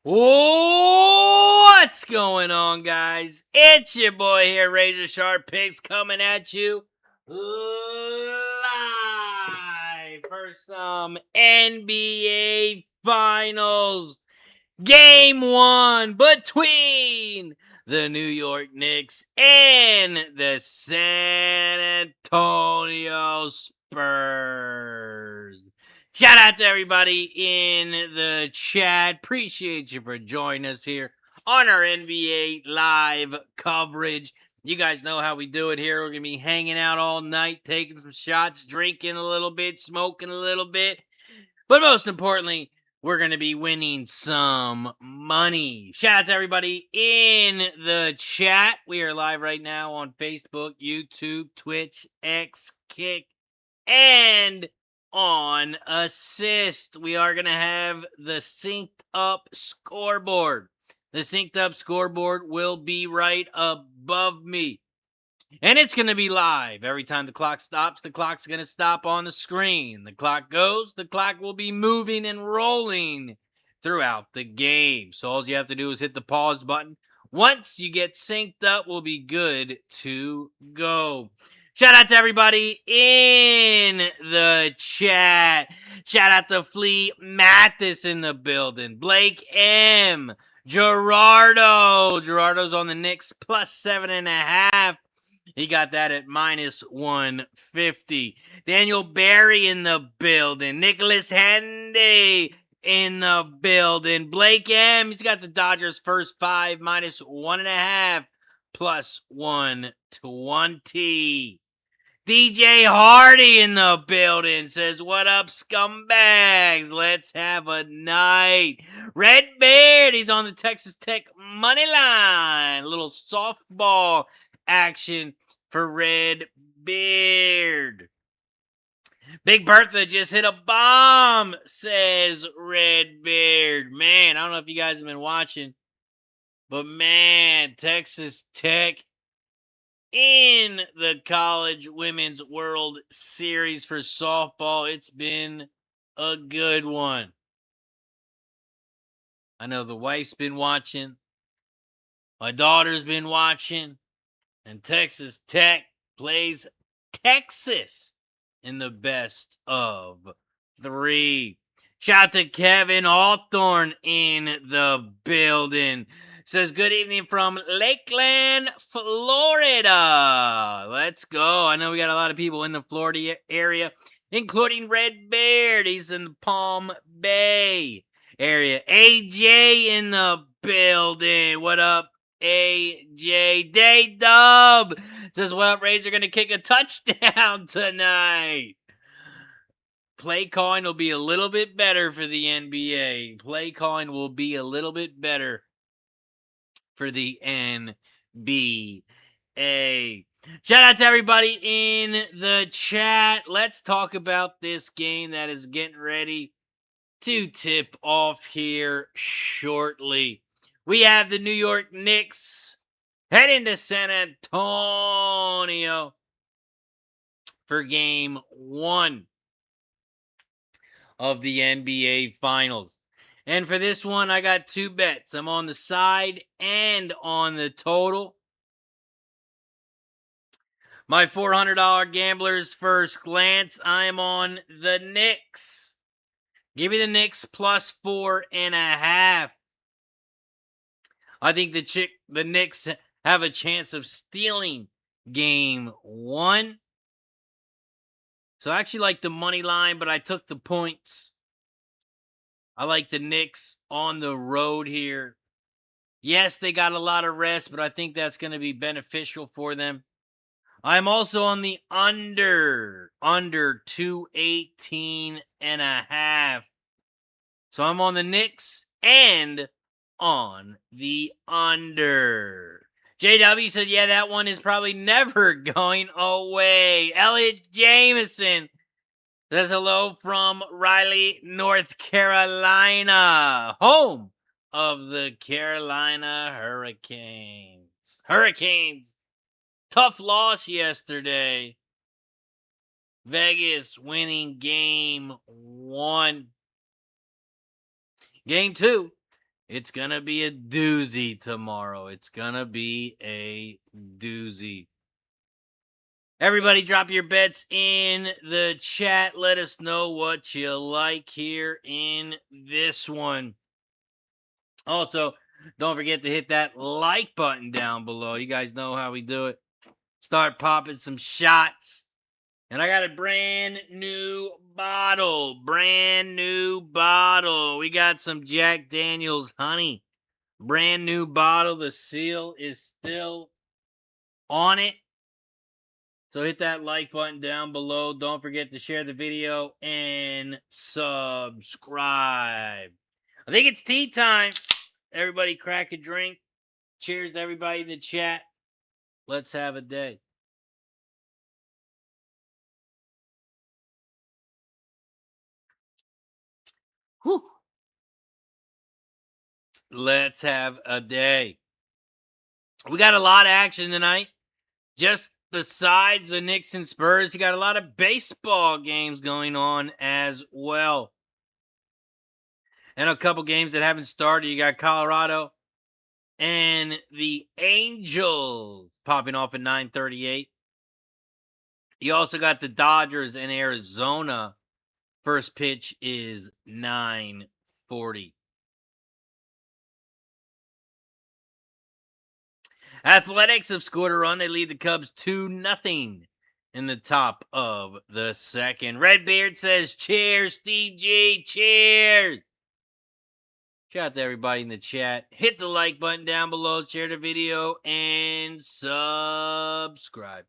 What's going on, guys? It's your boy here, Razor Sharp Picks, coming at you live for some NBA Finals. Game 1 between the New York Knicks and the San Antonio Spurs. Shout out to everybody in the chat. Appreciate you for joining us here on our NBA live coverage. You guys know how we do it here. We're going to be hanging out all night, taking some shots, drinking a little bit, smoking a little bit. But most importantly, we're going to be winning some money. Shout out to everybody in the chat. We are live right now on Facebook, YouTube, Twitch, X, Kick, and on Assist. We are going to have the synced up scoreboard. The synced up scoreboard will be right above me. And it's going to be live. Every time the clock stops, the clock's going to stop on the screen. The clock goes, the clock will be moving and rolling throughout the game. So all you have to do is hit the pause button. Once you get synced up, we'll be good to go. Shout out to everybody in the chat. Shout out to Flea Mathis in the building. Blake M. Gerardo. Gerardo's on the Knicks plus 7.5. He got that at minus 150. Daniel Barry in the building. Nicholas Handy in the building. Blake M. He's got the Dodgers first 5 minus 1.5 plus 120. DJ Hardy in the building says, "What up, scumbags? Let's have a night." Red Beard, he's on the Texas Tech money line. A little softball action for Red Beard. Big Bertha just hit a bomb, says Red Beard. Man, I don't know if you guys have been watching, but man, Texas Tech in the College Women's World Series for softball. It's been a good one. I know the wife's been watching. My daughter's been watching. And Texas Tech plays Texas in the best of 3. Shout out to Kevin Hawthorne in the building. Says, "Good evening from Lakeland, Florida." Let's go. I know we got a lot of people in the Florida area, including Red Beard. He's in the Palm Bay area. AJ in the building. What up, AJ? Day-Dub says, "Well, Rays are going to kick a touchdown tonight." Play calling will be a little bit better for the NBA. Play calling will be a little bit better for the NBA. Shout out to everybody in the chat. Let's talk about this game that is getting ready to tip off here shortly. We have the New York Knicks heading to San Antonio for game 1 of the NBA Finals. And for this one, I got 2 bets. I'm on the side and on the total. My $400 gambler's first glance, I'm on the Knicks. Give me the Knicks plus 4.5. I think the Knicks have a chance of stealing game 1. So I actually like the money line, but I took the points. I like the Knicks on the road here. Yes, they got a lot of rest, but I think that's going to be beneficial for them. I'm also on the under 218.5. So I'm on the Knicks and on the under. JW said, "Yeah, that one is probably never going away." Elliot Jameson says, "Hello from Raleigh, North Carolina, home of the Carolina Hurricanes. Tough loss yesterday. Vegas winning game 1. Game 2 It's going to be a doozy tomorrow. It's going to be a doozy. Everybody drop your bets in the chat. Let us know what you like here in this one. Also, don't forget to hit that like button down below. You guys know how we do it. Start popping some shots. And I got a brand new bottle. Brand new bottle. We got some Jack Daniels honey. Brand new bottle. The seal is still on it. So hit that like button down below. Don't forget to share the video and subscribe. I think it's tea time. Everybody crack a drink. Cheers to everybody in the chat. Let's have a day. Whew. Let's have a day. We got a lot of action tonight. Just besides the Knicks and Spurs, you got a lot of baseball games going on as well. And a couple games that haven't started. You got Colorado and the Angels popping off at 9:38. You also got the Dodgers and Arizona. First pitch is 9:40. Athletics have scored a run. They lead the Cubs 2-0 in the top of the second. Redbeard says, cheers, Steve G. Cheers. Shout out to everybody in the chat. Hit the like button down below, share the video, and subscribe.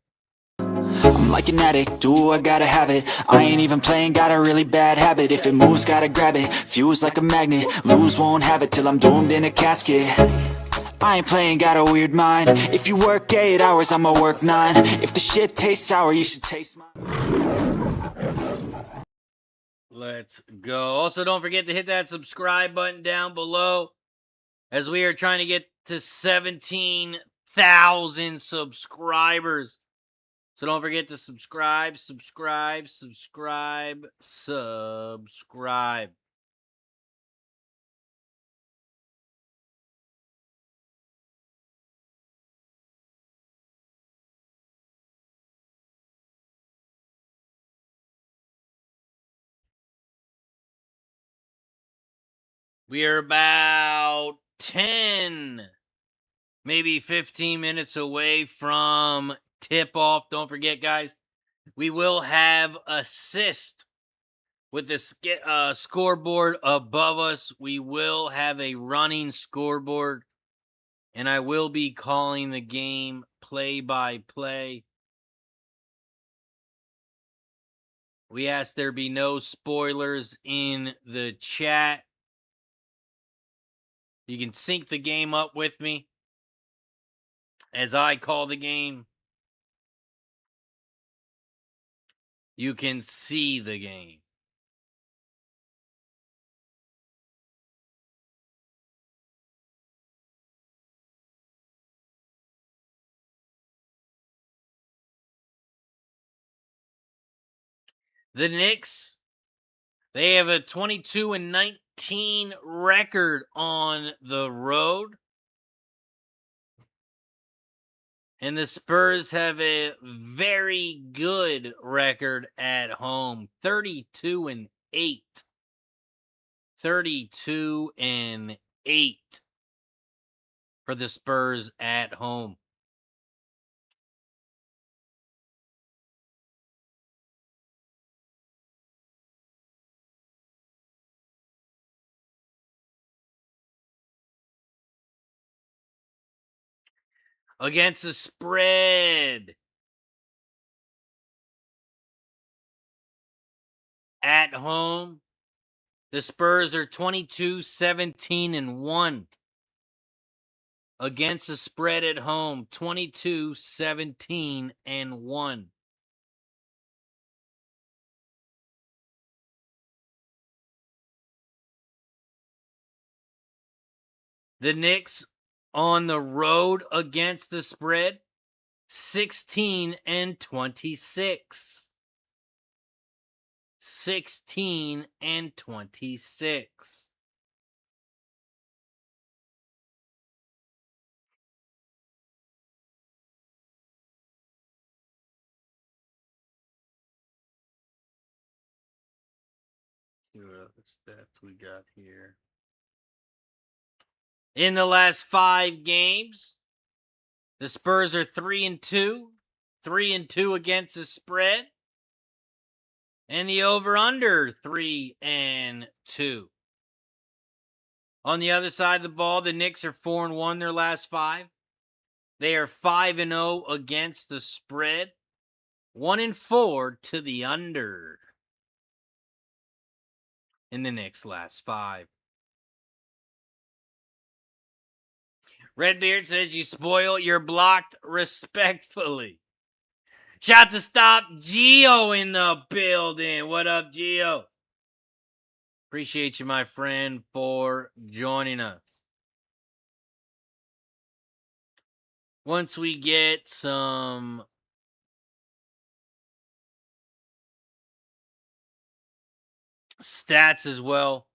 I'm like an addict, do I gotta have it. I ain't even playing, got a really bad habit. If it moves, gotta grab it, fuse like a magnet. Lose, won't have it till I'm doomed in a casket. I ain't playing, got a weird mind. If you work 8 hours, I'ma work 9. If the shit tastes sour, you should taste mine. Let's go. Also, don't forget to hit that subscribe button down below as we are trying to get to 17,000 subscribers. So don't forget to subscribe. We are about 10, maybe 15 minutes away from tip-off. Don't forget, guys, we will have assist with the scoreboard above us. We will have a running scoreboard, and I will be calling the game play-by-play. We ask there be no spoilers in the chat. You can sync the game up with me as I call the game. You can see the game. The Knicks, they have a 22-19 record on the road. And the Spurs have a very good record at home. 32-8. 32-8 for the Spurs at home. Against the spread at home, the Spurs are 22-17-1. Against the spread at home, 22-17-1. The Knicks on the road against the spread, 16-26. 16-26. See what other stats we got here. In the last 5 games, the Spurs are 3-2, 3-2 against the spread, and the over/under 3-2. On the other side of the ball, the Knicks are 4-1 their last 5. They are 5-0 against the spread, 1-4 to the under in the Knicks' last 5. Redbeard says you spoil, you're blocked respectfully. Shout to stop Geo in the building. What up, Geo? Appreciate you, my friend, for joining us. Once we get some stats as well,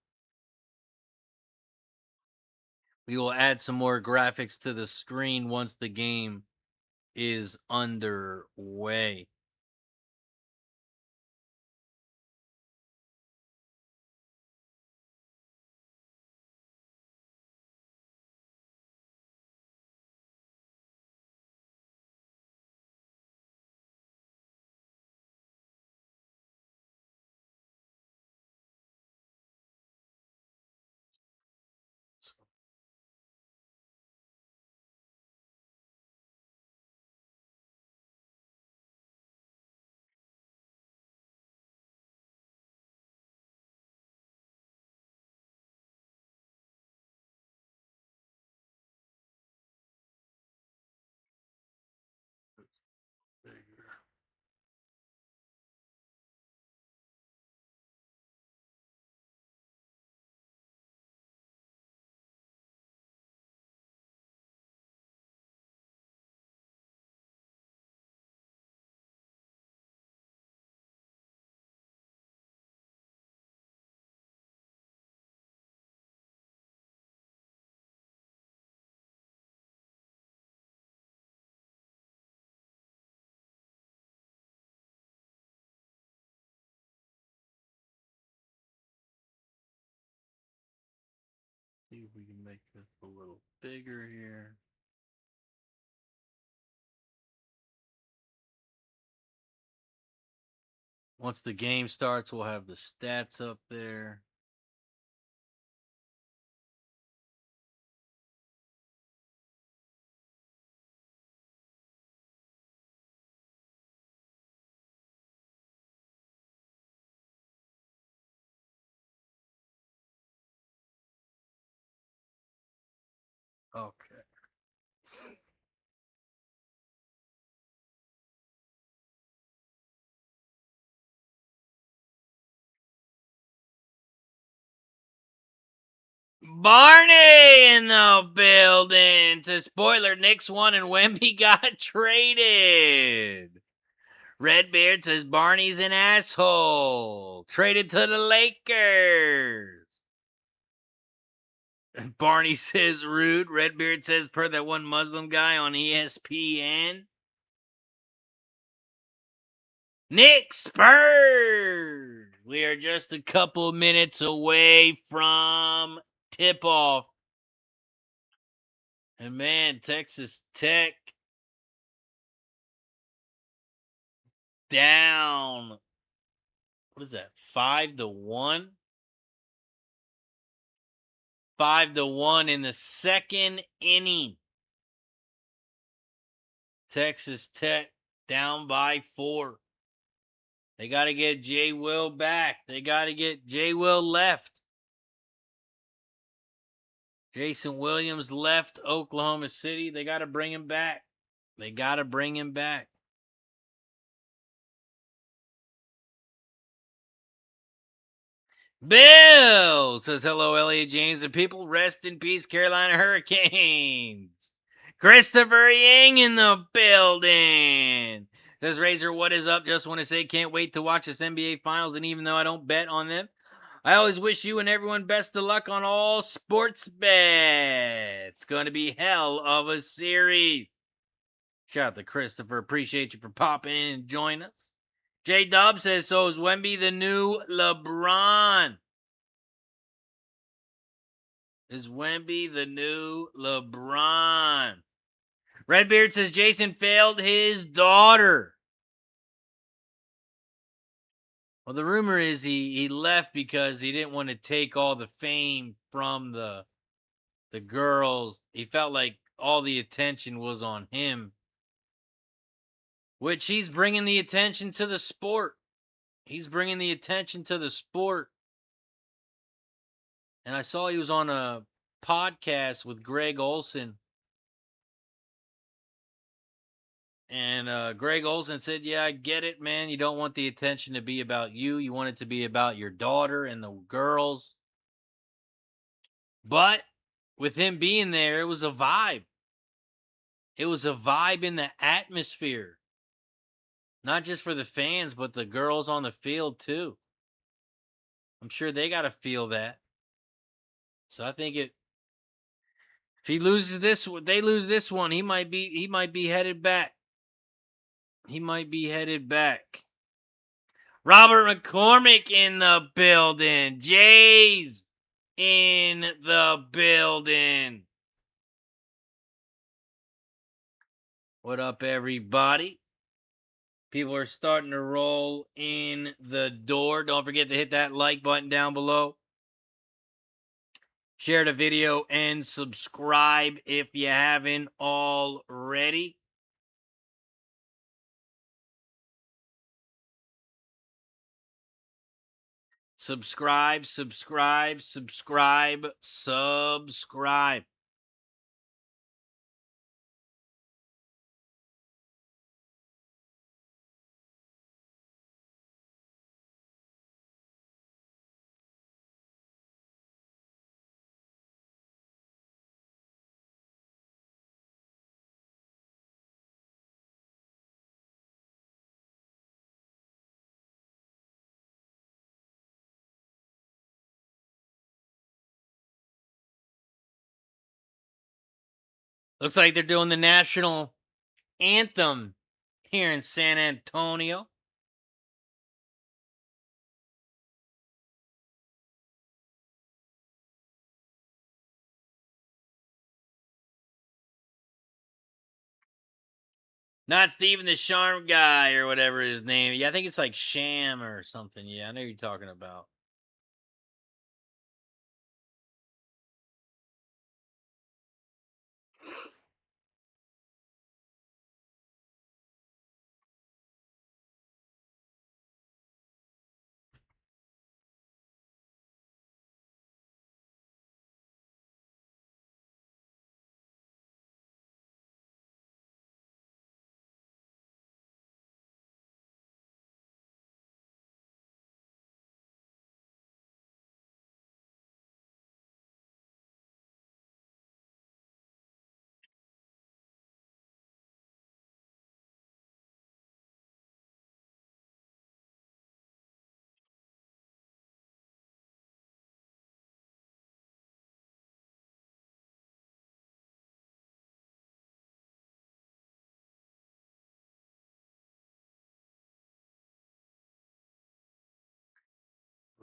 we will add some more graphics to the screen once the game is underway. See if we can make this a little bigger here. Once the game starts, we'll have the stats up there. Okay. Barney in the building. To spoiler, Knicks won and Wemby got traded. Redbeard says Barney's an asshole. Traded to the Lakers. Barney says rude. Redbeard says per that one Muslim guy on ESPN. Knicks Spurs. We are just a couple minutes away from tip-off. And man, Texas Tech down. What is that? 5-1? 5-1 in the second inning. Texas Tech down by 4. They got to get Jay Will back. They got to get Jay Will left. Jason Williams left Oklahoma City. They got to bring him back. They got to bring him back. Bill says, hello, Elliot James and people. Rest in peace, Carolina Hurricanes. Christopher Yang in the building. Says, Razor, what is up? Just want to say, can't wait to watch this NBA Finals. And even though I don't bet on them, I always wish you and everyone best of luck on all sports bets. It's going to be hell of a series. Shout out to Christopher. Appreciate you for popping in and joining us. J Dub says, so is Wemby the new LeBron? Is Wemby the new LeBron? Redbeard says Jason failed his daughter. Well, the rumor is he left because he didn't want to take all the fame from the girls. He felt like all the attention was on him, which he's bringing the attention to the sport. He's bringing the attention to the sport. And I saw he was on a podcast with Greg Olson. And Greg Olson said, yeah, I get it, man. You don't want the attention to be about you. You want it to be about your daughter and the girls. But with him being there, it was a vibe. It was a vibe in the atmosphere. Not just for the fans, but the girls on the field, too. I'm sure they got to feel that. So I think if he loses this, they lose this one, he might be headed back. He might be headed back. Robert McCormick in the building. Jays in the building. What up, everybody? People are starting to roll in the door. Don't forget to hit that like button down below. Share the video and subscribe if you haven't already. Subscribe. Looks like they're doing the national anthem here in San Antonio. Not Steven the Charm guy or whatever his name. Yeah, I think it's like Sham or something. Yeah, I know who you're talking about.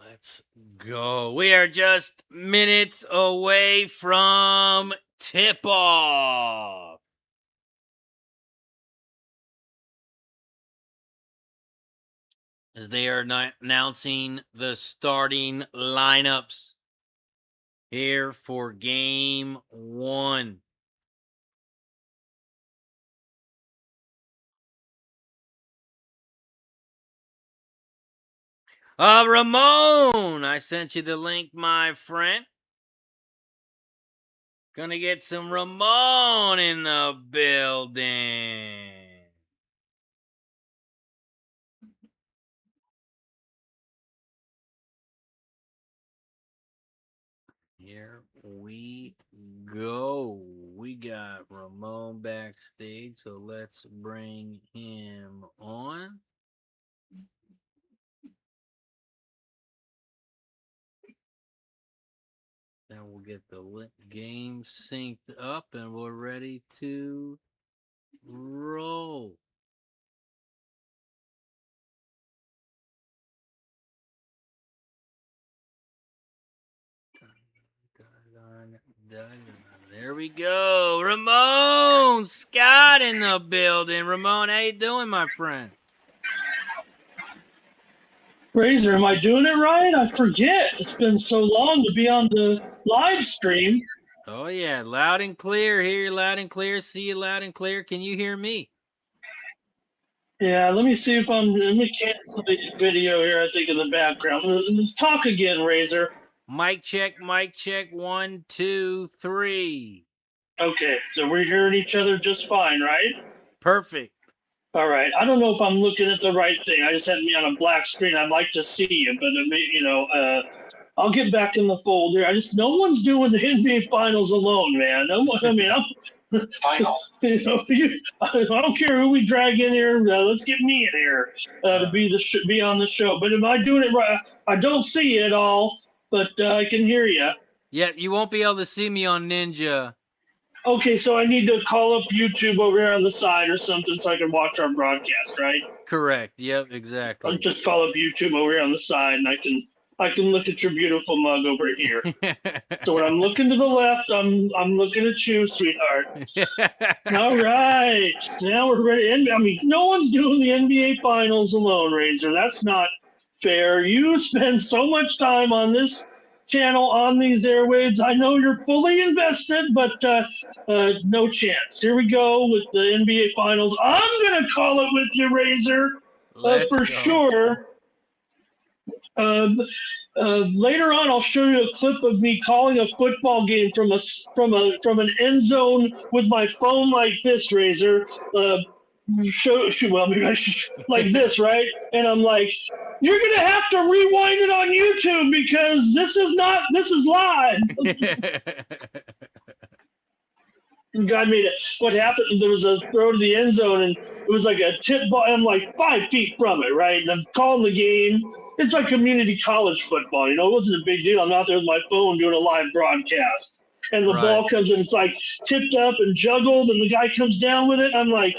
Let's go. We are just minutes away from tip-off. As they are announcing the starting lineups here for game one. Ramon, I sent you the link, my friend. Gonna get some Ramon in the building. Here we go. We got Ramon backstage, so let's bring him on. Then we'll get the game synced up and we're ready to roll. There we go. Ramon Scott in the building. Ramon, how you doing, my friend? Razor, am I doing it right? I forget. It's been so long to be on the live stream. Oh, yeah. Loud and clear. Hear you loud and clear. See you loud and clear. Can you hear me? Yeah, let me see if let me cancel the video here, I think, in the background. Let's talk again, Razor. Mic check, 1, 2, 3. Okay, so we're hearing each other just fine, right? Perfect. All right. I don't know if I'm looking at the right thing. I just had me on a black screen. I'd like to see you, but I'll get back in the fold here. No one's doing the NBA Finals alone, man. No one. I mean, Final. I don't care who we drag in here. Let's get me in here to be on the show. But am I doing it right? I don't see you at all, but I can hear you. Yeah, you won't be able to see me on Ninja. Okay, so I need to call up YouTube over here on the side or something so I can watch our broadcast, right? Correct. Yep, exactly. I'll just call up YouTube over here on the side, and I can look at your beautiful mug over here. So when I'm looking to the left, I'm looking at you, sweetheart. All right, now we're ready. I mean, no one's doing the NBA Finals alone, Razor. That's not fair. You spend so much time on this channel, on these airwaves. I know you're fully invested, but no chance. Here we go with the NBA Finals. I'm gonna call it with you, Razor, for sure. Later on, I'll show you a clip of me calling a football game from an end zone with my phone like this, Razor. Maybe I should, like this, right? And I'm like, you're gonna have to rewind it on YouTube because this is live. Guy made it. What happened? There was a throw to the end zone, and it was like a tip ball. And I'm like 5 feet from it, right? And I'm calling the game. It's like community college football, It wasn't a big deal. I'm out there with my phone doing a live broadcast, and the ball comes in. It's like tipped up and juggled, and the guy comes down with it. I'm like,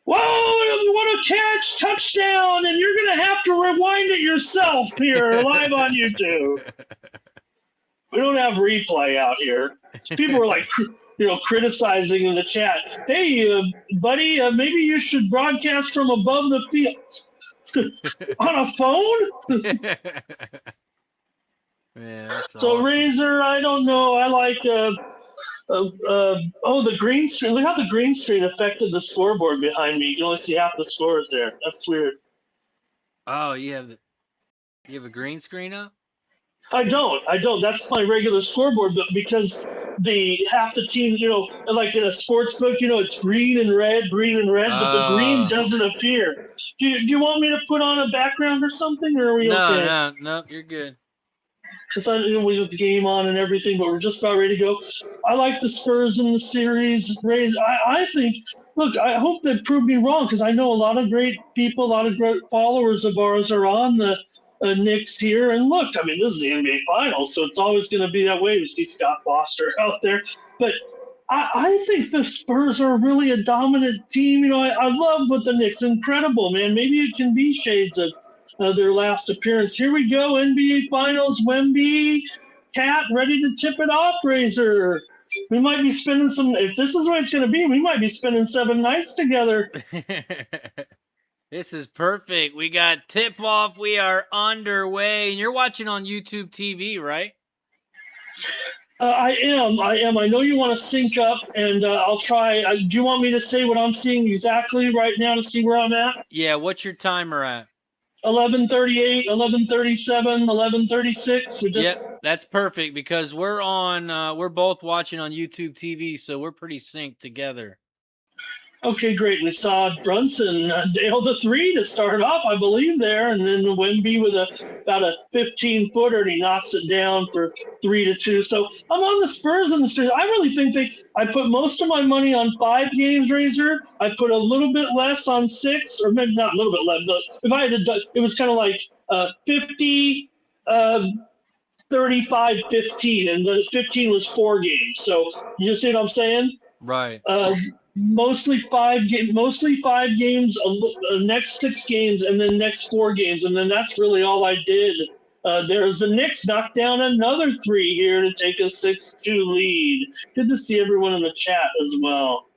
whoa, what a catch, touchdown, and you're going to have to rewind it yourself here live on YouTube. We don't have replay out here. People were like, criticizing in the chat. Hey, buddy, maybe you should broadcast from above the field. On a phone? Yeah, that's so, awesome. Razor, I don't know. I like the green screen. Look how the green screen affected the scoreboard behind me. You can only see half the scores there. That's weird. Oh, you have a green screen up? I don't. That's my regular scoreboard, but because half the team, like in a sports book, it's green and red, but the green doesn't appear. Do you want me to put on a background or something, or are we okay? No, you're good. Because we have the game on and everything, but we're just about ready to go. I like the Spurs in the series. I think, look, I hope they prove me wrong because I know a lot of great people, a lot of great followers of ours are on the Knicks here. And look, I mean, this is the NBA Finals, so it's always going to be that way. We see Scott Foster out there. But I think the Spurs are really a dominant team. I love what the Knicks, incredible, man. Maybe it can be shades of their last appearance. Here we go, NBA Finals, Wemby, Cat, ready to tip it off, Razor. We might be spending if this is what it's going to be, we might be spending 7 nights together. This is perfect. We got tip-off. We are underway. And you're watching on YouTube TV, right? I am. I know you want to sync up, and I'll try. Do you want me to say what I'm seeing exactly right now to see where I'm at? Yeah, what's your timer at? 11:38, 11:37, 11:36. Yep, that's perfect because we're both watching on YouTube TV, so we're pretty synced together. Okay, great. We saw Brunson nail the 3 to start off, I believe, there, and then Wemby with about a 15-footer, and he knocks it down for 3-2. So I'm on the Spurs in the series. I really think I put most of my money on 5 games, Razor. I put a little bit less on 6, or maybe not a little bit less, but if I had to, it was kind of like 50, 35, 15, and the 15 was 4 games. So you see what I'm saying? Right. Mostly 5 games. Next 6 games, and then next 4 games, and then that's really all I did There's the Knicks knocked down another 3 here to take a 6-2 lead. Good to see everyone in the chat as well.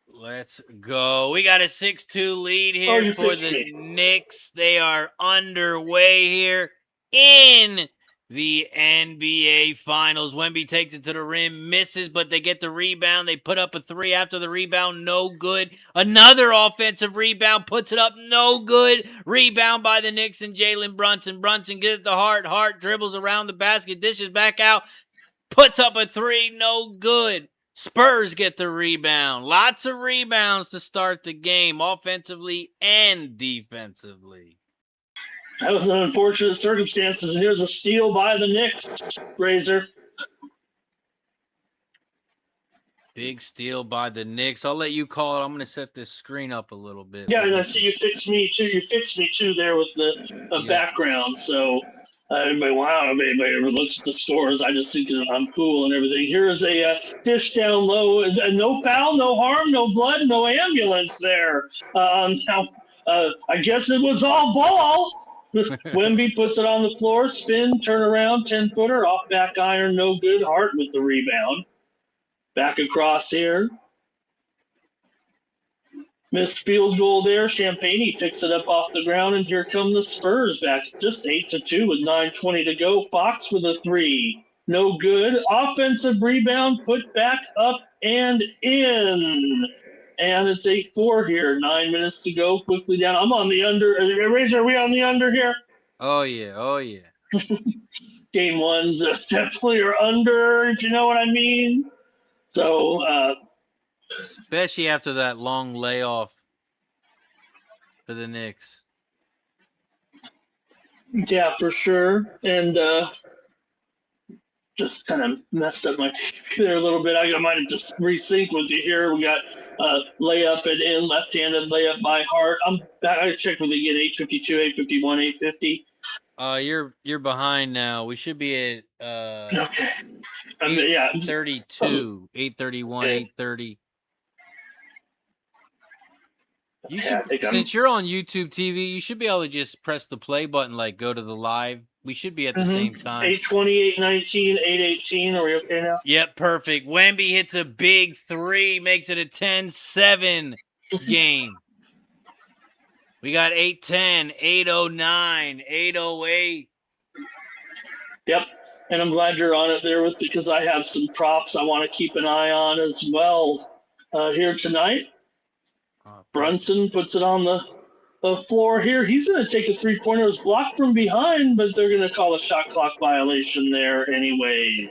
Let's go. We got a 6-2 lead Oh, here you for fixed the me. Knicks. They are underway here in the NBA Finals. Wemby takes it to the rim, misses, but they get the rebound. They put up a 3 after the rebound, no good. Another offensive rebound, puts it up, no good. Rebound by the Knicks and Jalen Brunson. Brunson gets it to Hart. Hart dribbles around the basket, dishes back out, puts up a 3, no good. Spurs get the rebound. Lots of rebounds to start the game, offensively and defensively. That was an unfortunate circumstances, and here's a steal by the Knicks, Razor. Big steal by the Knicks. I'll let you call it. I'm going to set this screen up a little bit. Yeah, and I see you fixed me too. You fixed me too there with the background. So everybody, wow, everybody ever looks at the scores. I just think I'm cool and everything. Here's a dish down low. No foul, no harm, no blood, no ambulance there. Now, I guess it was all ball. Wemby puts it on the floor, spin, turn around, 10-footer, off back iron, no good. Hart with the rebound. Back across here. Missed field goal there. Champagne picks it up off the ground, and here come the Spurs back. Just 8-2 with 9:20 to go. Fox with a 3. No good. Offensive rebound put back up and in. And it's 8-4 here. 9 minutes to go. Quickly down. I'm on the under. Razor, are we on the under here? Oh, yeah. Oh, yeah. Game ones definitely are under, if you know what I mean. So, especially after that long layoff for the Knicks. Yeah, for sure. And just kind of messed up my TV there a little bit. I might have just resynced with you here. We got layup and in, left-handed layup by Hart. I checked with you again, 8:52, 8:51, 8:50. You're behind now. We should be at okay. 8:32, 8:31, 8:30. You should, since you're on YouTube TV, you should be able to just press the play button, like go to the live. We should be at the same time. 8:20, 8:19, 8:18. Are we okay now? Yep, perfect. Wemby hits a big 3, makes it a 10-7 game. We got 8:10, 8:09, 8:08. Yep, and I'm glad you're on it there with because I have some props I want to keep an eye on as well here tonight. Brunson puts it on the floor here. He's going to take a 3-pointer. It was blocked from behind, but they're going to call a shot clock violation there anyway.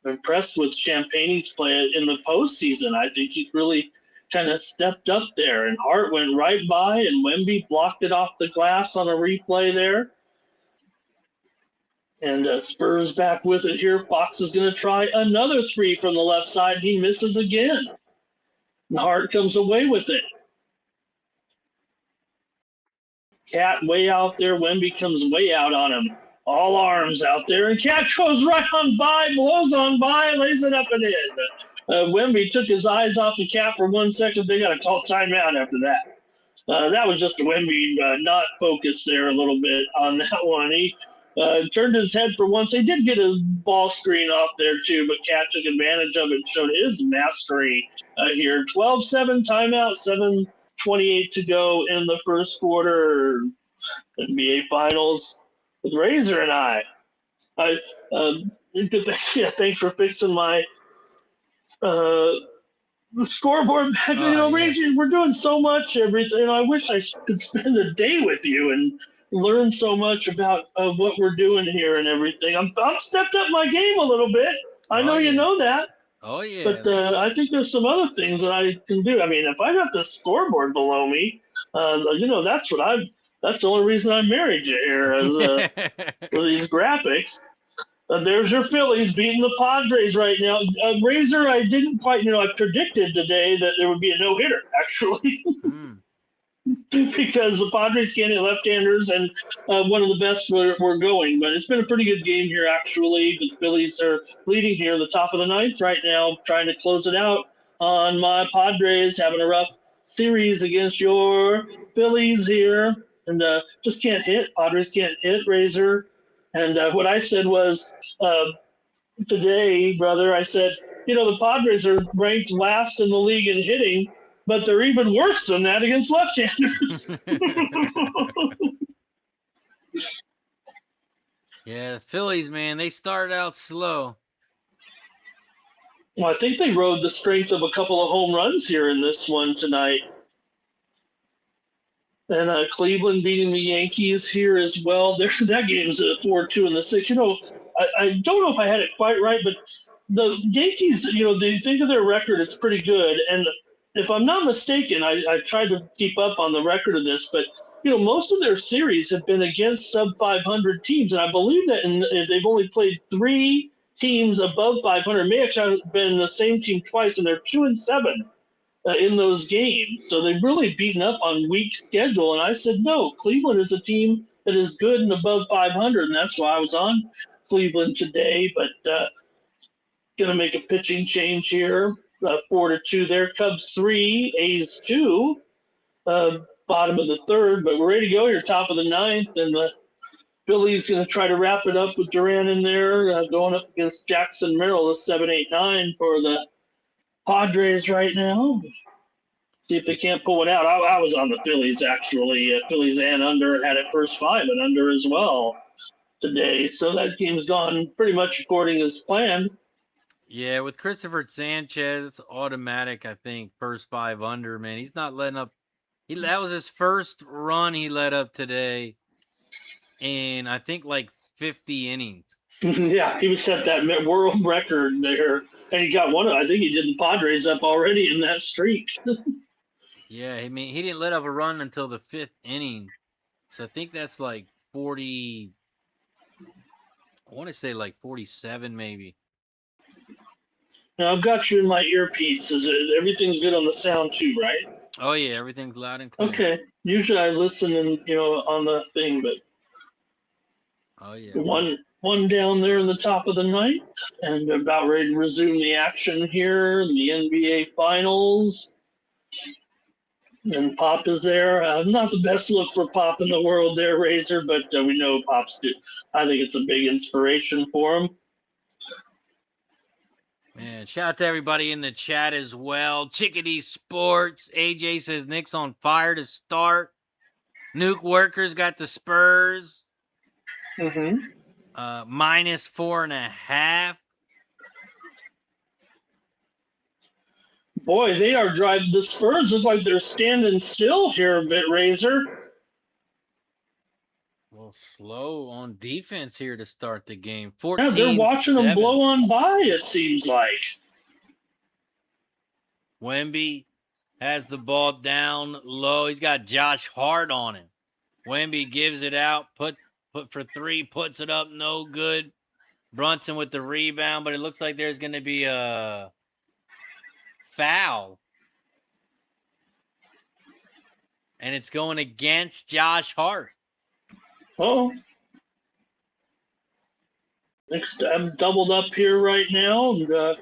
I'm impressed with Champagne's play in the postseason. I think he really kind of stepped up there, and Hart went right by, and Wemby blocked it off the glass on a replay there. And Spurs back with it here. Fox is going to try another 3 from the left side. He misses again. And Hart comes away with it. Cat way out there. Wemby comes way out on him. All arms out there. And Cat goes right on by, blows on by, lays it up and in. Wemby took his eyes off the Cat for 1 second. They got to call timeout after that. That was just a Wemby not focused there a little bit on that one. He turned his head for once. They did get a ball screen off there too, but Cat took advantage of it, showed his mastery here. 12-7 timeout, 7:28 to go in the first quarter. NBA Finals with Razor and I. Thanks for fixing my the scoreboard back. Razor, we're doing so much everything. I wish I could spend a day with you and learn so much about what we're doing here and everything. I'm stepped up my game a little bit. I know you know that. Oh, yeah. But I think there's some other things that I can do. I mean, if I got the scoreboard below me, that's the only reason I married you here for these graphics. There's your Phillies beating the Padres right now. Razor, I didn't quite, I predicted today that there would be a no-hitter, actually. Because the Padres can't hit left-handers, and one of the best we're going. But it's been a pretty good game here, actually. The Phillies are leading here in the top of the ninth right now, trying to close it out on my Padres, having a rough series against your Phillies here. and just can't hit. Padres can't hit, Razor. And what I said was today, brother, I said, the Padres are ranked last in the league in hitting, but they're even worse than that against left-handers. Yeah, the Phillies, man, they started out slow. Well, I think they rode the strength of a couple of home runs here in this one tonight. And Cleveland beating the Yankees here as well. That game's a 4-2 in the sixth. I don't know if I had it quite right, but the Yankees, they think of their record, it's pretty good. And if I'm not mistaken, I tried to keep up on the record of this, but most of their series have been against sub 500 teams, and I believe that they've only played 3 teams above 500. May actually have been the same team twice, and they're 2-7 in those games. So they've really beaten up on weak schedule. And I said, no, Cleveland is a team that is good and above 500, and that's why I was on Cleveland today. But going to make a pitching change here. 4-2 there. Cubs 3, A's 2. Bottom of the third, but we're ready to go here, top of the ninth, and the Phillies going to try to wrap it up with Duran in there, going up against Jackson Merrill, the 7-8-9 for the Padres right now. See if they can't pull it out. I was on the Phillies, actually. Phillies and under, had it first 5 and under as well today. So that game's gone pretty much according as planned. Yeah, with Christopher Sanchez, it's automatic, I think, first 5 under, man. He's not letting up. That was his first run he let up today in, I think, like 50 innings. Yeah, he set that world record there. And he got one. I think he did the Padres up already in that streak. Yeah, I mean, he didn't let up a run until the 5th inning. So I think that's like 40. I want to say like 47 maybe. Now, I've got you in my earpiece. Everything's good on the sound too, right? Oh, yeah, everything's loud and clear. Okay. Usually I listen and, on the thing, but oh yeah. One down there in the top of the ninth, and about ready to resume the action here in the NBA Finals. And Pop is there. Not the best look for Pop in the world there, Razor, but we know Pop's good. I think it's a big inspiration for him. Man, shout out to everybody in the chat as well. Chickadee Sports. AJ says Knicks on fire to start. Nuke Workers got the Spurs. Mm-hmm. Minus 4.5. Boy, they are driving. The Spurs look like they're standing still here a bit, Razor. Well, slow on defense here to start the game. Yeah, they're watching them blow on by, it seems like. Wemby has the ball down low. He's got Josh Hart on him. Wemby gives it out, put for 3, puts it up, no good. Brunson with the rebound, but it looks like there's going to be a foul. And it's going against Josh Hart. Oh. Knicks doubled up here right now, and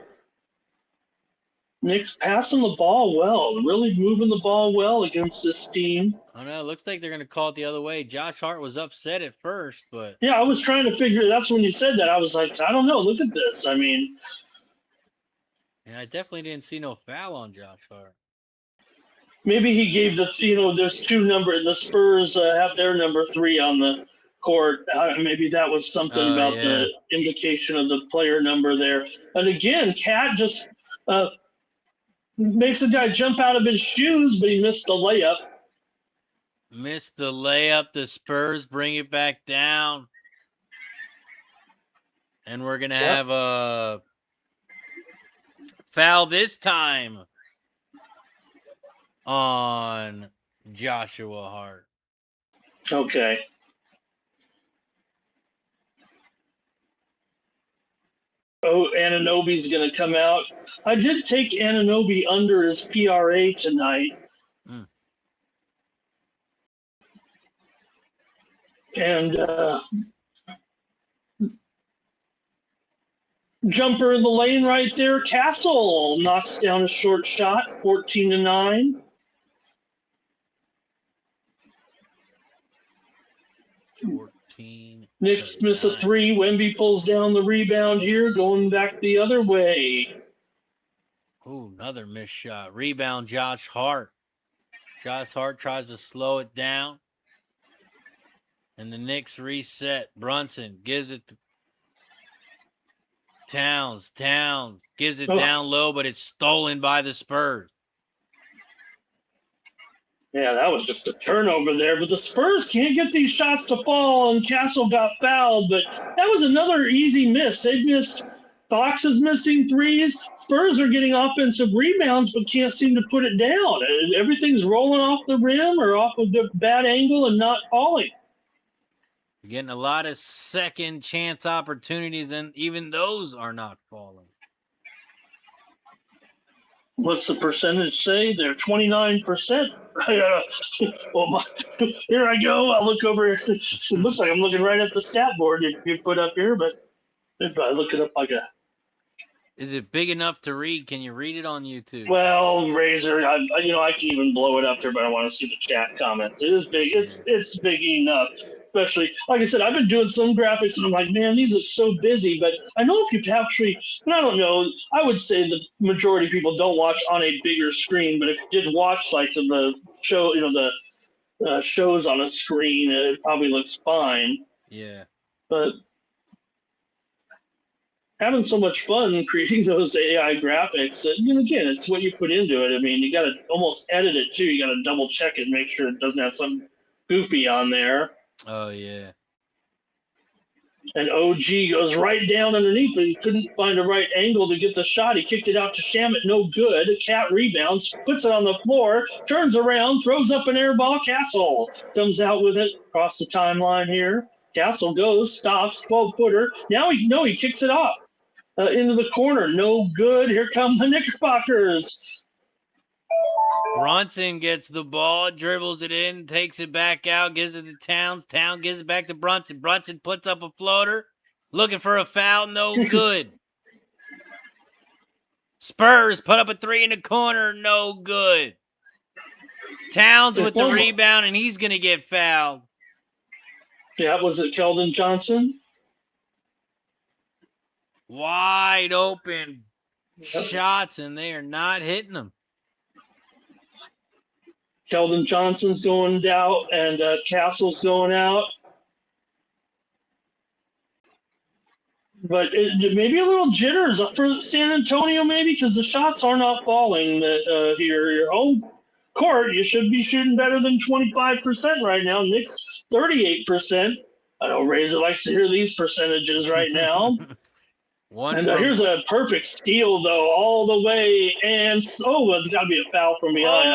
Knicks passing the ball well, really moving the ball well against this team. I don't know. It looks like they're going to call it the other way. Josh Hart was upset at first, but... Yeah, I was trying to figure... That's when you said that. I was like, I don't know. Look at this. I mean... Yeah, I definitely didn't see no foul on Josh Hart. Maybe he gave there's 2 numbers. The Spurs have their number 3 on the court. Maybe that was something about the indication of the player number there. And again, Cat just makes the guy jump out of his shoes, but he missed the layup. Missed the layup. The Spurs bring it back down. And we're going to have a foul this time on Joshua Hart. Okay. Oh, Anunoby's going to come out. I did take Anunoby under his PRA tonight. And jumper in the lane right there. Castle knocks down a short shot, 14-9. 14. Knicks miss a 9. 3. Wemby pulls down the rebound here, going back the other way. Ooh, another missed shot. Rebound, Josh Hart. Josh Hart tries to slow it down. And the Knicks reset. Brunson gives it to Towns. Towns gives it down low, but it's stolen by the Spurs. Yeah, that was just a turnover there. But the Spurs can't get these shots to fall, and Castle got fouled. But that was another easy miss. They missed. Fox is missing threes. Spurs are getting offensive rebounds, but can't seem to put it down. Everything's rolling off the rim or off of the bad angle and not falling. You're getting a lot of second chance opportunities, and even those are not falling. What's the percentage say? They're 29%. Well, here I go. I'll look over. It looks like I'm looking right at the stat board you put up here, but if I look it up like a. Is it big enough to read? Can you read it on YouTube? Well, Razor, I can even blow it up there, but I want to see the chat comments. It is big. It's big enough. Especially, like I said, I've been doing some graphics, and I'm like, man, these look so busy. But I know if you actually, and I don't know, I would say the majority of people don't watch on a bigger screen. But if you did watch like the show, the shows on a screen, it probably looks fine. Yeah. But having so much fun creating those AI graphics, again, it's what you put into it. I mean, you got to almost edit it too. You got to double check it, make sure it doesn't have some goofy on there. Oh, yeah. And OG goes right down underneath, but he couldn't find a right angle to get the shot. He kicked it out to Shamet, no good. Cat rebounds, puts it on the floor, turns around, throws up an air ball. Castle comes out with it across the timeline here. Castle goes, stops, 12-footer. Now he kicks it off into the corner. No good. Here come the Knickerbockers. Brunson gets the ball, dribbles it in, takes it back out, gives it to Towns. Towns gives it back to Brunson. Brunson puts up a floater, looking for a foul, no good. Spurs put up a 3 in the corner, no good. Towns with the rebound, and he's going to get fouled. Yeah, was it Keldon Johnson? Wide open shots, and they are not hitting them. Keldon Johnson's going out, and Castle's going out. But maybe a little jitters for San Antonio, maybe, because the shots are not falling here. Your home court, you should be shooting better than 25% right now. Knicks, 38%. I know Razor likes to hear these percentages right now. Here's a perfect steal, though, all the way. And, it's got to be a foul from behind.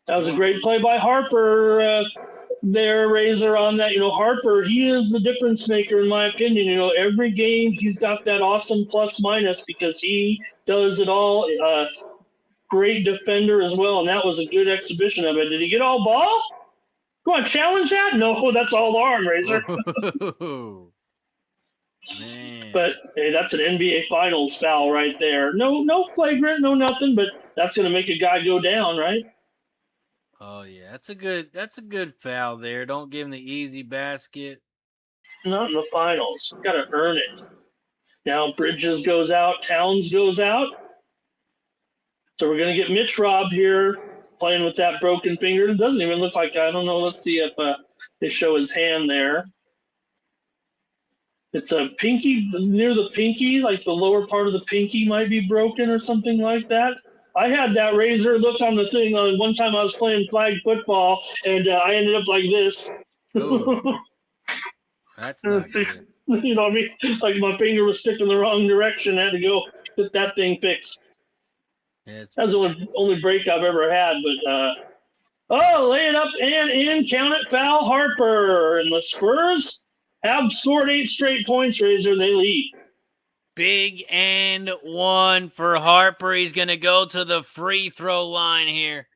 That was a great play by Harper there, Razor, on that. Harper, he is the difference maker, in my opinion. Every game he's got that awesome plus-minus because he does it all. Great defender as well, and that was a good exhibition of it. Did he get all ball? Go on, challenge that? No, that's all arm, Razor. Man. But hey, that's an NBA Finals foul right there. No flagrant, no nothing, but that's going to make a guy go down, right? Oh yeah, that's a good foul there. Don't give him the easy basket. Not in the finals. Got to earn it. Now Bridges goes out, Towns goes out. So we're going to get Mitch Robb here playing with that broken finger. It doesn't even look like, I don't know. Let's see if they show his hand there. It's a pinky, near the pinky, like the lower part of the pinky might be broken or something like that. I had that Razor look on the thing one time I was playing flag football, and I ended up like this. That's not good. You know what I mean? Like my finger was sticking the wrong direction. I had to go get that thing fixed. Yeah, that was the only break I've ever had. But, lay it up and in. Count it, foul, Harper. And the Spurs have scored 8 straight points, Razor, and they lead. Big and one for Harper. He's going to go to the free throw line here.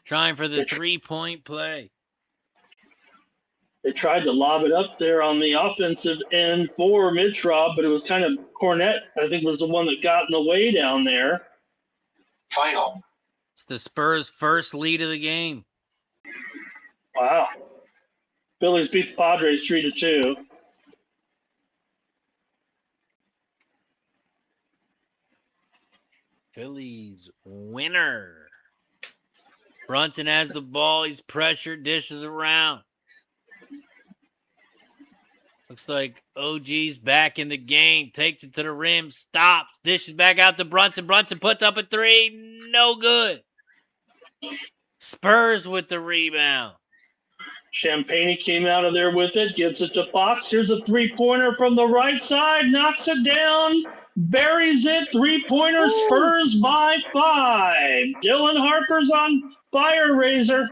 Trying for the 3-point play. They tried to lob it up there on the offensive end for Mitch Robb, but it was kind of Cornette, I think, was the one that got in the way down there. Final. It's the Spurs' first lead of the game. Wow. Phillies beat the Padres 3-2. Phillies winner. Brunson has the ball. He's pressured, dishes around. Looks like OG's back in the game. Takes it to the rim, stops, dishes back out to Brunson. Brunson puts up a three. No good. Spurs with the rebound. Champagne came out of there with it, gives it to Fox. Here's a three-pointer from the right side, knocks it down, buries it. Three-pointer, Spurs by 5. Dylan Harper's on fire, Razor.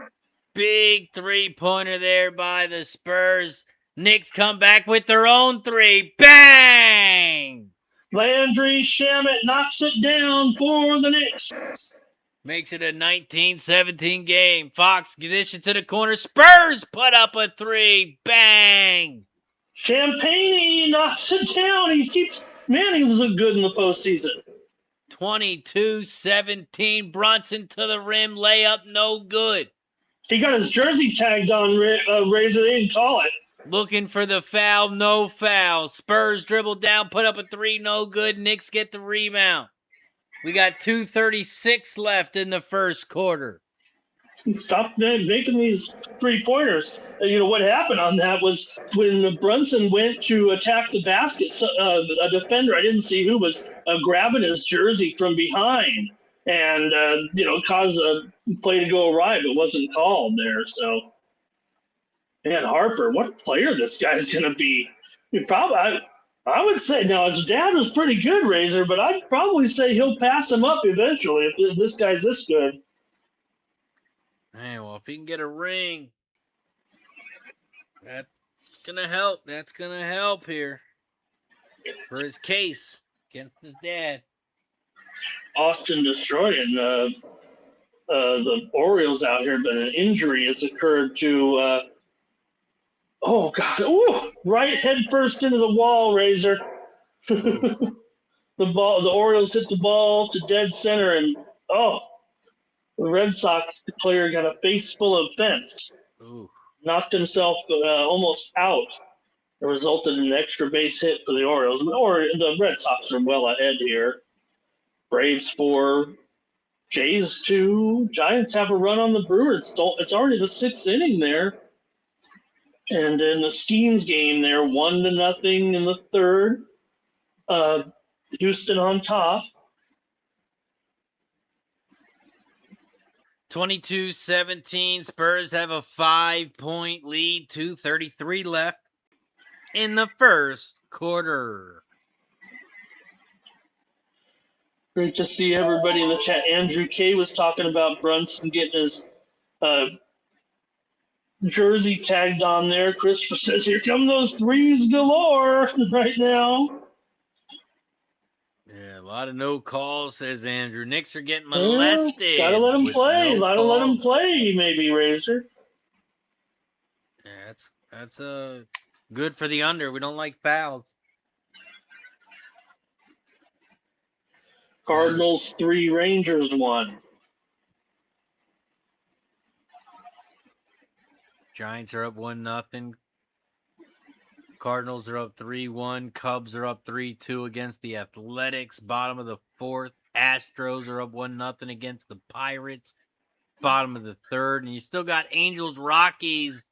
Big three-pointer there by the Spurs. Knicks come back with their own three. Bang! Landry Shamet knocks it down for the Knicks. Makes it a 19-17 game. Fox dishes to the corner. Spurs put up a three. Bang! Champagne knocks it down. He look good in the postseason. 22-17. Brunson to the rim. Layup no good. He got his jersey tagged on, Razor. They didn't call it. Looking for the foul. No foul. Spurs dribble down. Put up a three. No good. Knicks get the rebound. We got 2:36 left in the first quarter. Stop making these three-pointers. What happened on that was when Brunson went to attack the basket, a defender, I didn't see who, was grabbing his jersey from behind and, caused the play to go awry, but wasn't called there. So, man, Harper, what a player this guy's going to be. I would say, now, his dad was pretty good, Razor, but I'd probably say he'll pass him up eventually if this guy's this good. Man, well, if he can get a ring, that's going to help. That's going to help here for his case against his dad. Austin destroying the Orioles out here, but an injury has occurred to right head first into the wall, Razor. The Orioles hit the ball to dead center, and the Red Sox player got a face full of fence. Ooh. Knocked himself almost out. It resulted in an extra base hit for the Orioles. The Red Sox are well ahead here. Braves 4, Jays 2. Giants have a run on the Brewers. It's already the 6th inning there. And in the Skeens game there, 1-0 in the third. Houston on top. 22-17. Spurs have a 5-point lead. 2:33 left in the first quarter. Great to see everybody in the chat. Andrew K was talking about Brunson getting his jersey tagged on there. Christopher says, here come those threes galore right now. Yeah, a lot of no calls, says Andrew. Knicks are getting molested. Gotta let him play. Let him play, maybe, Razor. Yeah, that's good for the under. We don't like fouls. Cardinals 3, Rangers 1. Giants are up 1-0. Cardinals are up 3-1. Cubs are up 3-2 against the Athletics. Bottom of the fourth. Astros are up 1-0 against the Pirates. Bottom of the third. And you still got Angels, Rockies,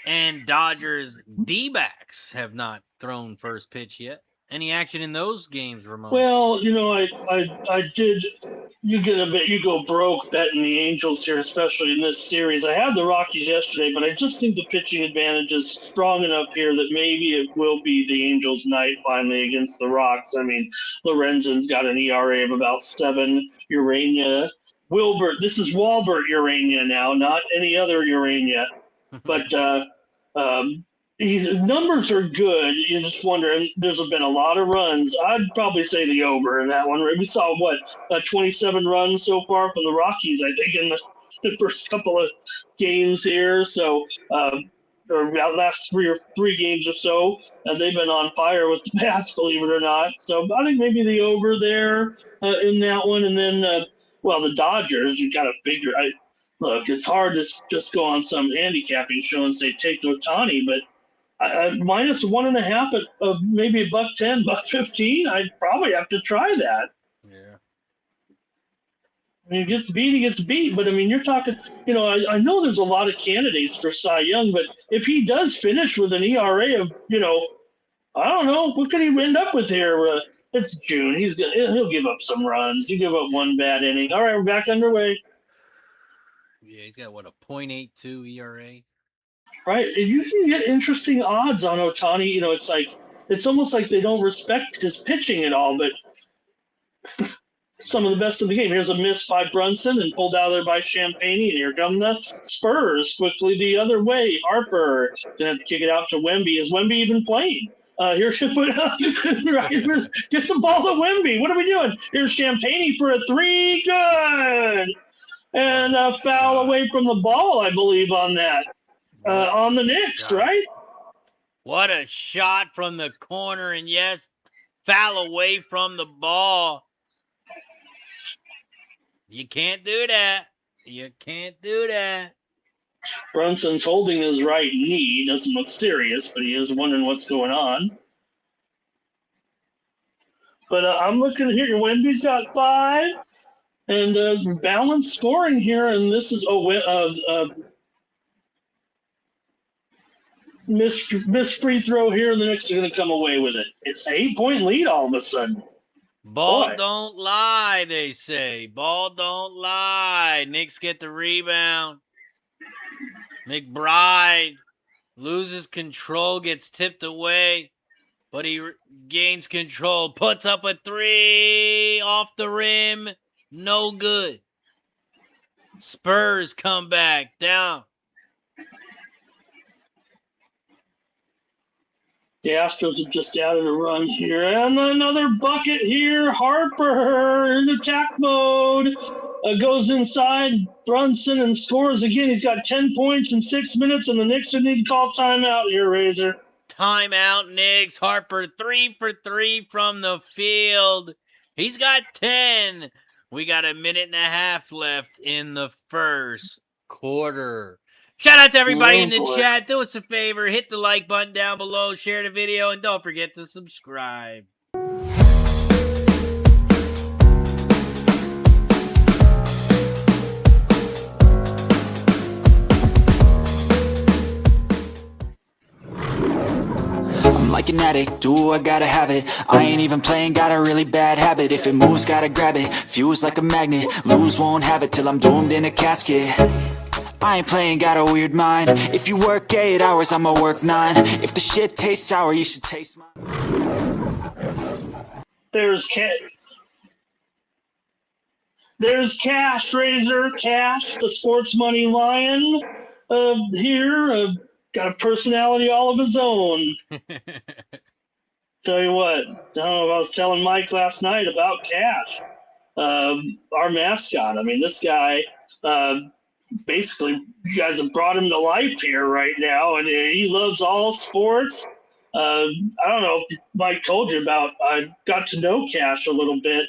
and Dodgers. D-backs have not thrown first pitch yet. Any action in those games, Ramon? Well, I did. You go broke betting the Angels here, especially in this series. I had the Rockies yesterday, but I just think the pitching advantage is strong enough here that maybe it will be the Angels' night finally against the Rocks. I mean, Lorenzen's got an ERA of about 7. Urania, Wilbert. This is Walbert Urania now, not any other Urania. But his numbers are good. You just wonder, there's been a lot of runs. I'd probably say the over in that one. We saw, 27 runs so far from the Rockies, I think, in the first couple of games here. So, or last three games or so, and they've been on fire with the bats, believe it or not. So I think maybe the over there in that one. And then, the Dodgers, you got to figure. look, it's hard to just go on some handicapping show and say take Otani, but minus 1.5 at maybe $1.10, $1.15, I'd probably have to try that. Yeah. I mean, he gets beat. But I mean, you're talking, I know there's a lot of candidates for Cy Young, but if he does finish with an ERA of, I don't know, what could he end up with here? It's June. He'll give up some runs. He'll give up one bad inning. All right, we're back underway. Yeah, he's got what, a .82 ERA? Right, and you can get interesting odds on Otani. It's almost like they don't respect his pitching at all, but some of the best of the game. Here's a miss by Brunson and pulled out of there by Champagne, and here come the Spurs quickly the other way. Harper gonna have to kick it out to Wemby. Is Wemby even playing? Here should put right, get the ball to Wemby. What are we doing? Here's Champagne for a 3, good, and a foul away from the ball, I believe, on that. On the Knicks, right? What a shot from the corner, and yes, foul away from the ball. You can't do that. You can't do that. Brunson's holding his right knee. Doesn't look serious, but he is wondering what's going on. But I'm looking here. Wemby's got 5, and balanced scoring here. And this is missed free throw here, and the Knicks are going to come away with it. It's an 8-point lead all of a sudden. Ball don't lie, they say. Ball don't lie. Knicks get the rebound. McBride loses control, gets tipped away, but he gains control, puts up a 3 off the rim. No good. Spurs come back down. The Astros have just added a run here. And another bucket here. Harper in attack mode. Goes inside. Brunson and scores again. He's got 10 points in 6 minutes, and the Knicks need to call timeout here, Razor. Timeout, Knicks. Harper 3 for 3 from the field. He's got 10. We got a minute and a half left in the first quarter. Shout out to everybody in the chat. Do us a favor. Hit the like button down below. Share the video. And don't forget to subscribe. I'm like an addict, do I gotta have it. I ain't even playing, got a really bad habit. If it moves, gotta grab it. Fuse like a magnet, lose, won't have it till I'm doomed in a casket. I ain't playing, got a weird mind. If you work 8 hours, I'ma work 9. If the shit tastes sour, you should taste mine. There's Cash, Razor, Cash, the sports money lion here. Got a personality all of his own. Tell you what, I don't know if I was telling Mike last night about Cash, our mascot. I mean, this guy, basically, you guys have brought him to life here right now, and he loves all sports. I don't know if Mike told you about, I got to know Cash a little bit.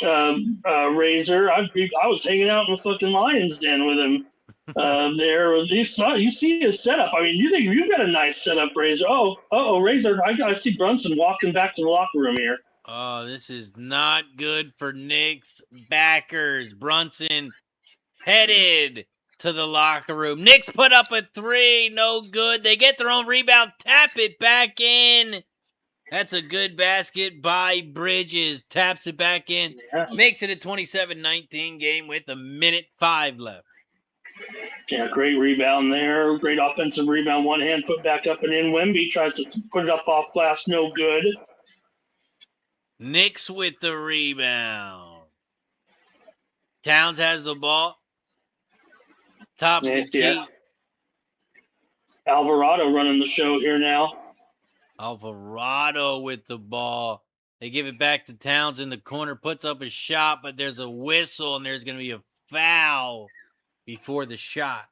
Razor, I was hanging out in the fucking Lions Den with him. There, you see his setup. I mean, you think you've got a nice setup, Razor. Razor, I see Brunson walking back to the locker room here. Oh, this is not good for Knicks backers. Brunson headed to the locker room. Knicks put up a 3, no good. They get their own rebound, tap it back in. That's a good basket by Bridges. Taps it back in. Yeah. Makes it a 27-19 game with a minute 5 left. Yeah, great rebound there. Great offensive rebound. One hand put back up and in. Wemby tries to put it up off glass. No good. Knicks with the rebound. Towns has the ball. Top of the key. Yeah. Alvarado running the show here now. Alvarado with the ball. They give it back to Towns in the corner. Puts up a shot, but there's a whistle, and there's going to be a foul before the shot.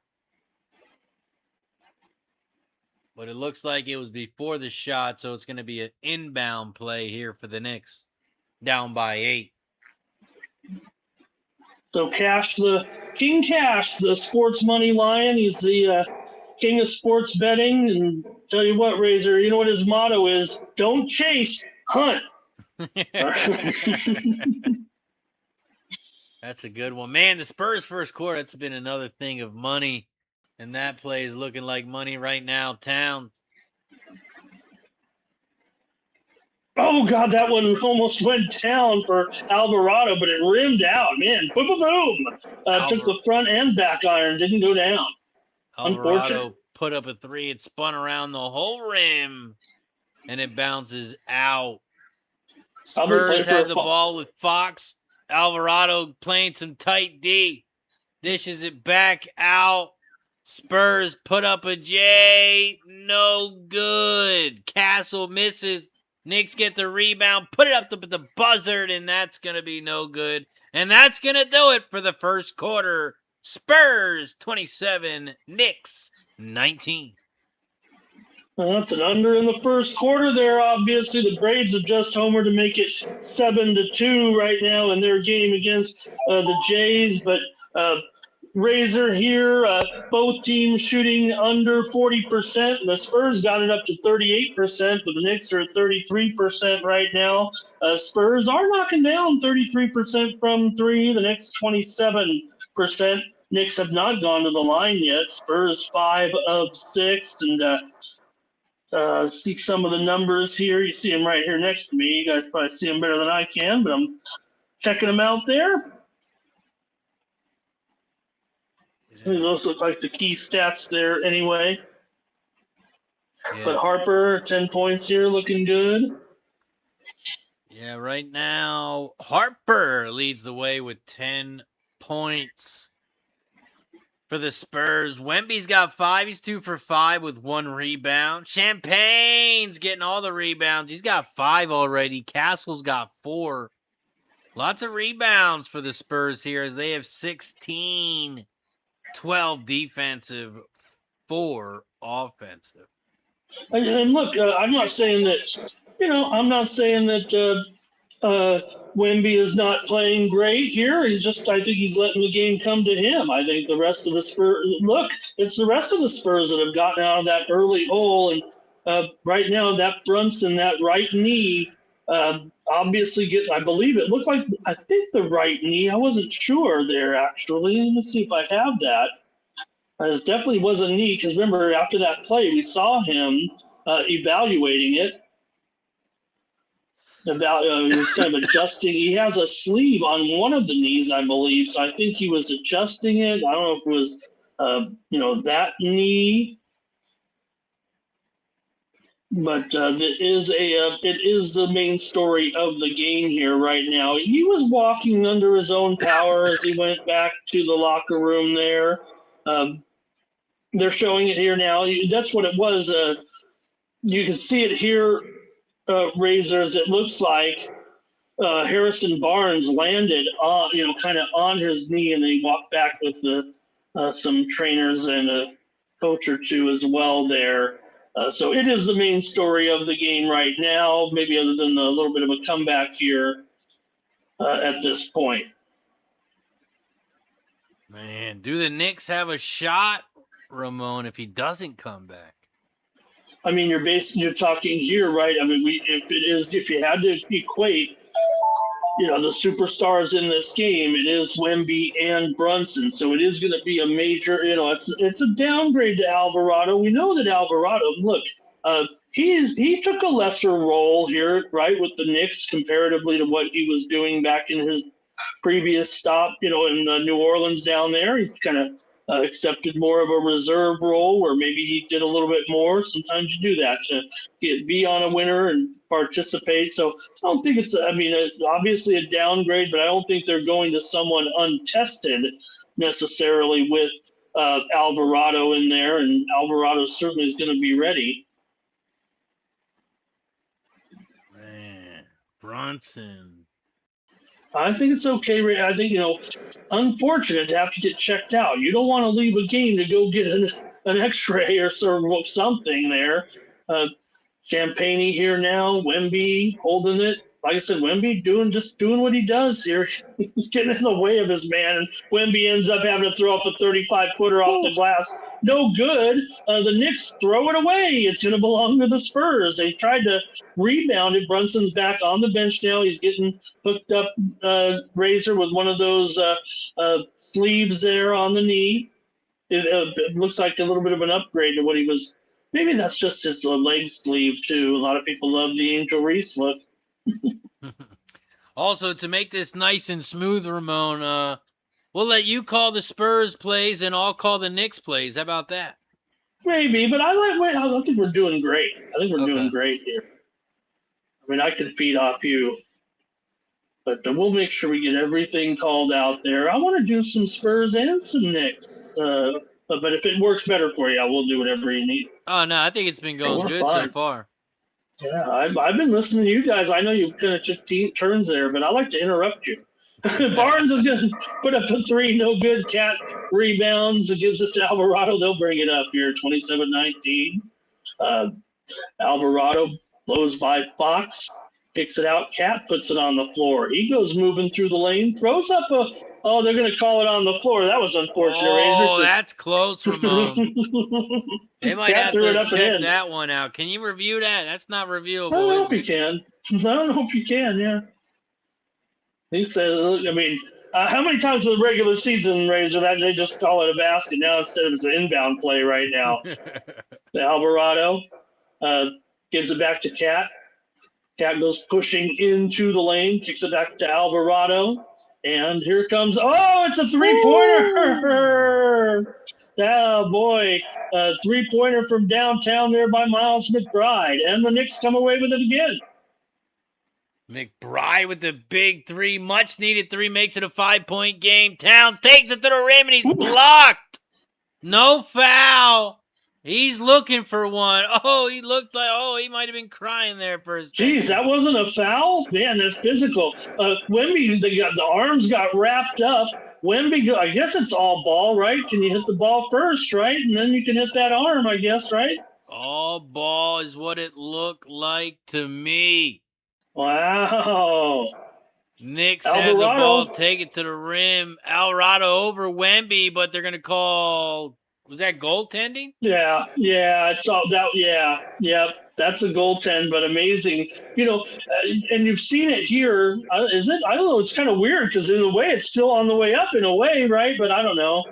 But it looks like it was before the shot, so it's going to be an inbound play here for the Knicks. Down by 8. So King Cash, the sports money lion. He's the king of sports betting. And tell you what, Razor, you know what his motto is? Don't chase, hunt. That's a good one. Man, the Spurs first quarter, that's been another thing of money. And that play is looking like money right now. Towns. Oh, God, that one almost went down for Alvarado, but it rimmed out. Man, boom, boom, boom. Took the front and back iron. Didn't go down. Alvarado put up a three. It spun around the whole rim, and it bounces out. Spurs have the ball with Fox. Alvarado playing some tight D. Dishes it back out. Spurs put up a J. No good. Castle misses. Knicks get the rebound. Put it up to the buzzard, and that's going to be no good. And that's going to do it for the first quarter. Spurs 27, Knicks 19. Well, that's an under in the first quarter there. Obviously, the Braves have just homered to make it 7-2 right now in their game against the Jays. But Razor here, both teams shooting under 40%. The Spurs got it up to 38%, but the Knicks are at 33% right now. Spurs are knocking down 33% from three. The Knicks 27%. Knicks have not gone to the line yet. Spurs 5 of 6, and see some of the numbers here. You see them right here next to me. You guys probably see them better than I can, but I'm checking them out there. Those look like the key stats there anyway. Yeah. But Harper, 10 points here, looking good. Yeah, right now, Harper leads the way with 10 points for the Spurs. Wemby's got 5. He's 2 for 5 with 1 rebound. Champagne's getting all the rebounds. He's got 5 already. Castle's got 4. Lots of rebounds for the Spurs here as they have 16. 12 defensive, 4 offensive. And look, I'm not saying that, Wemby is not playing great here. I think he's letting the game come to him. I think the rest of the Spurs, it's the rest of the Spurs that have gotten out of that early hole. And right now, that Brunson, that right knee, obviously I believe it looked like, I think the right knee, I wasn't sure there actually. Let me see if I have that. It definitely was a knee, because remember, after that play, we saw him evaluating it. He was kind of adjusting. He has a sleeve on one of the knees, I believe, so I think he was adjusting it. I don't know if it was, that knee. But it is the main story of the game here right now. He was walking under his own power as he went back to the locker room there. They're showing it here now. That's what it was. You can see it here, Razors. It looks like Harrison Barnes landed kind of on his knee, and then he walked back with some trainers and a coach or two as well there. So it is the main story of the game right now, maybe other than a little bit of a comeback here at this point. Man, do the Knicks have a shot, Ramon, if he doesn't come back? I mean, you're talking here, right? I mean, if you had to equate, the superstars in this game, it is Wemby and Brunson. So it is going to be a major, it's a downgrade to Alvarado. We know that Alvarado, look, he took a lesser role here, right, with the Knicks comparatively to what he was doing back in his previous stop, in New Orleans down there. He's kind of accepted more of a reserve role where maybe he did a little bit more. Sometimes you do that to be on a winner and participate. So I don't think it's obviously a downgrade, but I don't think they're going to someone untested necessarily with Alvarado in there, and Alvarado certainly is going to be ready. Man, Brunson. I think it's okay. I think, unfortunate to have to get checked out. You don't want to leave a game to go get an x-ray or something there. Champagne here now, Wemby holding it. like I said, Wemby doing what he does here. He's getting in the way of his man, and Wemby ends up having to throw up a 35-footer off the glass. No good. The Knicks throw it away. It's going to belong to the Spurs. They tried to rebound it. Brunson's back on the bench now. He's getting hooked up, Razor, with one of those sleeves there on the knee. It looks like a little bit of an upgrade to what he was. Maybe that's just his leg sleeve, too. A lot of people love the Angel Reese look. Also, to make this nice and smooth, Ramon, we'll let you call the Spurs plays and I'll call the Knicks plays. How about that? Maybe, but I think we're doing great. I think we're doing great here. I mean, I can feed off you, but we'll make sure we get everything called out there. I want to do some Spurs and some Knicks, but if it works better for you, I will do whatever you need. Oh, no, I think it's been going good so far. Yeah, I've been listening to you guys. I know you kind of took turns there, but I like to interrupt you. Barnes is going to put up a 3, no good. Cat rebounds and gives it to Alvarado. They'll bring it up here, 27-19. Alvarado blows by Fox, kicks it out. Cat puts it on the floor. He goes moving through the lane, throws up they're going to call it on the floor. That was unfortunate, Razor. Oh, that's close, Ramon. They might have to check that one out. Can you review that? That's not reviewable. I don't know if you can. Yeah. He says, I mean, how many times in the regular season, Razor, that they just call it a basket now instead of it's an inbound play right now? Alvarado gives it back to Cat. Cat goes pushing into the lane, kicks it back to Alvarado. And here comes, it's a three-pointer. Oh, boy. A three-pointer from downtown there by Miles McBride. And the Knicks come away with it again. McBride with the big 3, much-needed 3, makes it a 5-point game. Towns takes it to the rim, and he's blocked. No foul. He's looking for one. Oh, he looked like, he might have been crying there for a second. Jeez, that wasn't a foul? Man, that's physical. Wemby, the arms got wrapped up. Wemby, I guess it's all ball, right? Can you hit the ball first, right? And then you can hit that arm, I guess, right? All ball is what it looked like to me. Wow. Knicks had the ball, take it to the rim. Alvarado over Wemby, but they're going to call... Was that goaltending? Yeah, it's all that. Yeah, that's a goaltend, but amazing. And you've seen it here. Is it? I don't know. It's kind of weird because in a way, it's still on the way up in a way, right? But I don't know.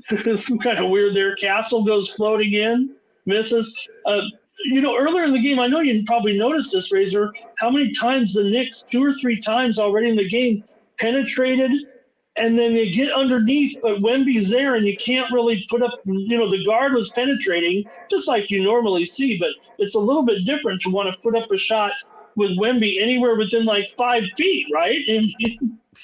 Kind of weird there. Castle goes floating in, misses. Earlier in the game, I know you probably noticed this, Razor, how many times the Knicks, 2 or 3 times already in the game, penetrated. And then they get underneath, but Wemby's there, and you can't really put up, the guard was penetrating, just like you normally see, but it's a little bit different to want to put up a shot with Wemby anywhere within like 5 feet, right?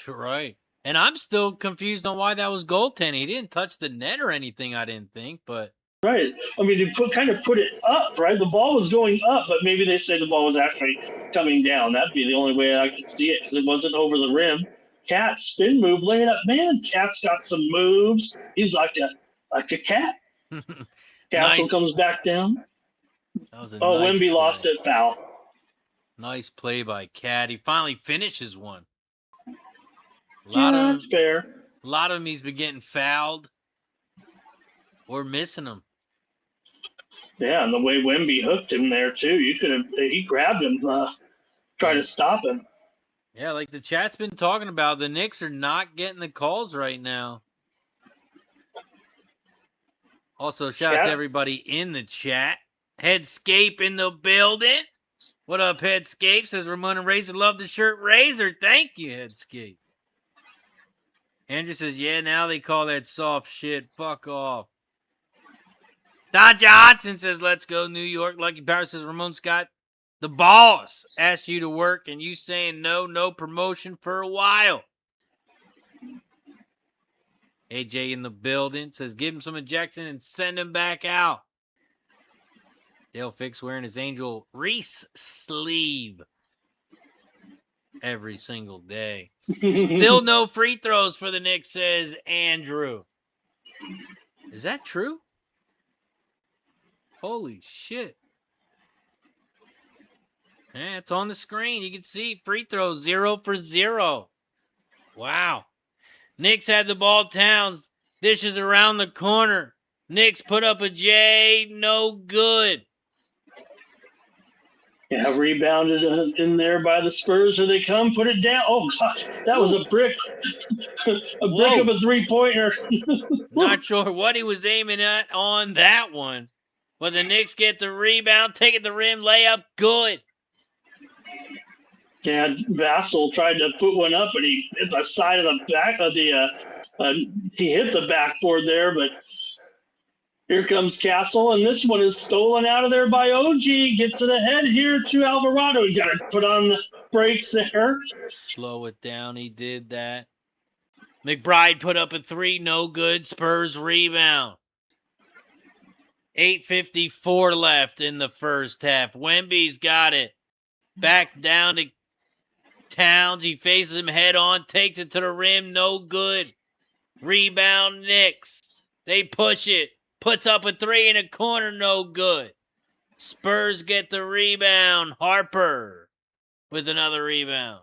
Right. And I'm still confused on why that was goaltending. He didn't touch the net or anything, I didn't think, but... Right. I mean, they kind of put it up, right? The ball was going up, but maybe they say the ball was actually coming down. That'd be the only way I could see it, because it wasn't over the rim. Cat spin move, lay it up. Man, Cat's got some moves. He's like a cat. Castle comes back down. Wemby lost it, foul. Nice play by Cat. He finally finishes one. That's fair. A lot of them he's been getting fouled or missing them. Yeah, and the way Wemby hooked him there too, he grabbed him, tried to stop him. Yeah, like the chat's been talking about, the Knicks are not getting the calls right now. Also, shout out to everybody in the chat. Headscape in the building. What up, Headscape? Says Ramon and Razor love the shirt. Razor, thank you, Headscape. Andrew says, yeah, now they call that soft shit. Fuck off. Don Johnson says, let's go, New York. Lucky Power says, Ramon Scott, the boss asked you to work and you saying no promotion for a while. AJ in the building says, give him some injection and send him back out. Dale Fix wearing his Angel Reese sleeve every single day. Still no free throws for the Knicks, says Andrew. Is that true? Holy shit. Yeah, it's on the screen. You can see free throw 0 for 0. Wow. Knicks had the ball. Towns dishes around the corner. Knicks put up a J. No good. Yeah, rebounded in there by the Spurs. Here they come. Put it down. Oh, gosh. That was a brick. A brick of a three-pointer. Not sure what he was aiming at on that one. But the Knicks get the rebound, take it to the rim, layup, good. Yeah, Vassell tried to put one up, but he hit the side of the back of the. He hit the backboard there, but here comes Castle, and this one is stolen out of there by OG. Gets it ahead here to Alvarado. He got to put on the brakes there. Slow it down. He did that. McBride put up a 3, no good. Spurs rebound. 8:54 left in the first half. Wemby's got it. Back down to Towns. He faces him head on, takes it to the rim, no good. Rebound Knicks. They push it. Puts up a 3 in a corner, no good. Spurs get the rebound. Harper with another rebound.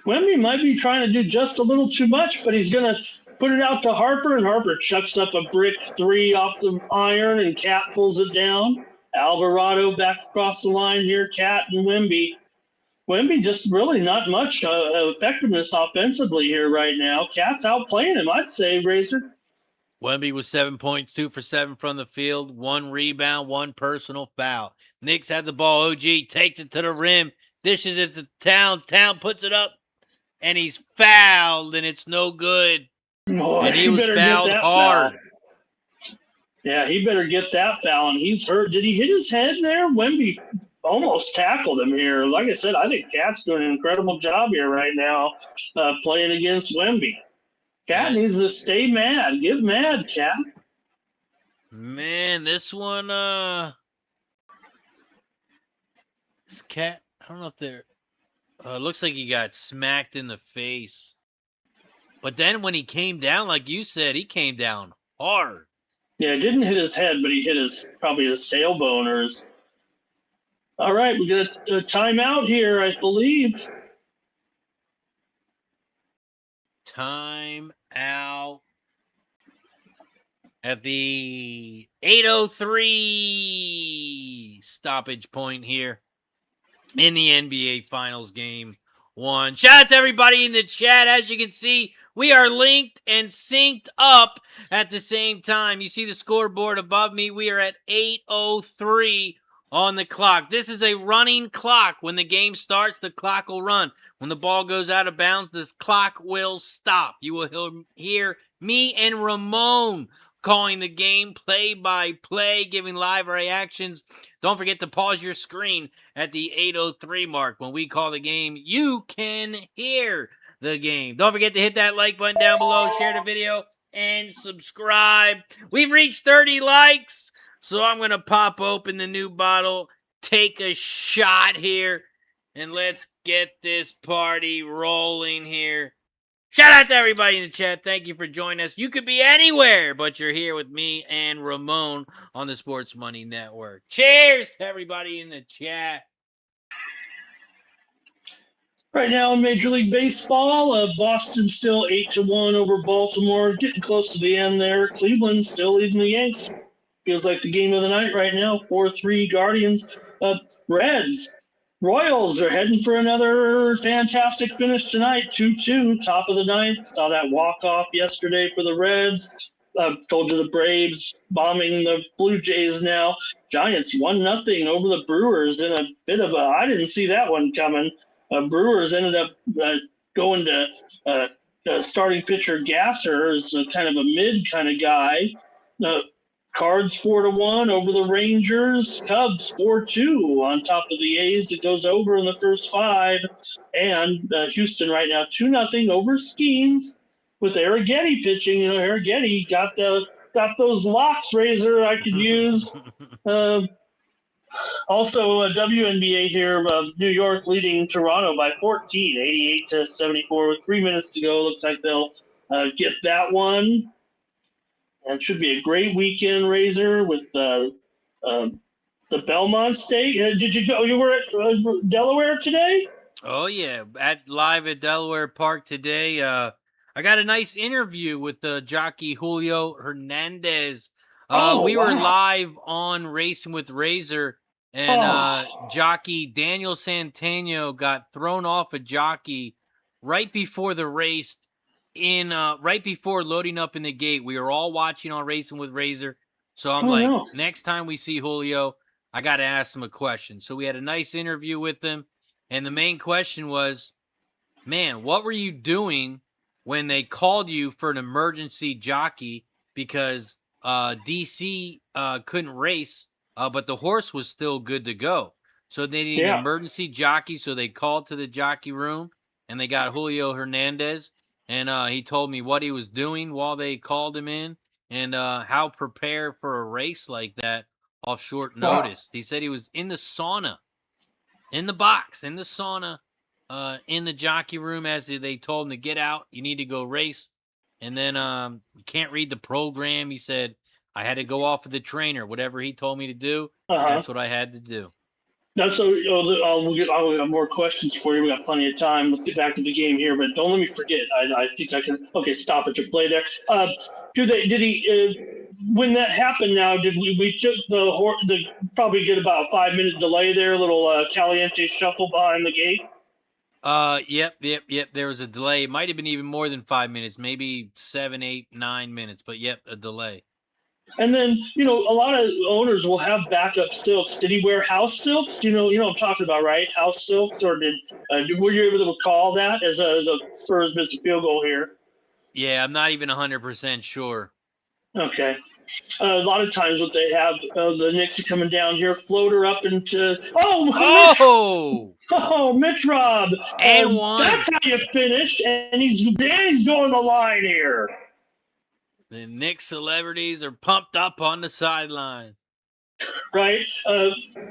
Wemby might be trying to do just a little too much, but he's going to put it out to Harper, and Harper chucks up a brick 3 off the iron, and Cat pulls it down. Alvarado back across the line here, Cat and Wemby. Wemby just really not much effectiveness offensively here right now. Cat's outplaying him, I'd say, Razor. Wemby was 7 points, 2 for 7 from the field, 1 rebound, 1 personal foul. Knicks had the ball. OG takes it to the rim, dishes it to Town. Town puts it up, and he's fouled, and it's no good. Boy, and he was fouled hard. Foul. Yeah, he better get that foul, and he's hurt. Did he hit his head there? Wemby almost tackled him here. Like I said, I think Cat's doing an incredible job here right now playing against Wemby. Cat needs to stay mad. Get mad, Cat. Man, this one, this Cat, I don't know if they're, looks like he got smacked in the face. But then when he came down, like you said, he came down hard. Yeah, it didn't hit his head, but he hit probably his tailbone or his. All right, we got a timeout here, I believe. Time out at the 8:03 stoppage point here in the NBA Finals Game 1. Shout out to everybody in the chat. As you can see, we are linked and synced up at the same time. You see the scoreboard above me. We are at 8:03 on the clock. This is a running clock. When the game starts, the clock will run. When the ball goes out of bounds, this clock will stop. You will hear me and Ramon calling the game play-by-play, giving live reactions. Don't forget to pause your screen at the 8:03 mark. When we call the game, you can hear the game. Don't forget to hit that like button down below, share the video, and subscribe. We've reached 30 likes. So I'm going to pop open the new bottle, take a shot here, and let's get this party rolling here. Shout out to everybody in the chat. Thank you for joining us. You could be anywhere, but you're here with me and Ramon on the Sports Money Network. Cheers to everybody in the chat. Right now in Major League Baseball, Boston still 8-1 over Baltimore. Getting close to the end there. Cleveland still leading the Yanks. Feels like the game of the night right now. 4-3 Guardians. Reds. Royals are heading for another fantastic finish tonight. 2-2, top of the ninth. Saw that walk-off yesterday for the Reds. Told you the Braves bombing the Blue Jays now. Giants 1-0 over the Brewers in a bit of a – I didn't see that one coming. Brewers ended up going to starting pitcher Gasser is kind of a mid kind of guy. Cards 4-1 over the Rangers. Cubs 4-2 on top of the A's. It goes over in the first 5. And Houston right now 2-0 over Skeens with Arrighetti pitching. You know, Arrighetti got those locks, Razor, I could use. Also, WNBA here, New York leading Toronto by 14, 88-74 with 3 minutes to go. Looks like they'll get that one. And it should be a great weekend, Razor, with the Belmont State. Did you go? You were at Delaware today? Oh yeah, live at Delaware Park today. I got a nice interview with the jockey Julio Hernandez. Oh, We were wow. live on Racing with Razor, and jockey Daniel Santano got thrown off a jockey right before the race. Right before loading up in the gate, we were all watching on Racing with Razor. So I'm like, no. next time we see Julio, I got to ask him a question. So we had a nice interview with him. And the main question was, man, what were you doing when they called you for an emergency jockey because DC couldn't race, but the horse was still good to go. So they needed an emergency jockey, so they called to the jockey room, and they got Julio Hernandez, and he told me what he was doing while they called him in and how prepare for a race like that off short notice. He said he was in the sauna, in the box, in the sauna, in the jockey room as they told him to get out. You need to go race. And then you can't read the program. He said, I had to go off with the trainer. Whatever he told me to do, that's what I had to do. That's so. I'll have more questions for you. We got plenty of time. Let's get back to the game here, but don't let me forget. I think I can. Okay, stop at your play there. Did he? When that happened, now did we took the probably get about a 5-minute delay there, a little caliente shuffle behind the gate. Yep. There was a delay. It might have been even more than 5 minutes, maybe 7, 8, 9 minutes, but yep, a delay. And then, a lot of owners will have backup silks. Did he wear house silks? You know what I'm talking about, right? House silks, or were you able to recall that as the Spurs missed a field goal here? Yeah, I'm not even 100% sure. Okay. A lot of times what they have, the Knicks are coming down here, floater up into Mitch Robb. And one. That's how you finish, and he's going the line here. The Knicks celebrities are pumped up on the sideline. Right?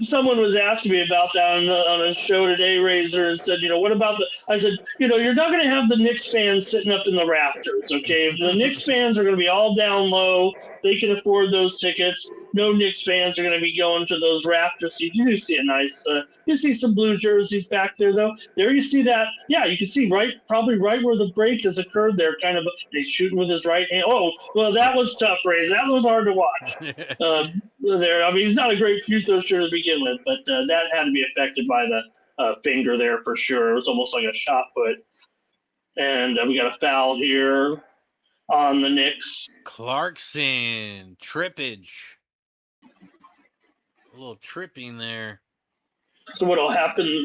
Someone was asking me about that on a show today, Razor, and said, what about I said, you're not going to have the Knicks fans sitting up in the rafters, okay? The Knicks fans are going to be all down low. They can afford those tickets. No Knicks fans are going to be going to those rafter seats. You do see a nice, you see some blue jerseys back there, though. There you see that. Yeah, you can see probably right where the break has occurred there, kind of, he's shooting with his right hand. Oh, well, that was tough, Razor. That was hard to watch. There, I mean, he's not a great free throw shooter to begin with, but that had to be affected by the finger there for sure. It was almost like a shot put. And we got a foul here on the Knicks. Clarkson, trippage. A little tripping there. So what'll happen?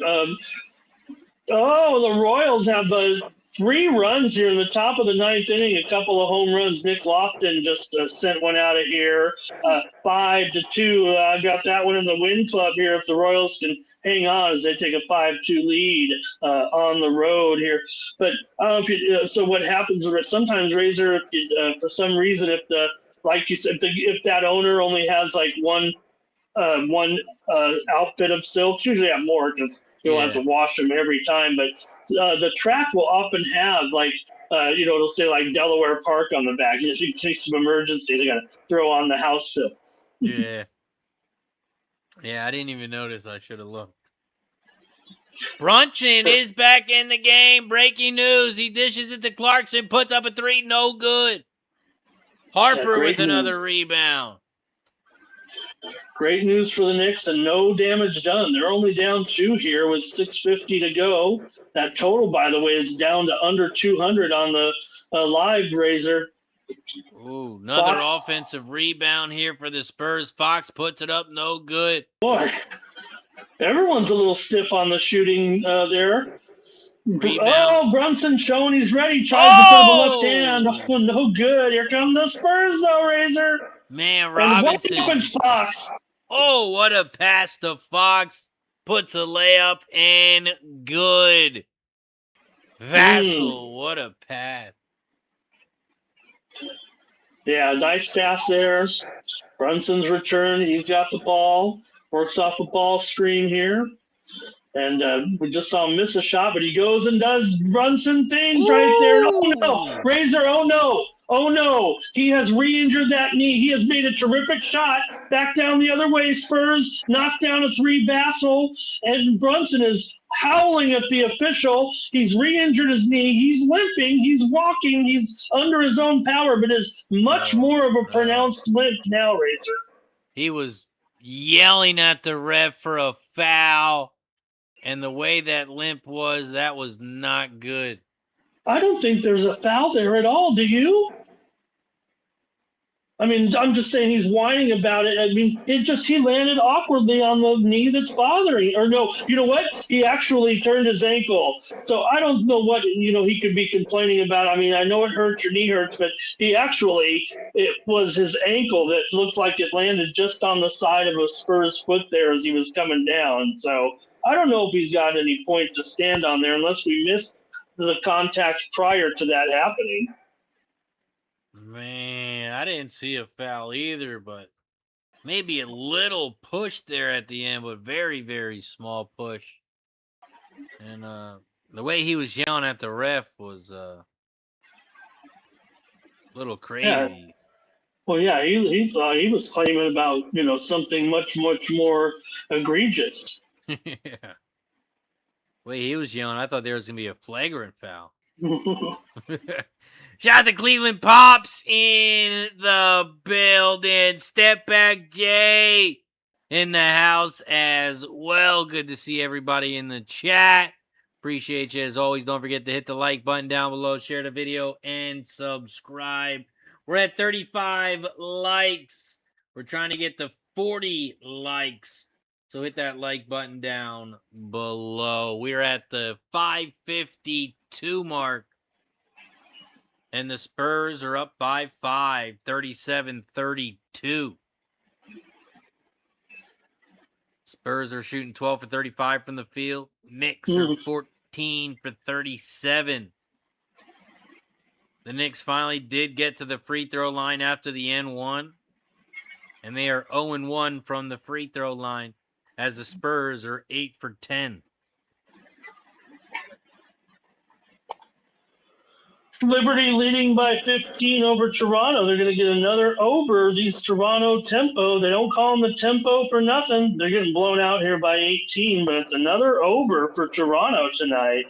The Royals have 3 runs here in the top of the 9th inning, a couple of home runs. Nick Lofton just sent one out of here, 5-2. I got that one in the win club here. If the Royals can hang on as they take a 5-2 lead on the road here. But I don't know if so what happens is sometimes, Razor, for some reason, like you said, if that owner only has like one outfit of silks, usually have more because you don't have to wash them every time, but the track will often have it'll say like Delaware Park on the back. In case of emergency, they got to throw on the house silk. Yeah, I didn't even notice. I should have looked. Brunson is back in the game. Breaking news. He dishes it to Clarkson, puts up a 3, no good. Harper with another rebound. Great news for the Knicks and no damage done. They're only down 2 here with 6:50 to go. That total, by the way, is down to under 200 on the live, Razor. Ooh, another offensive rebound here for the Spurs. Fox puts it up, no good. Boy, everyone's a little stiff on the shooting there. Rebound. Oh, Brunson showing he's ready. Tries to the left hand. Oh, no good. Here come the Spurs, though, Razor. Man, Robinson. And what happens, Fox? Oh, what a pass to Fox. Puts a layup and good. Vassell, what a pass. Yeah, nice pass there. Brunson's return. He's got the ball. Works off a ball screen here. And we just saw him miss a shot, but he goes and does Brunson things right there. Oh, no. Razor, oh, no. Oh no, he has re-injured that knee. He has made a terrific shot back down the other way. Spurs knocked down a three. Bassel and Brunson is howling at the official. He's re-injured his knee. He's limping. He's walking. He's under his own power, but is much Oh, more of a no. pronounced limp now, Razor. He was yelling at the ref for a foul, and the way that limp was, that was not good. I don't think there's a foul there at all. Do you? I mean, I'm just saying he's whining about it. I mean, he landed awkwardly on the knee that's bothering. Or no, you know what? He actually turned his ankle. So I don't know what, he could be complaining about. I mean, I know it hurts, your knee hurts, but it was his ankle that looked like it landed just on the side of a Spurs foot there as he was coming down. So I don't know if he's got any point to stand on there unless we missed the contact prior to that happening. Man, I didn't see a foul either, but maybe a little push there at the end, but very, very small push. And the way he was yelling at the ref was a little crazy. Yeah. Well, yeah, he thought he was claiming about, something much, much more egregious. Yeah. Way he was yelling, I thought there was going to be a flagrant foul. Shout out to Cleveland Pops in the building. Step back Jay in the house as well. Good to see everybody in the chat. Appreciate you as always. Don't forget to hit the like button down below, share the video, and subscribe. We're at 35 likes. We're trying to get to 40 likes. So hit that like button down below. We're at the 552 mark. And the Spurs are up by 5, 37-32. Spurs are shooting 12 for 35 from the field. Knicks are 14 for 37. The Knicks finally did get to the free throw line after the N1. And they are 0-1 from the free throw line as the Spurs are 8 for 10. Liberty leading by 15 over Toronto. They're going to get another over. These Toronto tempo, they don't call them the tempo for nothing. They're getting blown out here by 18, but it's another over for Toronto tonight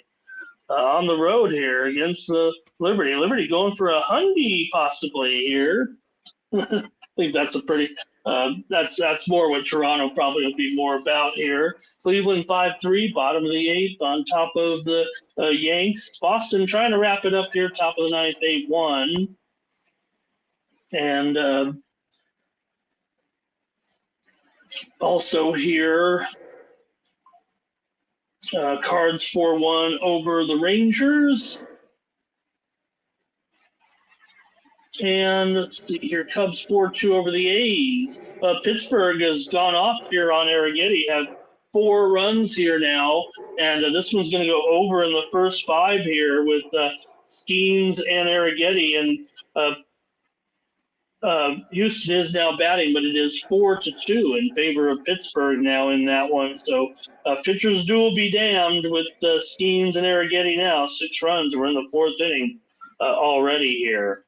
on the road here against the Liberty. Liberty going for a hundy possibly here. I think that's a pretty that's more what Toronto probably will be more about here. Cleveland 5-3, bottom of the eighth, on top of the Yanks. Boston trying to wrap it up here, top of the ninth, 8-1. And also here, Cards 4-1 over the Rangers. And let's see here, Cubs 4-2 over the A's. Pittsburgh has gone off here on Arrighetti, had 4 runs here now, and this one's going to go over in the first 5 here with Skeens and Arrighetti. And Houston is now batting, but it is 4-2 in favor of Pittsburgh now in that one. So pitchers duel be damned with Skeens and Arrighetti now. 6 runs. We're in the 4th inning already here.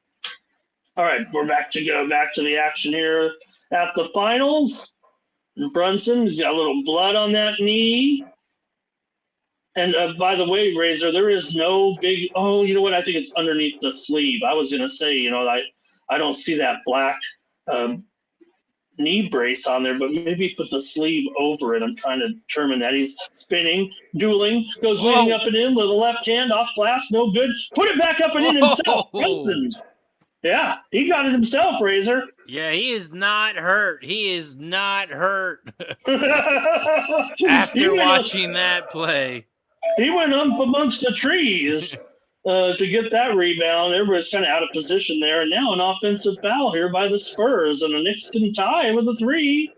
All right, we're back to the action here at the finals. Brunson's got a little blood on that knee. And by the way, Razor, there is no big. Oh, you know what? I think it's underneath the sleeve. I was gonna say, I don't see that black knee brace on there, but maybe put the sleeve over it. I'm trying to determine that. He's spinning, dueling, goes leaning up and in with the left hand off glass, no good. Put it back up and in himself. Brunson. Yeah, he got it himself, Razor. Yeah, he is not hurt. He is not hurt. After watching that play. He went up amongst the trees to get that rebound. Everybody's kind of out of position there. And now an offensive foul here by the Spurs. And the Knicks can tie with a 3.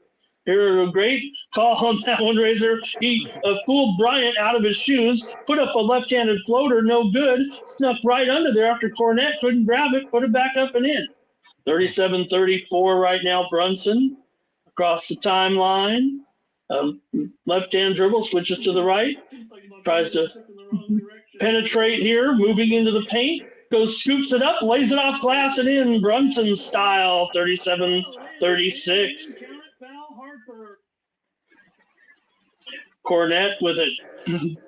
Here, a great call on that one, Razor. He fooled Bryant out of his shoes, put up a left-handed floater, no good, snuck right under there after Cornette couldn't grab it, put it back up and in. 37-34 right now, Brunson across the timeline. Left-hand dribble, switches to the right, tries to penetrate here, moving into the paint. goes, scoops it up, lays it off glass and in. Brunson style, 37-36. Cornette with it,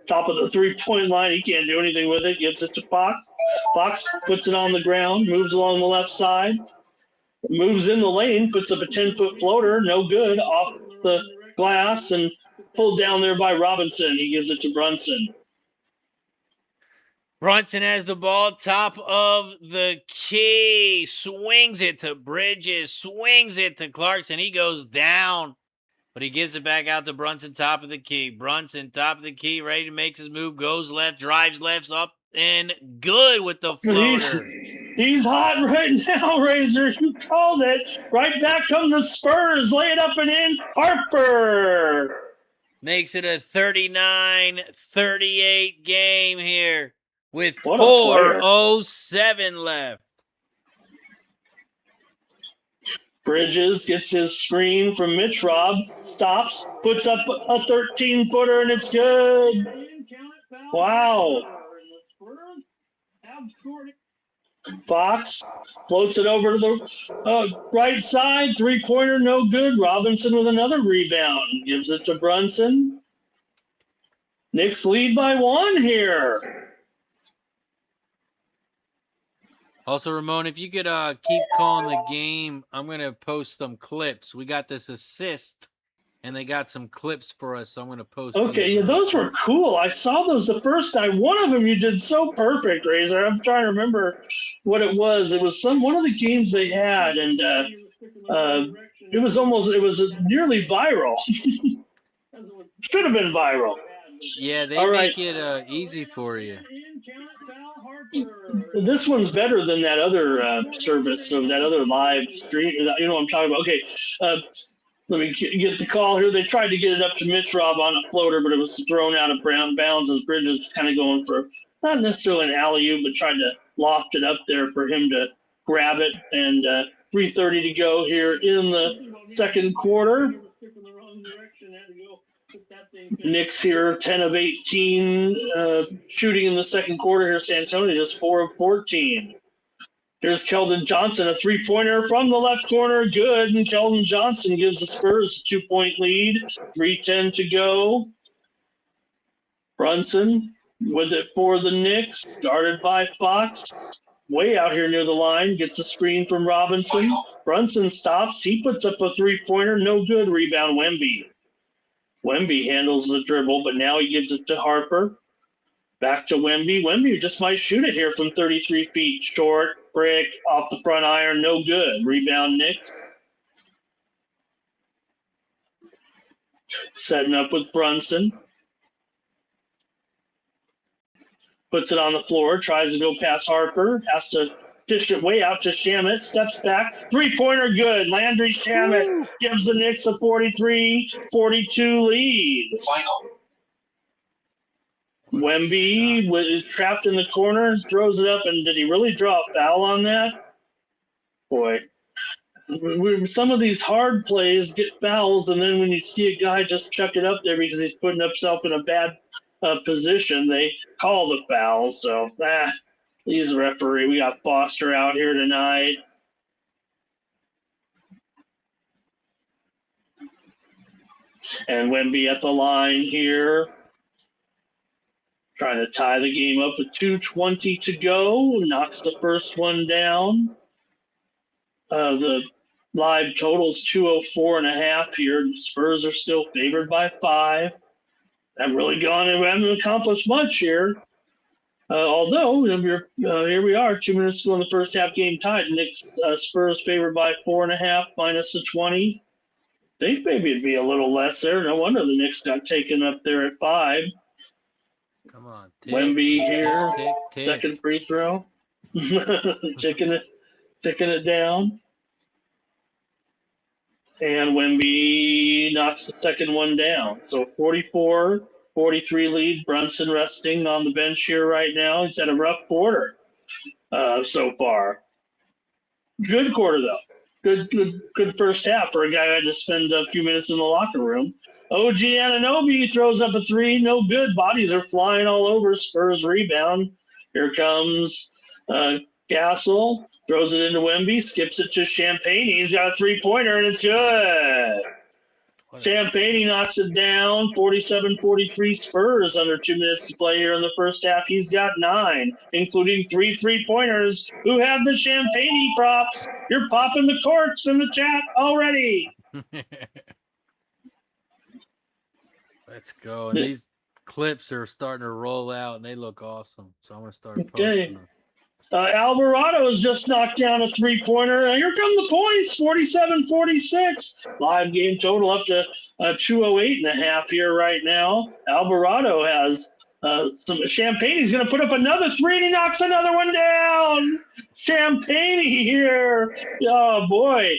top of the three-point line. He can't do anything with it. Gives it to Fox. Fox puts it on the ground, moves along the left side, moves in the lane, puts up a 10-foot floater, no good, off the glass, and pulled down there by Robinson. He gives it to Brunson. Brunson has the ball, top of the key, swings it to Bridges, swings it to Clarkson. He goes down, but he gives it back out to Brunson, top of the key. Brunson, top of the key, ready to make his move, goes left, drives left, up, and good with the floater. He's hot right now, Razor. You called it. Right back come the Spurs. Lay it up and in. Harper makes it a 39-38 game here with 4:07 left. Bridges gets his screen from Mitch Rob, stops, puts up a 13-footer, and it's good. Wow. Fox floats it over to the right side, three-pointer, no good. Robinson with another rebound, gives it to Brunson. Knicks lead by 1 here. Also, Ramon, if you could keep calling the game, I'm going to post some clips. We got this assist, and they got some clips for us, so I'm going to post. Okay, yeah, those were cool. I saw those the first time. One of them you did so perfect, Razor. I'm trying to remember what it was. It was one of the games they had, and it was nearly viral. Should have been viral. Yeah, they make it easy for you. This one's better than that other service, so that other live stream. You know what I'm talking about. Okay, let me get the call here. They tried to get it up to Mitch Rob on a floater, but it was thrown out of bounds as Bridges kind of going for not necessarily an alley-oop, but tried to loft it up there for him to grab it. And 3:30 to go here in the second quarter. Knicks here, 10 of 18 shooting in the second quarter here. San Antonio just 4 of 14. Here's Keldon Johnson, a three-pointer from the left corner. Good, and Keldon Johnson gives the Spurs a 2-point lead. 3:10 to go. Brunson with it for the Knicks, guarded by Fox. Way out here near the line, gets a screen from Robinson. Brunson stops. He puts up a three-pointer. No good. Rebound, Wemby. Wemby handles the dribble, but now he gives it to Harper. Back to Wemby. Wemby just might shoot it here from 33 feet. Short, brick, off the front iron, no good. Rebound, Knicks. Setting up with Brunson. Puts it on the floor, tries to go past Harper, has to dish it way out to Shamet, steps back, three-pointer good. Landry Shamet gives the Knicks a 43-42 lead. Wemby is trapped in the corner, throws it up, and did he really draw a foul on that? Boy, some of these hard plays get fouls, and then when you see a guy just chuck it up there because he's putting himself in a bad position, they call the foul. So, he's a referee. We got Foster out here tonight. And Wemby at the line here. Trying to tie the game up with 2:20 to go. Knocks the first one down. The live total's 204.5 here. The Spurs are still favored by 5. Haven't really gone and we haven't accomplished much here. Although, here we are, 2 minutes to go in the first half, game tied. Knicks Spurs favored by 4.5 minus the 20. Think maybe it'd be a little less there. No wonder the Knicks got taken up there at 5. Come on. Wemby here. Tick. Second free throw. Ticking it down. And Wemby knocks the second one down. So 44-43 lead. Brunson resting on the bench here right now. He's had a rough quarter so far. Good quarter, though. Good first half for a guy who had to spend a few minutes in the locker room. OG Anunoby throws up a three. No good. Bodies are flying all over. Spurs rebound. Here comes Castle throws it into Wemby, skips it to Champagne. He's got a three-pointer, and it's good. Champagne knocks it down. 47-43 Spurs under 2 minutes to play here in the first half. He's got 9, including 3 three-pointers. Who have the Champagne props? You're popping the corks in the chat already. Let's go. And these clips are starting to roll out, and they look awesome. So I'm going to start posting them. Alvarado has just knocked down a three-pointer. Here come the points, 47-46. Live game total up to 208.5 here right now. Alvarado has some Champagne. He's going to put up another three, and he knocks another one down. Champagne here. Oh, boy.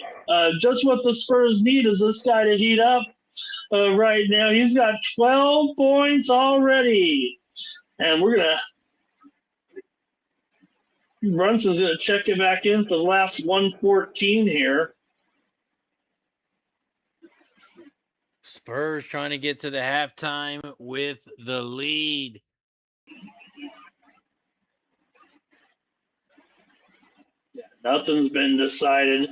Just what the Spurs need is this guy to heat up right now. He's got 12 points already. And we're going to Brunson's going to check it back in for the last 114 here. Spurs trying to get to the halftime with the lead. Yeah, nothing's been decided.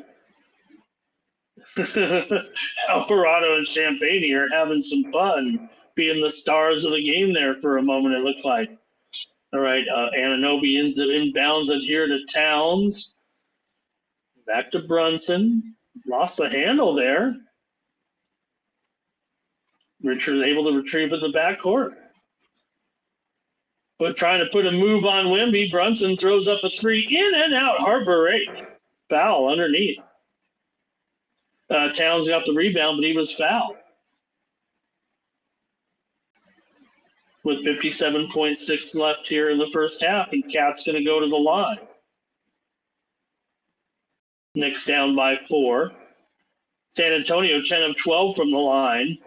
Alvarado and Champagne are having some fun, being the stars of the game there for a moment, it looked like. All right, Anunoby inbounds it here to Towns. Back to Brunson. Lost the handle there. Richard able to retrieve it in the backcourt. But trying to put a move on Wemby. Brunson throws up a three. In and out. Hard break. Foul underneath. Towns got the rebound, but he was fouled. With 57.6 left here in the first half, and Cat's going to go to the line. Knicks down by 4. San Antonio 10 of 12 from the line.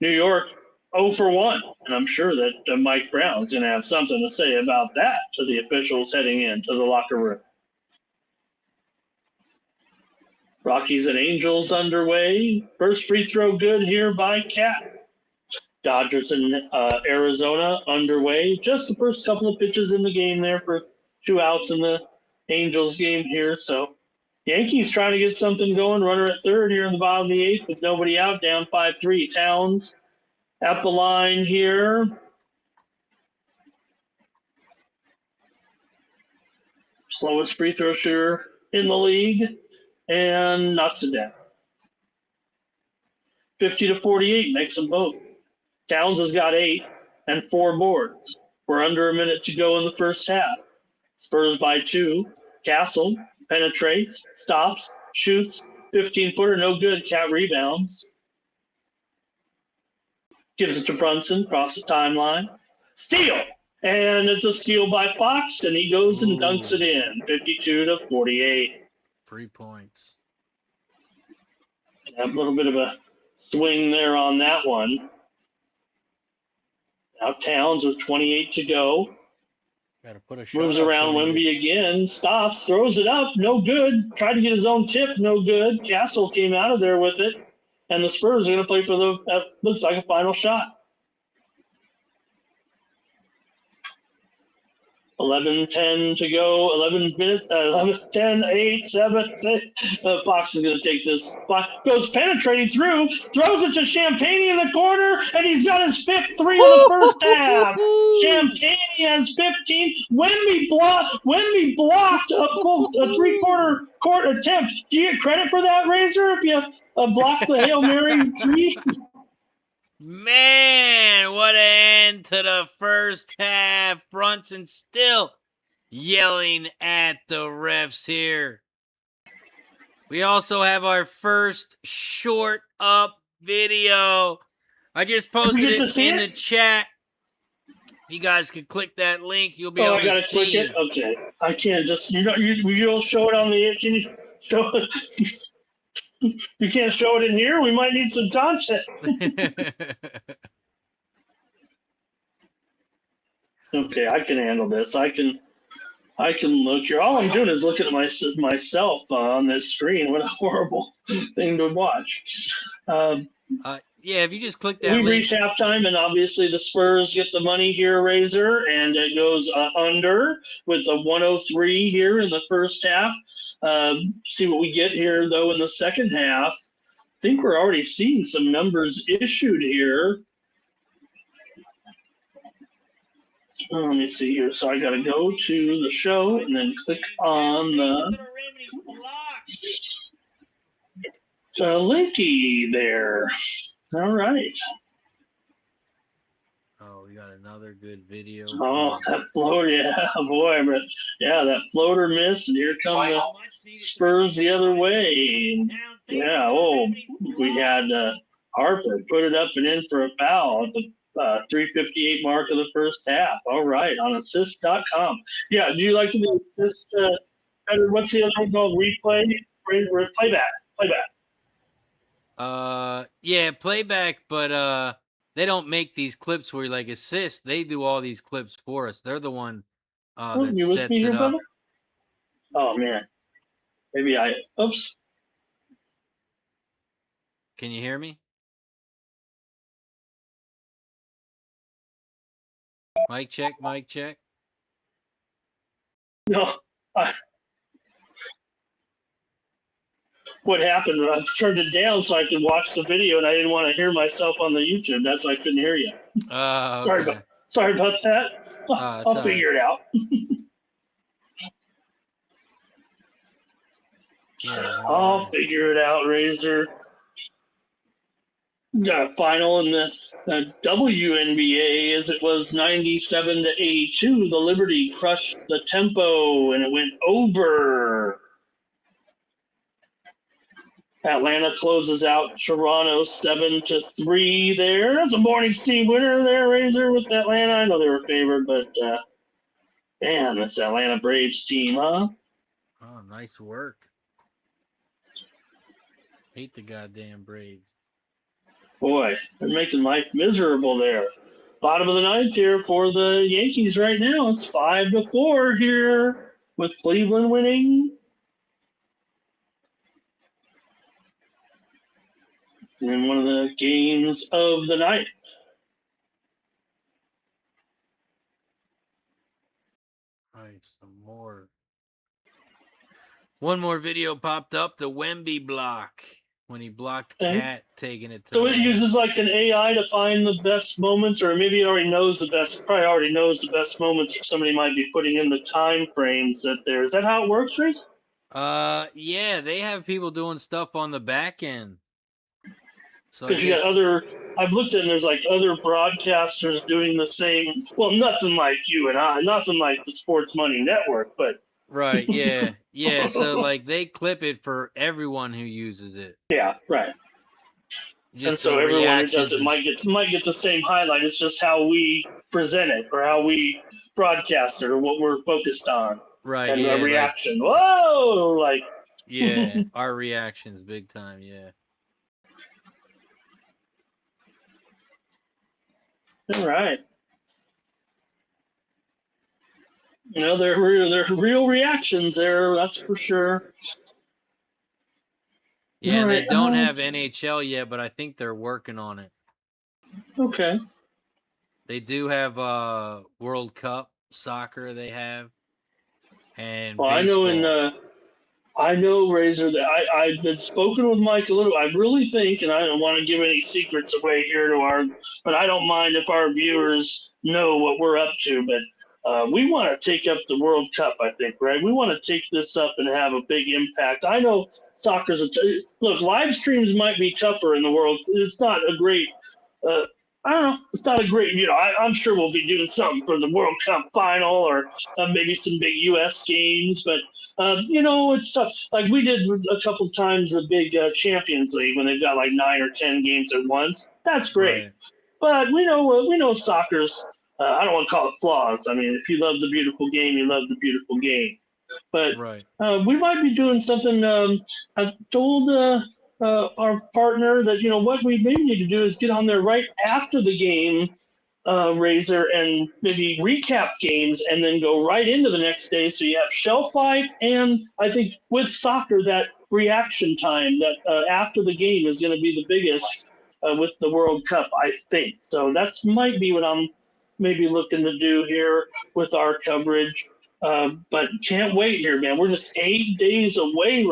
New York 0 for 1. And I'm sure that Mike Brown's going to have something to say about that to the officials heading into the locker room. Rockies and Angels underway. First free throw good here by Cat. Dodgers in Arizona underway. Just the first couple of pitches in the game there for 2 outs in the Angels game here. So Yankees trying to get something going. Runner at third here in the bottom of the 8th with nobody out, down 5-3. Towns at the line here. Slowest free throw shooter in the league, and knocks it down. 50-48 makes them both. Towns has got 8 and 4 boards. We're under a minute to go in the first half. Spurs by 2. Castle penetrates, stops, shoots. 15-footer, no good. Cat rebounds. Gives it to Brunson, across the timeline. Steal! And it's a steal by Fox, and he goes and dunks it in. 52-48. 3 points. A little bit of a swing there on that one. Now Towns with 28 to go. Got to put a shot. Moves around Wemby again. Stops. Throws it up. No good. Tried to get his own tip. No good. Castle came out of there with it. And the Spurs are going to play for the, looks like a final shot. 11-10 to go. 11 minutes. 11-10, 8, 7, 6. Fox is going to take this. Fox goes penetrating through. Throws it to Champagne in the corner. And he's got his 5th three of the first half. Champagne has 15. Wemby blocked a three-quarter court attempt. Do you get credit for that, Razor, if you blocked the Hail Mary three? Man, what an end to the first half. Brunson still yelling at the refs here. We also have our first short up video. I just posted it in the chat. You guys can click that link. You'll be able to see it. I gotta click it? Okay. I can't just, you don't show it on the, can you show it? You can't show it in here? We might need some content. Okay, I can handle this. I can look here. All I'm doing is looking at myself on this screen. What a horrible thing to watch. Yeah, if you just click that We link. reach halftime, and obviously the Spurs get the money here, Razor, and it goes under with a 103 here in the first half. See what we get here, though, in the second half. I think we're already seeing some numbers issued here. Let me see here. So I got to go to the show and then click on the linky there. All right. Oh, we got another good video. Oh, that floater, yeah, boy, but yeah, that floater miss, and here come the Spurs the other way. Yeah, we had Harper put it up and in for a foul at the 3:58 mark of the first half. All right, on assist.com. Yeah, do you like to do assist? What's the other one called? Replay? Playback. Yeah, playback, but they don't make these clips where you like assist. They do all these clips for us. They're the one that you with sets me here, it up. brother? Oh man, maybe oops. Can you hear me? Mic check. No, what happened? I turned it down so I could watch the video, and I didn't want to hear myself on the YouTube. That's why I couldn't hear you. Okay. Sorry about that. I'll figure it out. Yeah, I'll figure it out, Razor. Got a final in the WNBA as it was 97-82. The Liberty crushed the Tempo, and it went over. Atlanta closes out Toronto 7-3 there. That's a morning's team winner there, Razor, with Atlanta. I know they were favored, but man, this Atlanta Braves team, huh? Oh, nice work. Hate the goddamn Braves. Boy, they're making life miserable there. Bottom of the ninth here for the Yankees right now. It's 5-4 here with Cleveland winning. In one of the games of the night. All right, some more. One more video popped up, the Wemby block, when he blocked Cat taking it to So it uses like an AI to find the best moments, or maybe it already knows the best moments somebody might be putting in the time frames that there. Is that how it works, Chris? Yeah, they have people doing stuff on the back end. Because you got I've looked at, and there's like other broadcasters doing the same. Well, nothing like you and I, nothing like the Sports Money Network, but. Right, yeah. Yeah, so like they clip it for everyone who uses it. Yeah, right. And so everyone who does it might get the same highlight. It's just how we present it, or how we broadcast it, or what we're focused on. Right, and yeah. The reaction. Like, whoa! Like. Yeah, our reactions big time, yeah. All right. You know, they're real reactions there, that's for sure. Yeah, they don't have NHL yet, but I think they're working on it. Okay. They do have World Cup soccer they have. And well, baseball. I know, Razor, that I've been spoken with Mike a little. I really think, and I don't want to give any secrets away here but I don't mind if our viewers know what we're up to. But we want to take up the World Cup, I think, right? We want to take this up and have a big impact. I know soccer's look, live streams might be tougher in the world. It's not a great. I don't know. It's not a great, I'm sure we'll be doing something for the World Cup final, or maybe some big U.S. games. But, it's tough. Like we did a couple of times the big Champions League when they've got like 9 or 10 games at once. That's great. Right. But we know soccer's, I don't want to call it flaws. I mean, if you love the beautiful game, you love the beautiful game. But right. We might be doing something. I've told our partner that, what we maybe need to do is get on there right after the game, Razor, and maybe recap games and then go right into the next day. So you have shelf life, and I think with soccer, that reaction time that after the game is going to be the biggest. with the World Cup, I think. So that's might be what I'm maybe looking to do here with our coverage. But can't wait here, man. We're just 8 days away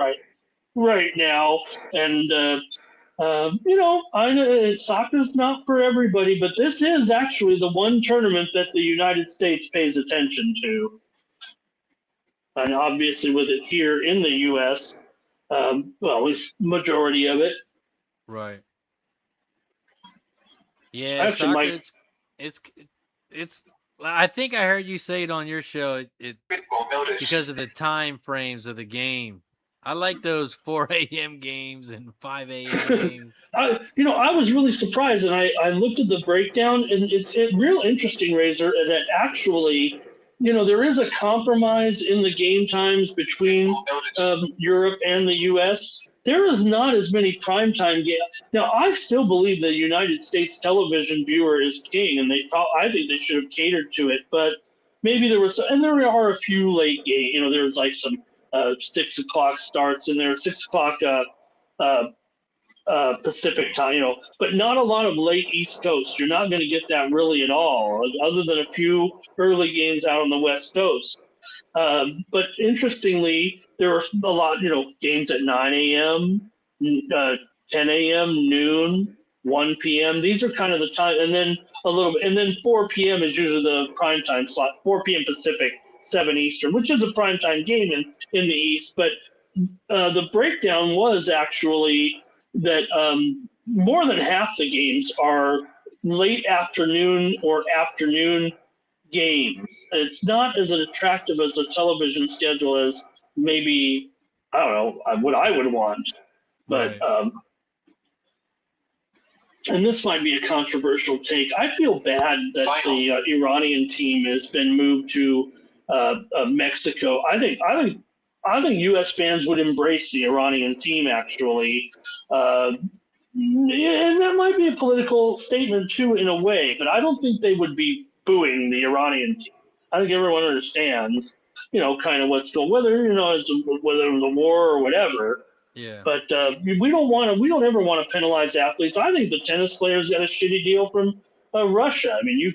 right now, and I know soccer's not for everybody, but this is actually the one tournament that the United States pays attention to, and obviously with it here in the U.S., well, at least majority of it. Right. Yeah, Actually, soccer. It's. I think I heard you say it on your show. It because of the time frames of the game. I like those 4 a.m. games and 5 a.m. games. I was really surprised, and I looked at the breakdown, and it's real interesting, Razor, that actually, there is a compromise in the game times between Europe and the U.S. There is not as many primetime games. Now, I still believe the United States television viewer is king, and I think they should have catered to it, but maybe and there are a few late games. There's like some 6 o'clock starts in there, 6 o'clock Pacific time, but not a lot of late East Coast. You're not going to get that really at all, other than a few early games out on the West Coast. But interestingly, there are a lot, games at 9 a.m., 10 a.m., noon, 1 p.m. These are kind of the time, and then a little bit, and then 4 p.m. is usually the prime time slot, 4 p.m. Pacific, 7 Eastern, which is a prime time game in the East. But the breakdown was actually that more than half the games are late afternoon or afternoon games. It's not as attractive as a television schedule as maybe, I don't know, what I would want. But Right. And this might be a controversial take. I feel bad that the Iranian team has been moved to Mexico. I think U.S. fans would embrace the Iranian team, actually. And that might be a political statement, too, in a way, but I don't think they would be booing the Iranian team. I think everyone understands, kind of what's going, whether it was a war or whatever. Yeah. But we don't ever want to penalize athletes. I think the tennis players got a shitty deal from Russia. I mean,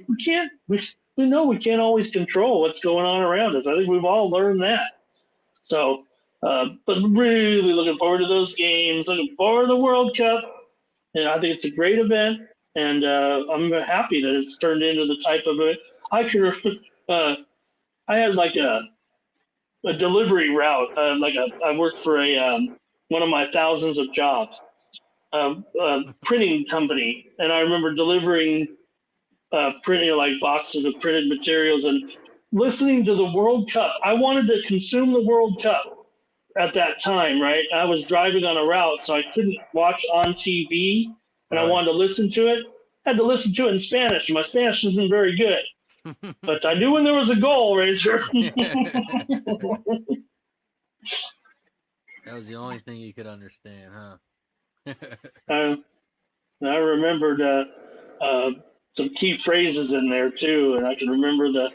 we know we can't always control what's going on around us. I think we've all learned that. So, but really looking forward to those games. Looking forward to the World Cup, and I think it's a great event. And I'm happy that it's turned into the type of it. I had like a delivery route. I worked for one of my thousands of jobs, printing company, and I remember delivering printing like boxes of printed materials and listening to the World Cup. I wanted to consume the World Cup at that time, right? I was driving on a route, so I couldn't watch on TV, and I wanted to listen to it. I had to listen to it in Spanish, and my Spanish isn't very good. But I knew when there was a goal, Razor. That was the only thing you could understand, huh? I remembered some key phrases in there too, and I can remember the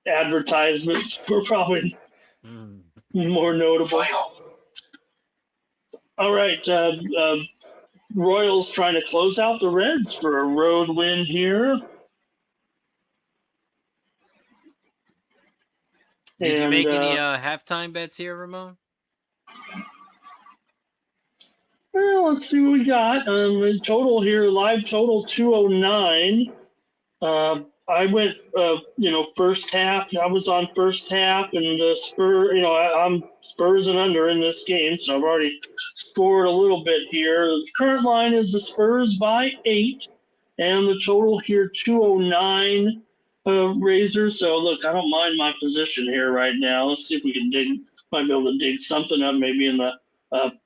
advertisements were probably more notable. All right, Royals trying to close out the Reds for a road win here. Did you make any halftime bets here, Ramon? Well, let's see what we got. In total here, live total 209. I went, first half. I was on first half, and I'm Spurs and under in this game, so I've already scored a little bit here. The current line is the Spurs by 8, and the total here 209. Razor. So look, I don't mind my position here right now. Let's see if we can might be able to dig something up, maybe in the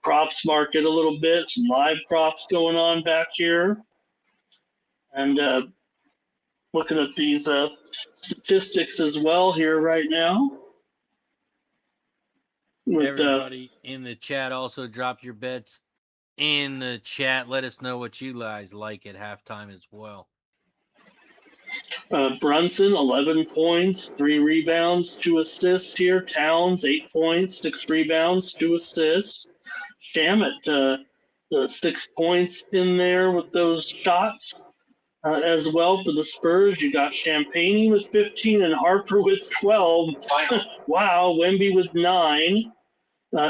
props market a little bit. Some live props going on back here, and looking at these statistics as well here right now. Everybody in the chat, also drop your bets in the chat. Let us know what you guys like at halftime as well. Brunson, 11 points, 3 rebounds, 2 assists here. Towns, 8 points, 6 rebounds, 2 assists. Shamet, 6 points in there with those shots as well for the Spurs. You got Champagne with 15 and Harper with 12. Wow, Wemby with 9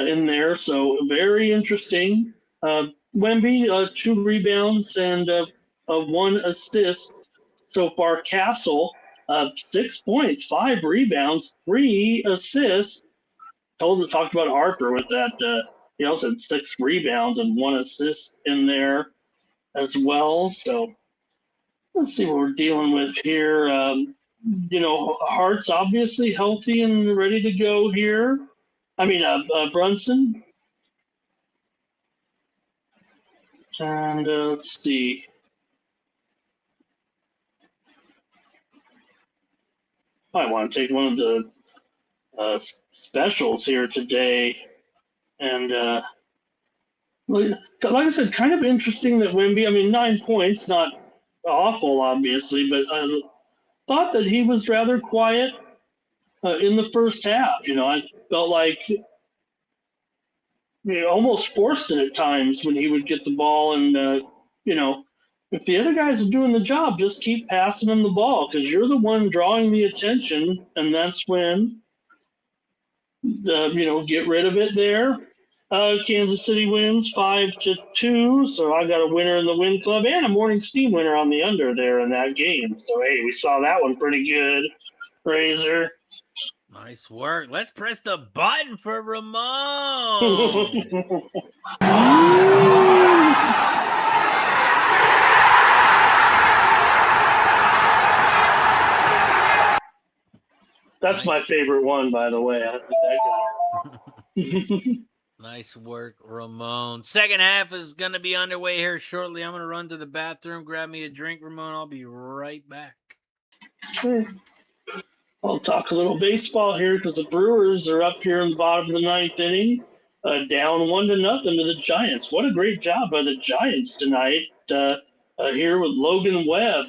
in there. So very interesting. Wemby, 2 rebounds and 1 assist so far. Castle, 6 points, 5 rebounds, 3 assists. Talked about Harper with that. He also had 6 rebounds and 1 assist in there as well. So let's see what we're dealing with here. Hart's obviously healthy and ready to go here. Brunson. And let's see. I want to take one of the specials here today. And like I said, kind of interesting that Wemby, 9 points, not awful, obviously, but I thought that he was rather quiet in the first half. I felt like almost forced it at times when he would get the ball. And, if the other guys are doing the job, just keep passing them the ball because you're the one drawing the attention. And that's when, get rid of it there. Kansas City wins 5-2. So I got a winner in the win club and a morning steam winner on the under there in that game. So, hey, we saw that one pretty good, Razor. Nice work. Let's press the button for Ramon. That's my favorite one, by the way. I think that guy. Nice work, Ramon. Second half is going to be underway here shortly. I'm going to run to the bathroom, grab me a drink, Ramon. I'll be right back. Okay. I'll talk a little baseball here because the Brewers are up here in the bottom of the 9th inning, down 1-0 to the Giants. What a great job by the Giants tonight here with Logan Webb.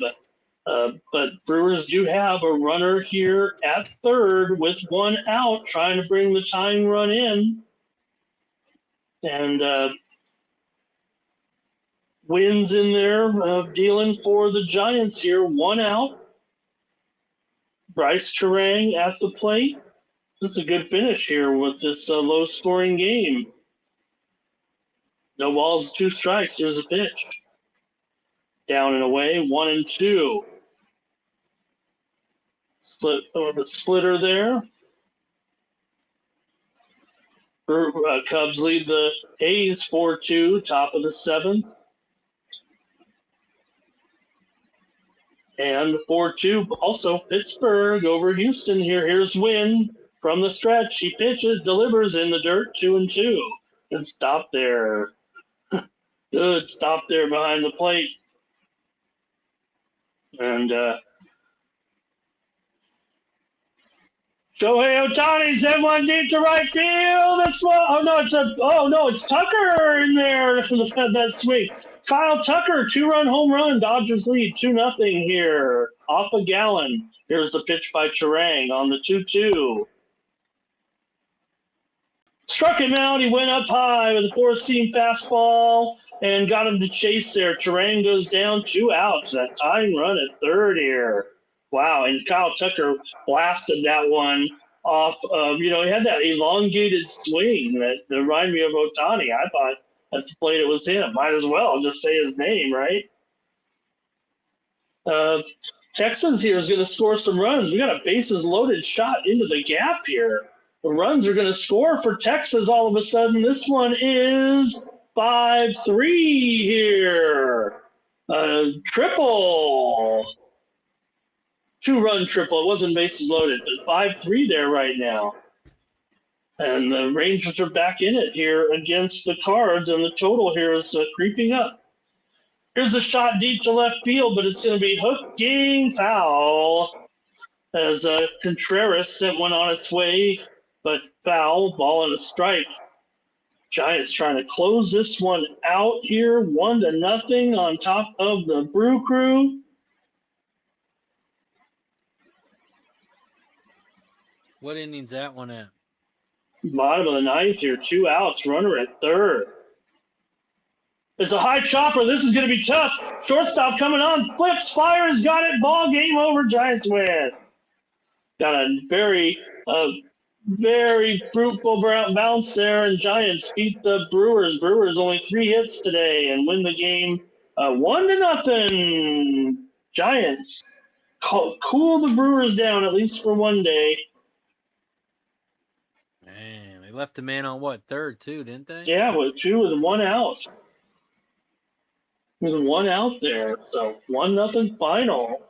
But Brewers do have a runner here at third with 1 out, trying to bring the tying run in. And Wins in there dealing for the Giants here, 1 out. Bryce Terang at the plate. This is a good finish here with this low-scoring game. No balls, 2 strikes. Here's a pitch. Down and away, 1-2. The splitter there. Cubs lead the A's 4-2, top of the 7th. And 4-2, also Pittsburgh over Houston here. Here's Wynn from the stretch. He pitches, delivers in the dirt, 2-2. Good stop there. Good stop there behind the plate. And Shohei Ohtani sent one deep to right field. It's Tucker in there. That swing. Kyle Tucker, 2-run home run. Dodgers lead 2-0 here. Off a Gallon. Here's the pitch by Terang on the 2-2. Struck him out. He went up high with a 4-seam fastball and got him to chase there. Terang goes down, 2 outs. That tying run at third here. Wow, and Kyle Tucker blasted that one off of, he had that elongated swing that reminded me of Ohtani. I thought at the plate it was him. Might as well just say his name, right? Texans here is going to score some runs. We got a bases-loaded shot into the gap here. The runs are going to score for Texas all of a sudden. This one is 5-3 here. Triple. 2-run triple. It wasn't bases loaded, but 5-3 there right now. And the Rangers are back in it here against the Cards, and the total here is creeping up. Here's a shot deep to left field, but it's going to be hooking foul as Contreras sent one on its way, but foul, ball and a strike. Giants trying to close this one out here, 1-0 on top of the Brew Crew. What inning's that one at? Bottom of the 9th here, 2 outs, runner at third. It's a high chopper. This is going to be tough. Shortstop coming on. Flips, fires, got it. Ball game over. Giants win. Got a very fruitful bounce there, and Giants beat the Brewers. Brewers only 3 hits today and win the game 1-0. Giants cool the Brewers down at least for one day. Man, they left the man on what, third too, didn't they? Yeah, with 2 with 1 out. With 1 out there, so 1-0 final.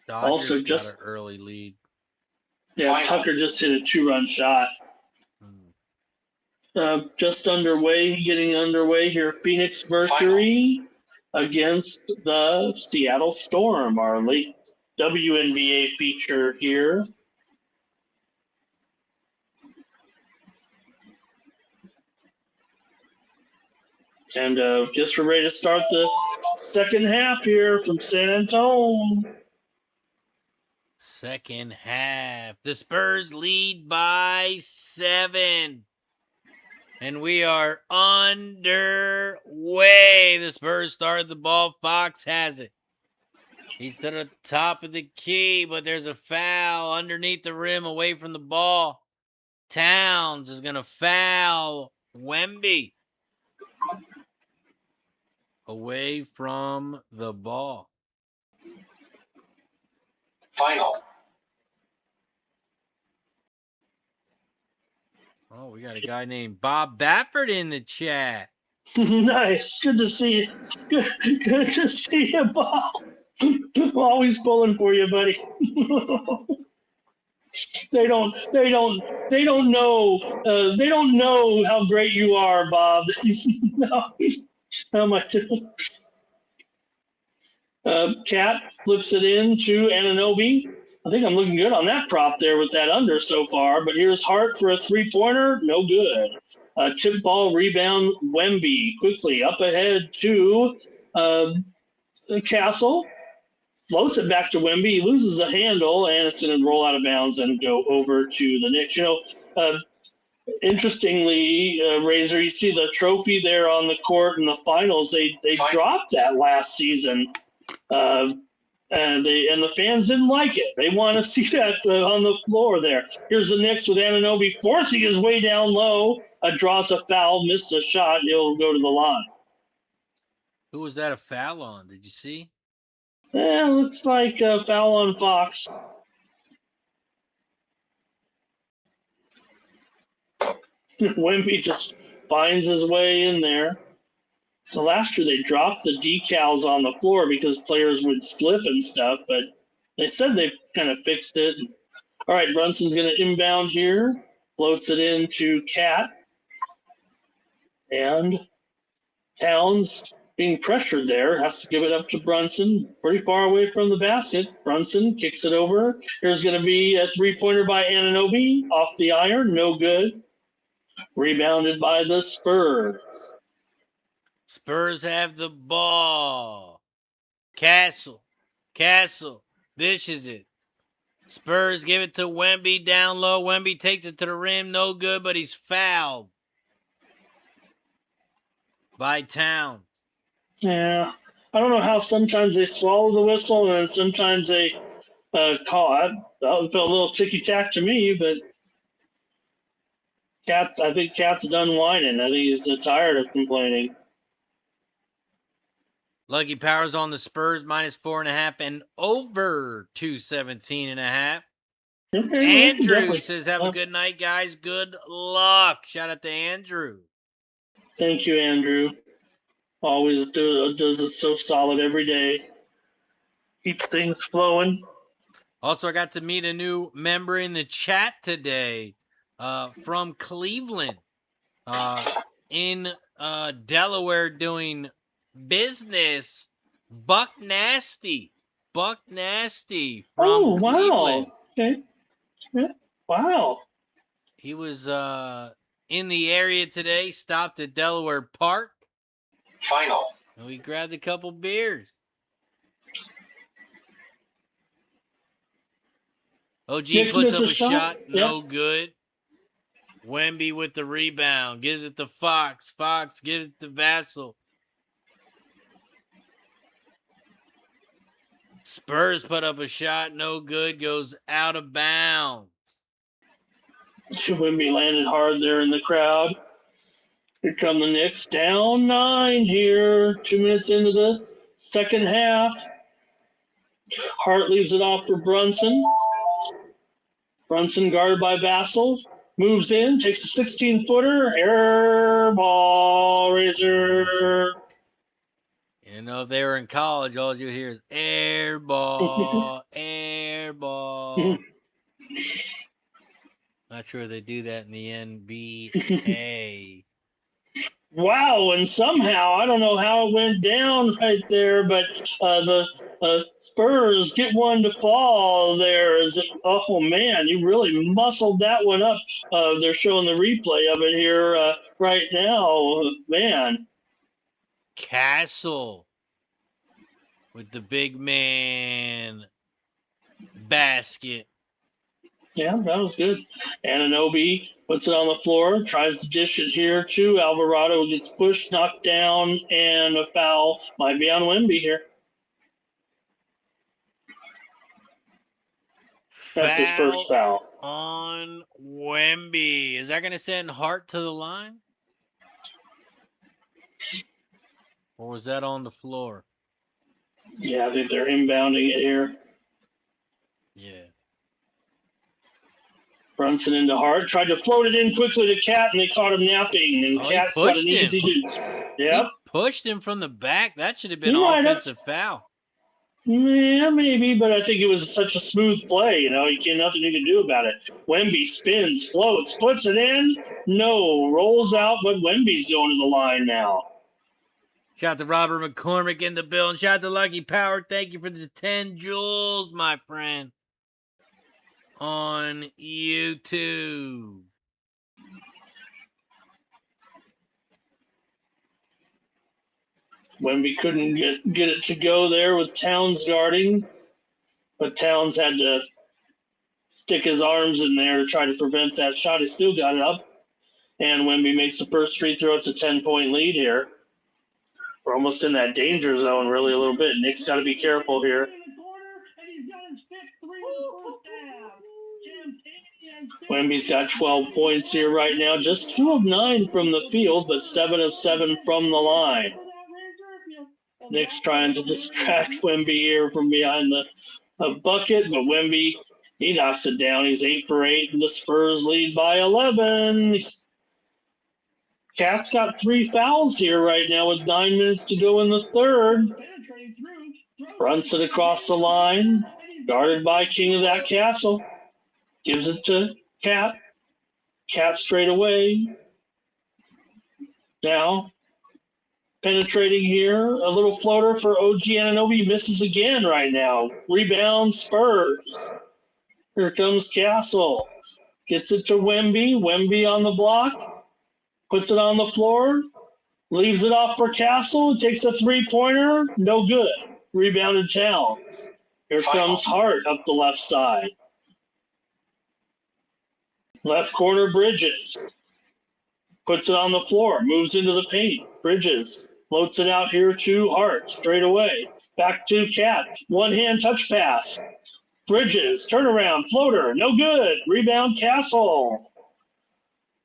Dodgers Also, got an early lead. Yeah, final. Tucker just hit a 2-run shot. Just underway, getting underway here. Phoenix Mercury against the Seattle Storm, our late WNBA feature here. And just we're ready to start the second half here from San Antonio. Second half. The Spurs lead by 7. And we are underway. The Spurs started the ball. Fox has it. He's to the top of the key, but there's a foul underneath the rim away from the ball. Towns is going to foul Wemby. Away from the ball. Final. Oh, we got a guy named Bob Baffert in the chat. Nice. Good to see you. Good to see you, Bob. Always pulling for you, buddy. They don't know how great you are, Bob. No. How much? Cat flips it in to Anunoby. I think I'm looking good on that prop there with that under so far. But here's Hart for a 3-pointer. No good. Tip ball rebound. Wemby quickly up ahead to Castle. Floats it back to Wemby. He loses a handle, and it's going to roll out of bounds and go over to the Knicks. Interestingly, Razor, you see the trophy there on the court in the finals. They dropped that last season, and the fans didn't like it. They want to see that on the floor there. Here's the Knicks with Anunoby forcing his way down low. Draws a foul, missed a shot. He'll go to the line. Who was that a foul on? Did you see? Yeah, looks like a foul on Fox. Wemby just finds his way in there. So last year they dropped the decals on the floor because players would slip and stuff, but they said they kind of fixed it. All right, Brunson's going to inbound here. Floats it into Cat. And Towns being pressured there, has to give it up to Brunson. Pretty far away from the basket. Brunson kicks it over. There's going to be a 3-pointer by Anunoby. Off the iron, no good. Rebounded by the Spurs. Spurs have the ball. Castle dishes it. Spurs give it to Wemby down low. Wemby takes it to the rim. No good, but he's fouled by Towns. Yeah. I don't know how sometimes they swallow the whistle and sometimes they call it. That felt a little ticky-tack to me, but I think Cat's done whining. I think he's tired of complaining. Lucky Powers on the Spurs -4.5 and over 217.5. Okay, Andrew says, have a good night, guys. Good luck. Shout out to Andrew. Thank you, Andrew. Always does it so solid every day. Keeps things flowing. Also, I got to meet a new member in the chat today from Cleveland in Delaware doing business. Buck Nasty from wow. Cleveland. Okay. Yeah. Wow. He was in the area today, stopped at Delaware Park. Final. And we grabbed a couple beers. OG Knicks puts miss up a a shot, shot. no Yep. good. Wemby with the rebound. Gives it to Fox. Fox gives it to Vassell. Spurs put up a shot. No good. Goes out of bounds. Wemby landed hard there in the crowd. Here come the Knicks. Down 9 here. 2 minutes into the second half. Hart leaves it off for Brunson. Brunson guarded by Vassell. Moves in, takes a 16-footer. Air ball, Razor. You know, if they were in college, all you hear is air ball, air ball. Not sure they do that in the NBA. Wow, and somehow, I don't know how it went down right there, but the Spurs get one to fall there. Oh, man, you really muscled that one up. They're showing the replay of it here right now. Man. Castle with the big man basket. Yeah, that was good. Anunoby puts it on the floor, tries to dish it here too. Alvarado gets pushed, knocked down, and a foul might be on Wemby here. That's his first foul. On Wemby. Is that going to send Hart to the line? Or was that on the floor? Yeah, I think they're inbounding it here. Yeah. Brunson into Hart. Tried to float it in quickly to Cat, and they caught him napping. And Cat's got an easy deuce. Yeah. He pushed him from the back. That should have been an offensive foul. Yeah, maybe, but I think it was such a smooth play. You know, nothing you can do about it. Wemby spins, floats, puts it in. No, rolls out, but Wemby's going to the line now. Shout out to Robert McCormick in the building. Shout out to Lucky Power. Thank you for the 10 jewels, my friend. On YouTube. Wemby couldn't get it to go there with Towns guarding, but Towns had to stick his arms in there to try to prevent that shot. He still got it up, and Wemby makes the first free throw. It's a 10-point lead here. We're almost in that danger zone, really, a little bit. Nick's got to be careful here. Wemby's got 12 points here right now. Just 2 of 9 from the field, but 7 of 7 from the line. Nick's trying to distract Wemby here from behind the bucket, but Wemby, he knocks it down. He's 8 for 8, and the Spurs lead by 11. Cat's got 3 fouls here right now with 9 minutes to go in the third. Brunson across the line, guarded by King of that Castle. Gives it to Cat. Cat straight away. Now, penetrating here. A little floater for OG Anunoby. Misses again right now. Rebound Spurs. Here comes Castle. Gets it to Wemby. Wemby on the block. Puts it on the floor. Leaves it off for Castle. Takes a three-pointer. No good. Rebounded Towns. Here comes Hart up the left side. Left corner, Bridges. Puts it on the floor. Moves into the paint. Bridges floats it out here to Hart. Straight away. Back to Cat. One-hand touch pass. Bridges. Turnaround. Floater. No good. Rebound Castle.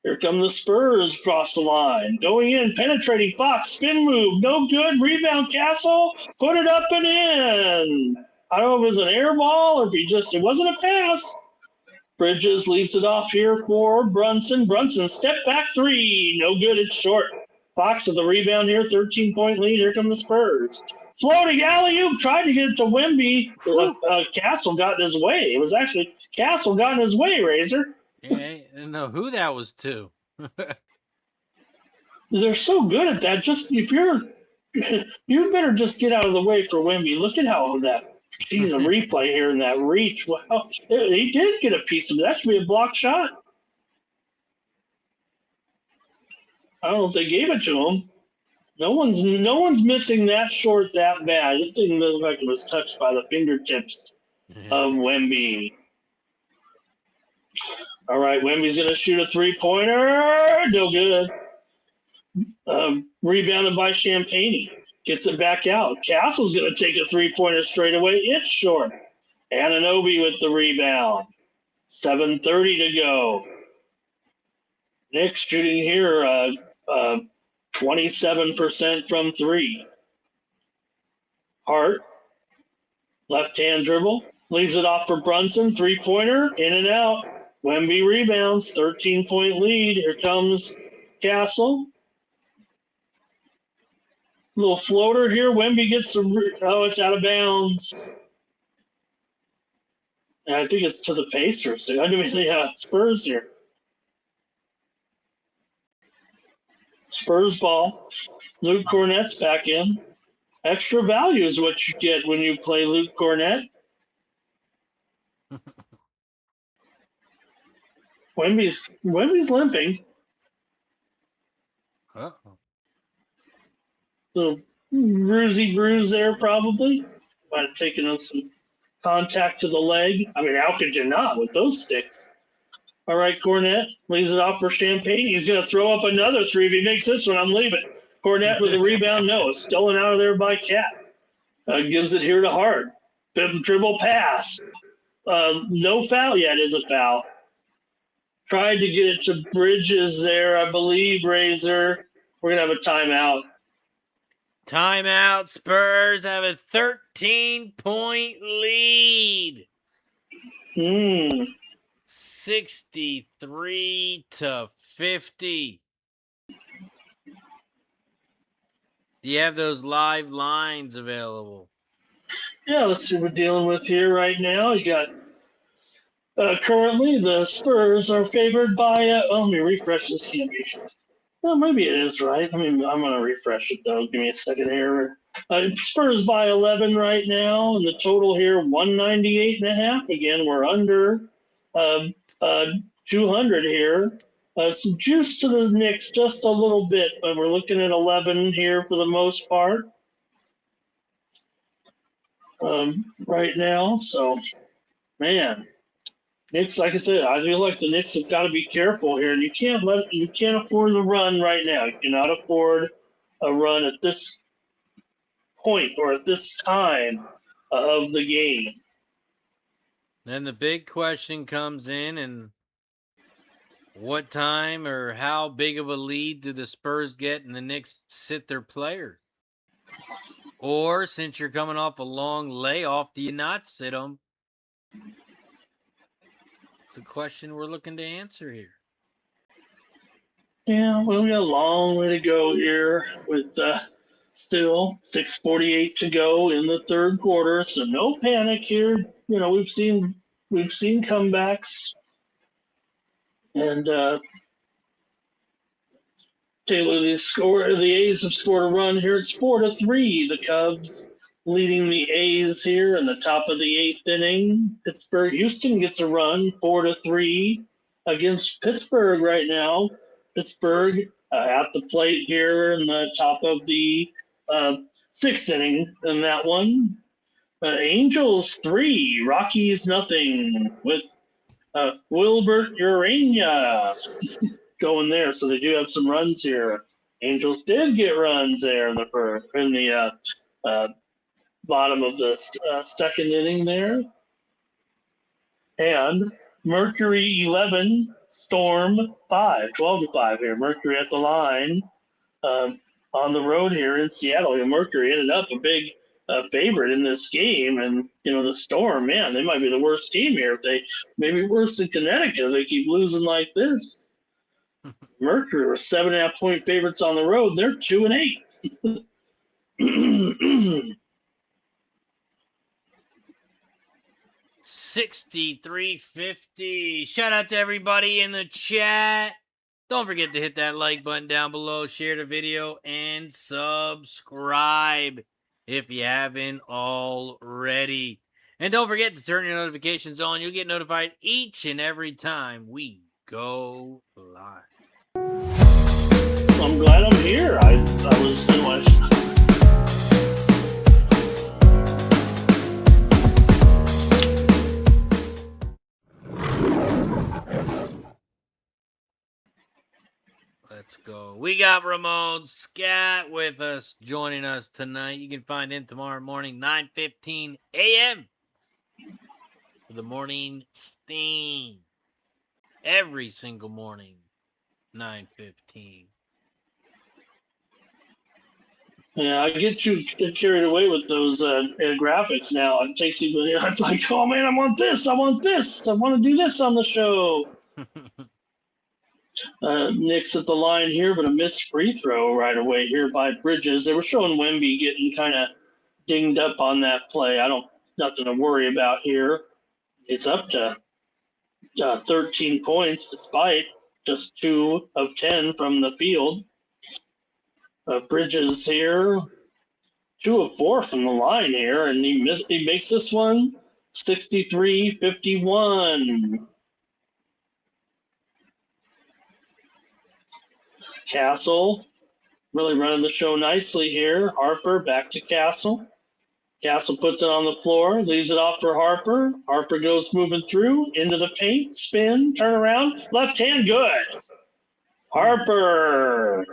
Here come the Spurs across the line. Going in. Penetrating Fox. Spin move. No good. Rebound Castle. Put it up and in. I don't know if it was an air ball or if it wasn't a pass. Bridges leaves it off here for Brunson. Brunson, step back three. No good, it's short. Fox with the rebound here, 13-point lead. Here come the Spurs. Floating alley-oop, tried to get it to Wemby. Castle got in his way. It was actually Castle got in his way, Razor. Yeah, I didn't know who that was to. They're so good at that. Just if you better just get out of the way for Wemby. Look at how that. He's a replay here in that reach. Wow, he did get a piece of it. That should be a blocked shot. I don't know if they gave it to him. No one's missing that short that bad. It didn't look like it was touched by the fingertips of Wemby. All right, Wemby's going to shoot a three-pointer. No good. Rebounded by Champagne. Gets it back out. Castle's going to take a three-pointer straight away. It's short. Anunoby with the rebound. 7:30 to go. Knicks shooting here 27% from three. Hart, left-hand dribble, leaves it off for Brunson. Three-pointer, in and out. Wemby rebounds, 13-point lead. Here comes Castle. Little floater here. Wemby gets it's out of bounds. And I think it's to the Pacers. I mean, yeah, Spurs here. Spurs ball. Luke Cornett's back in. Extra value is what you get when you play Luke Cornett. Wemby's limping. Uh-oh. Little bruisey bruise there, probably. Might have taken some contact to the leg. I mean, how could you not with those sticks? All right, Cornett leaves it off for Champagne. He's going to throw up another three. If he makes this one, I'm leaving. Cornett with a rebound. No, stolen out of there by Cat. Gives it here to Hart. Dribble pass. No foul yet. Is a foul. Tried to get it to Bridges there, I believe, Razor. We're going to have a timeout. Timeout. Spurs have a 13-point lead. 63-50. Do you have those live lines available? Yeah, let's see what we're dealing with here right now. You got currently the Spurs are favored by. Let me refresh this formation. Well, maybe it is right. I mean, I'm going to refresh it though. Give me a second here. Spurs by 11 right now, and the total here 198.5. Again, we're under 200 here. Some juice to the Knicks just a little bit, but we're looking at 11 here for the most part right now. So, man, Knicks, like I said, I feel like the Knicks have got to be careful here, and you can't afford the run right now. You cannot afford a run at this point or at this time of the game. Then the big question comes in, and what time or how big of a lead do the Spurs get and the Knicks sit their players? Or since you're coming off a long layoff, do you not sit them? It's a question we're looking to answer here. Yeah, well, we got a long way to go here with still 6:48 to go in the third quarter, so no panic here. You know, we've seen comebacks, and Taylor, the A's have scored a run here. It's 4-3. The Cubs leading the A's here in the top of the eighth inning. Houston gets a run, 4-3 against Pittsburgh right now. Pittsburgh at the plate here in the top of the sixth inning in that one. Angels 3, Rockies nothing with Wilbert Urania going there. So they do have some runs here. Angels did get runs there in the bottom of the second inning there. And Mercury 11, Storm 5, 12-5 here. Mercury at the line on the road here in Seattle. Mercury ended up a big favorite in this game, and the Storm, man, they might be the worst team here. If they maybe worse than Connecticut if they keep losing like this. Mercury were 7.5-point favorites on the road. They're 2-8. 63-50. Shout out to everybody in the chat. Don't forget to hit that like button down below, share the video, and subscribe if you haven't already. And don't forget to turn your notifications on. You'll get notified each and every time we go live. I'm glad I'm here. I was doing my go. We got Ramon Scat with us, joining us tonight. You can find him tomorrow morning, 9:15 a.m. for the morning steam. Every single morning, 9:15. Yeah, I get carried away with those graphics now. It takes you. I'm like, oh man, I want this. I want this. I want to do this on the show. Knicks at the line here, but a missed free throw right away here by Bridges. They were showing Wemby getting kind of dinged up on that play. Nothing to worry about here. It's up to 13 points despite just 2 of 10 from the field. Bridges here, 2 of 4 from the line here, and he makes this one 63-51. Castle really running the show nicely here. Harper back to Castle. Castle puts it on the floor, leaves it off for Harper. Harper goes moving through into the paint, spin, turn around, left hand, good. Harper.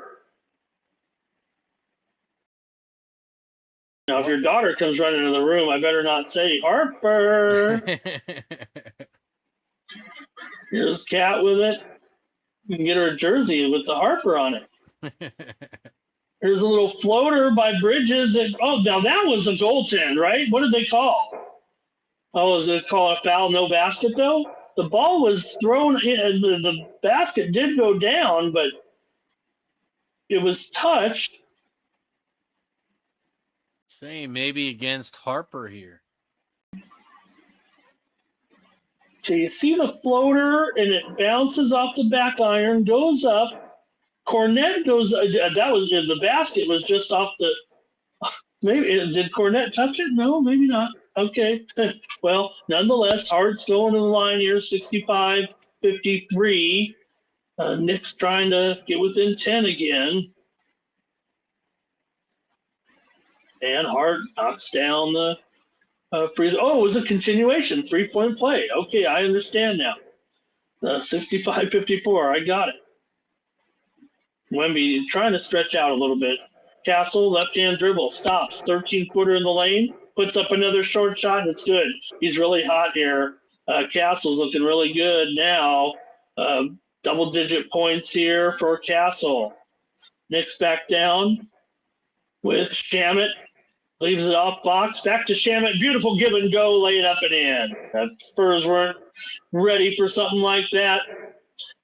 Now, if your daughter comes running into the room, I better not say, Harper. Here's Cat with it. You can get her a jersey with the Harper on it. Here's a little floater by Bridges. Now that was a goaltend, right? What did they call? Oh, was it called a foul, no basket, though? The ball was thrown in. The basket did go down, but it was touched. Saying maybe against Harper here. So you see the floater, and it bounces off the back iron, goes up. Cornette goes. That was the basket was just off the. Maybe did Cornette touch it? No, maybe not. Okay. Well, nonetheless, Hart's going to the line here, 65-53. Knicks trying to get within 10 again. And Hart knocks down the free. Oh, it was a continuation, 3-point play. Okay, I understand now. 65-54, I got it. Wemby trying to stretch out a little bit. Castle, left-hand dribble, stops, 13-footer in the lane, puts up another short shot, and it's good. He's really hot here. Castle's looking really good now. Double-digit points here for Castle. Knicks back down with Shamet. Leaves it off box. Back to Shamet. Beautiful give and go. Lay it up and in. Spurs weren't ready for something like that.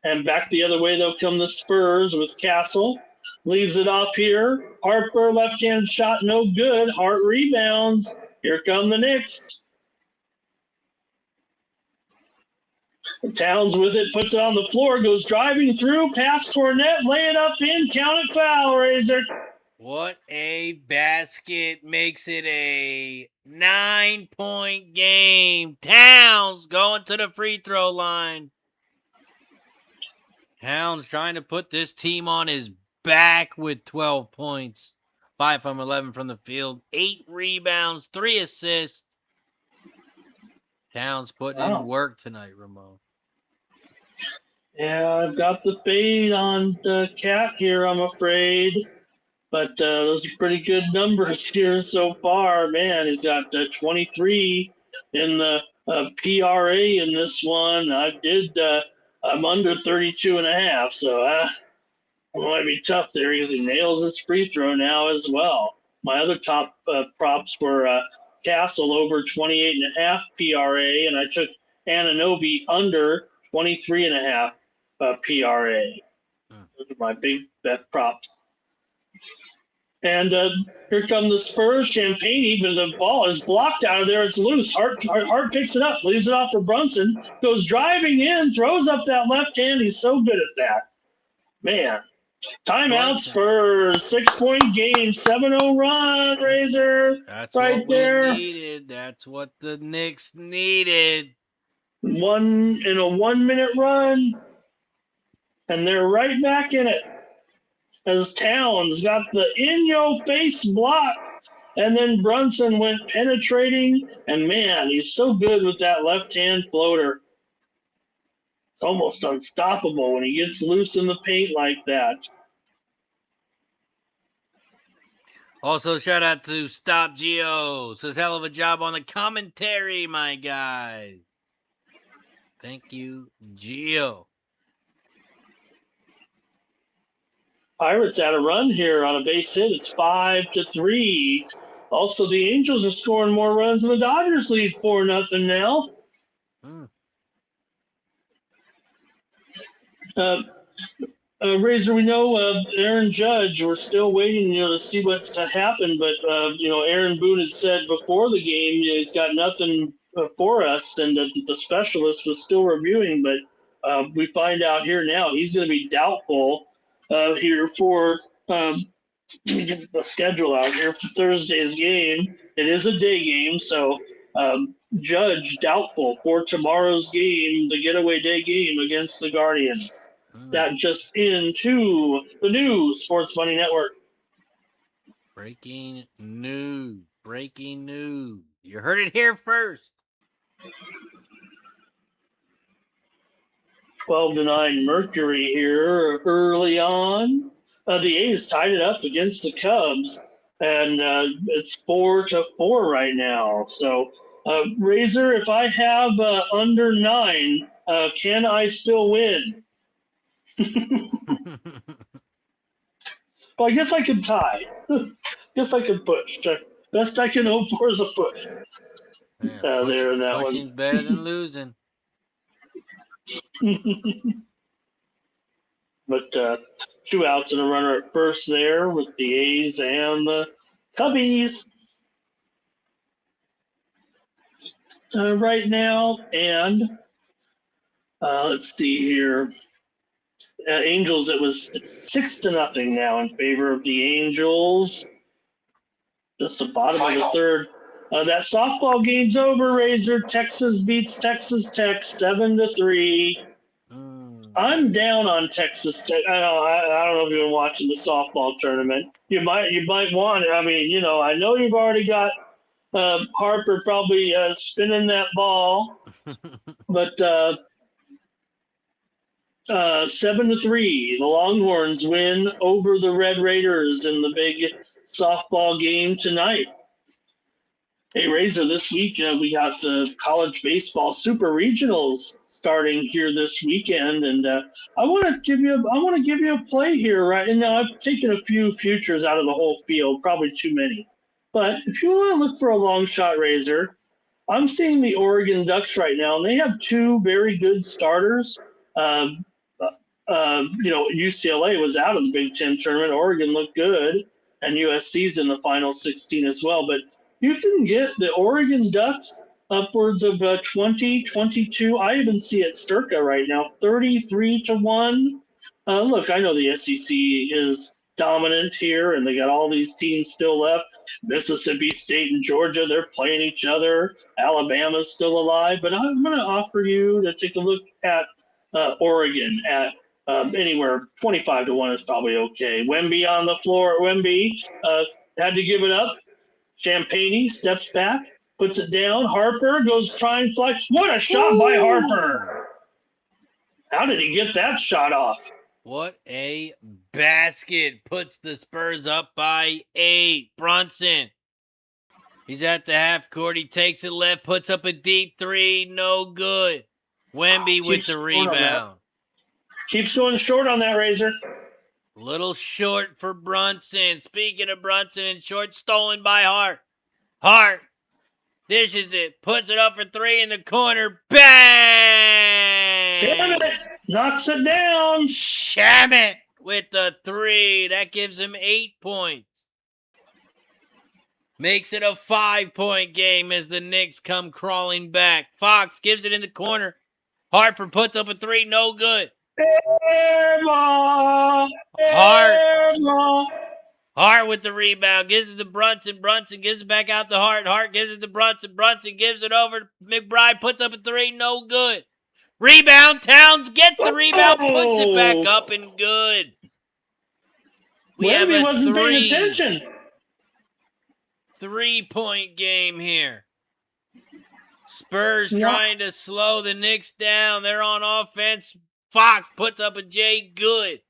And back the other way, they'll come the Spurs with Castle. Leaves it off here. Harper, left-hand shot, no good. Hart rebounds. Here come the Knicks. Towns with it, puts it on the floor, goes driving through, past Cornette, lay it up in, count it, foul, Razor. What a basket. Makes it a 9-point game. Towns going to the free throw line. Towns trying to put this team on his back with 12 points. 5 from 11 from the field. 8 rebounds, 3 assists. Towns putting in work tonight, Ramon. Yeah, I've got the fade on Cat here, I'm afraid. But those are pretty good numbers here so far. Man, he's got 23 in the PRA in this one. I'm under 32.5, so it might be tough there because he nails his free throw now as well. My other top props were Castle over 28.5 PRA, and I took Anunoby under 23.5 PRA. Those are my big bet props. And here come the Spurs. Champagne, but the ball is blocked out of there. It's loose. Hart picks it up, leaves it off for Brunson, goes driving in, throws up that left hand. He's so good at that. Man. Timeout Spurs. 6-point game. 7-0 run, Razor. That's right what there. We needed. That's what the Knicks needed. In a 1-minute run. And they're right back in it. As Towns got the in-your-face block, and then Brunson went penetrating, and man, he's so good with that left-hand floater. It's almost unstoppable when he gets loose in the paint like that. Also, shout out to Stop Geo. Says hell of a job on the commentary, my guy. Thank you, Geo. Pirates had a run here on a base hit. It's 5-3. Also, the Angels are scoring more runs than the Dodgers lead 4-0 now. Razor, we know Aaron Judge. We're still waiting, to see what's to happen. But Aaron Boone had said before the game, he's got nothing for us, and the specialist was still reviewing. But we find out here now he's going to be doubtful here for. Let me get the schedule out here for Thursday's game. It is a day game, so Judge doubtful for tomorrow's game, the getaway day game against the Guardians. That just into the news, Sports Money Network. Breaking news. Breaking news. You heard it here first. 12-9 Mercury here early on. The A's tied it up against the Cubs, and it's 4-4 right now. So, Razor, if I have under 9, can I still win? Well, I guess I could tie. Guess I could push. Best I can hope for is a push. Yeah, There in that pushing's one. better than losing. But 2 outs and a runner at first there with the A's and the Cubbies right now. And let's see here. Angels, it was 6-0 now in favor of the Angels. Just the bottom of the third. That softball game's over, Razor. Texas beats Texas Tech 7-3. I'm down on Texas Tech. I don't know if you've been watching the softball tournament. You might want. I mean, I know you've already got Harper probably spinning that ball, but 7-3. The Longhorns win over the Red Raiders in the big softball game tonight. Hey, Razor, this week we got the college baseball super regionals starting here this weekend, and I want to give you a play here, right? And now I've taken a few futures out of the whole field, probably too many. But if you want to look for a long shot, Razor, I'm seeing the Oregon Ducks right now, and they have 2 very good starters. UCLA was out of the Big Ten tournament. Oregon looked good, and USC's in the final 16 as well. But you can get the Oregon Ducks upwards of 20, 22. I even see it Sturka right now, 33-1. Look, I know the SEC is dominant here, and they got all these teams still left. Mississippi State and Georgia, they're playing each other. Alabama's still alive. But I'm going to offer you to take a look at Oregon at anywhere 25-1 is probably okay. Wemby on the floor. Wemby had to give it up. Champagne steps back, puts it down. Harper goes try and flex. What a shot by Harper! How did he get that shot off? What a basket. Puts the Spurs up by 8. Brunson. He's at the half court. He takes it left, puts up a deep 3. No good. Wemby with the rebound. Keeps going short on that, Razor. Little short for Brunson. Speaking of Brunson and short, stolen by Hart. Hart dishes it, puts it up for 3 in the corner. Bang! Shamit knocks it down. Shamit with the 3. That gives him 8 points. Makes it a 5-point game as the Knicks come crawling back. Fox gives it in the corner. Harper puts up a 3, no good. Hart with the rebound, gives it to Brunson. Brunson gives it back out to Hart. Hart gives it to Brunson. Brunson gives it over to McBride, puts up a 3, no good. Rebound, Towns gets the rebound, puts it back up and good. We have a wasn't paying attention. 3-point game here. Spurs trying to slow the Knicks down. They're on offense. Fox puts up a J. Good.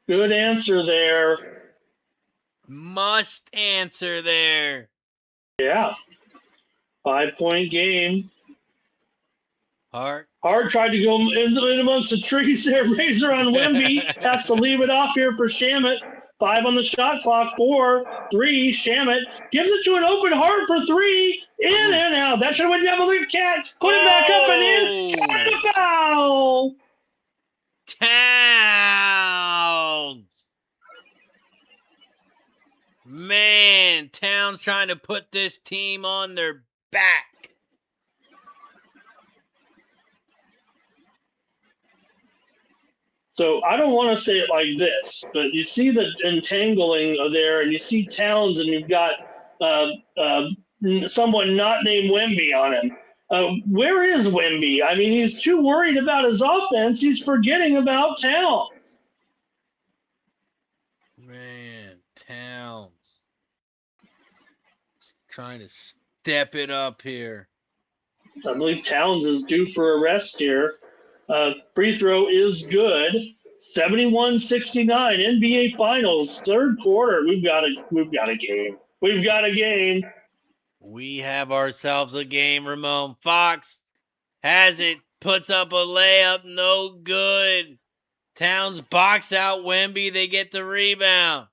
Good answer there. Must answer there. Yeah. 5-point game. Hart tried to go in amongst the trees there. Razor on Wemby. Has to leave it off here for Shamet. 5 on the shot clock. 4, 3. Shamet gives it to an open Hart for 3. In and out. That should have went down the lead. Cat. Put it back up and in. Cat and a foul. Towns. Man, Towns trying to put this team on their back. So I don't want to say it like this, but you see the entangling there, and you see Towns, and you've got someone not named Wemby on him. Where is Wemby? I mean, he's too worried about his offense. He's forgetting about Towns. Man, Towns. Trying to step it up here. I believe Towns is due for a rest here. Free throw is good. 71-69, NBA Finals, third quarter. We've got a game. We've got a game. We have ourselves a game, Ramon. Fox has it, puts up a layup, no good. Towns box out Wemby, they get the rebound.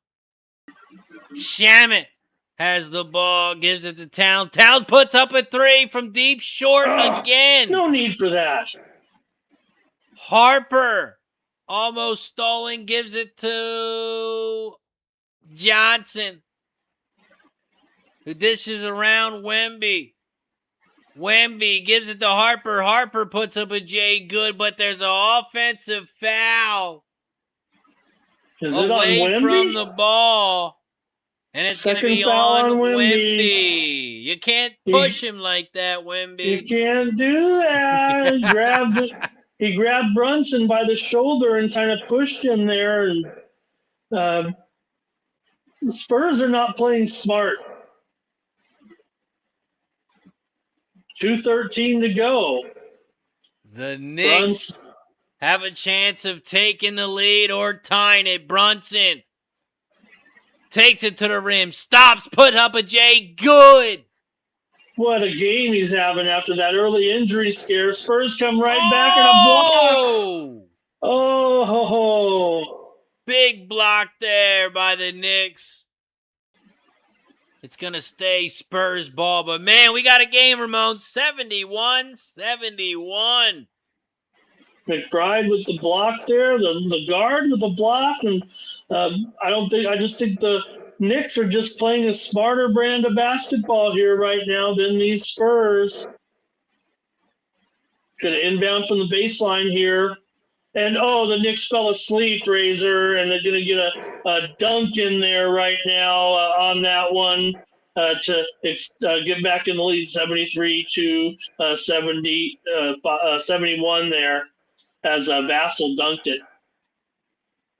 Shamet has the ball, gives it to Towns. Towns puts up a 3 from deep, short again. No need for that. Harper almost stolen, gives it to Johnson, who dishes around Wemby. Wemby gives it to Harper. Harper puts up a J good, but there's an offensive foul. Is it on Wemby? From the ball. And it's going to be on Wemby. You can't push him like that, Wemby. You can't do that. He grabbed Brunson by the shoulder and kind of pushed him there. And the Spurs are not playing smart. 2:13 to go. The Knicks have a chance of taking the lead or tying it. Brunson takes it to the rim, stops, put up a J, good. What a game he's having after that early injury scare. Spurs come right back and a block. Oh, ho, ho. Big block there by the Knicks. It's going to stay Spurs ball, but man, we got a game, Ramon. 71-71. McBride with the block there, the guard with the block, and I just think the Knicks are just playing a smarter brand of basketball here right now than these Spurs. Going to inbound from the baseline here. And, the Knicks fell asleep, Razor, and they're going to get a dunk in there right now on that one to get back in the lead, 73-71 there as Vassell dunked it.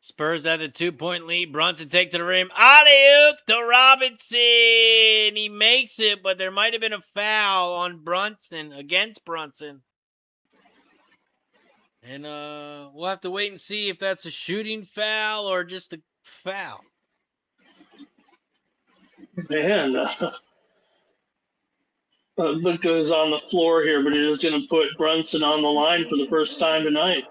Spurs have the 2-point lead. Brunson takes to the rim. Alley-oop to Robinson. He makes it, but there might have been a foul on Brunson, against Brunson. And we'll have to wait and see if that's a shooting foul or just a foul. Man, look goes on the floor here, but it is going to put Brunson on the line for the first time tonight.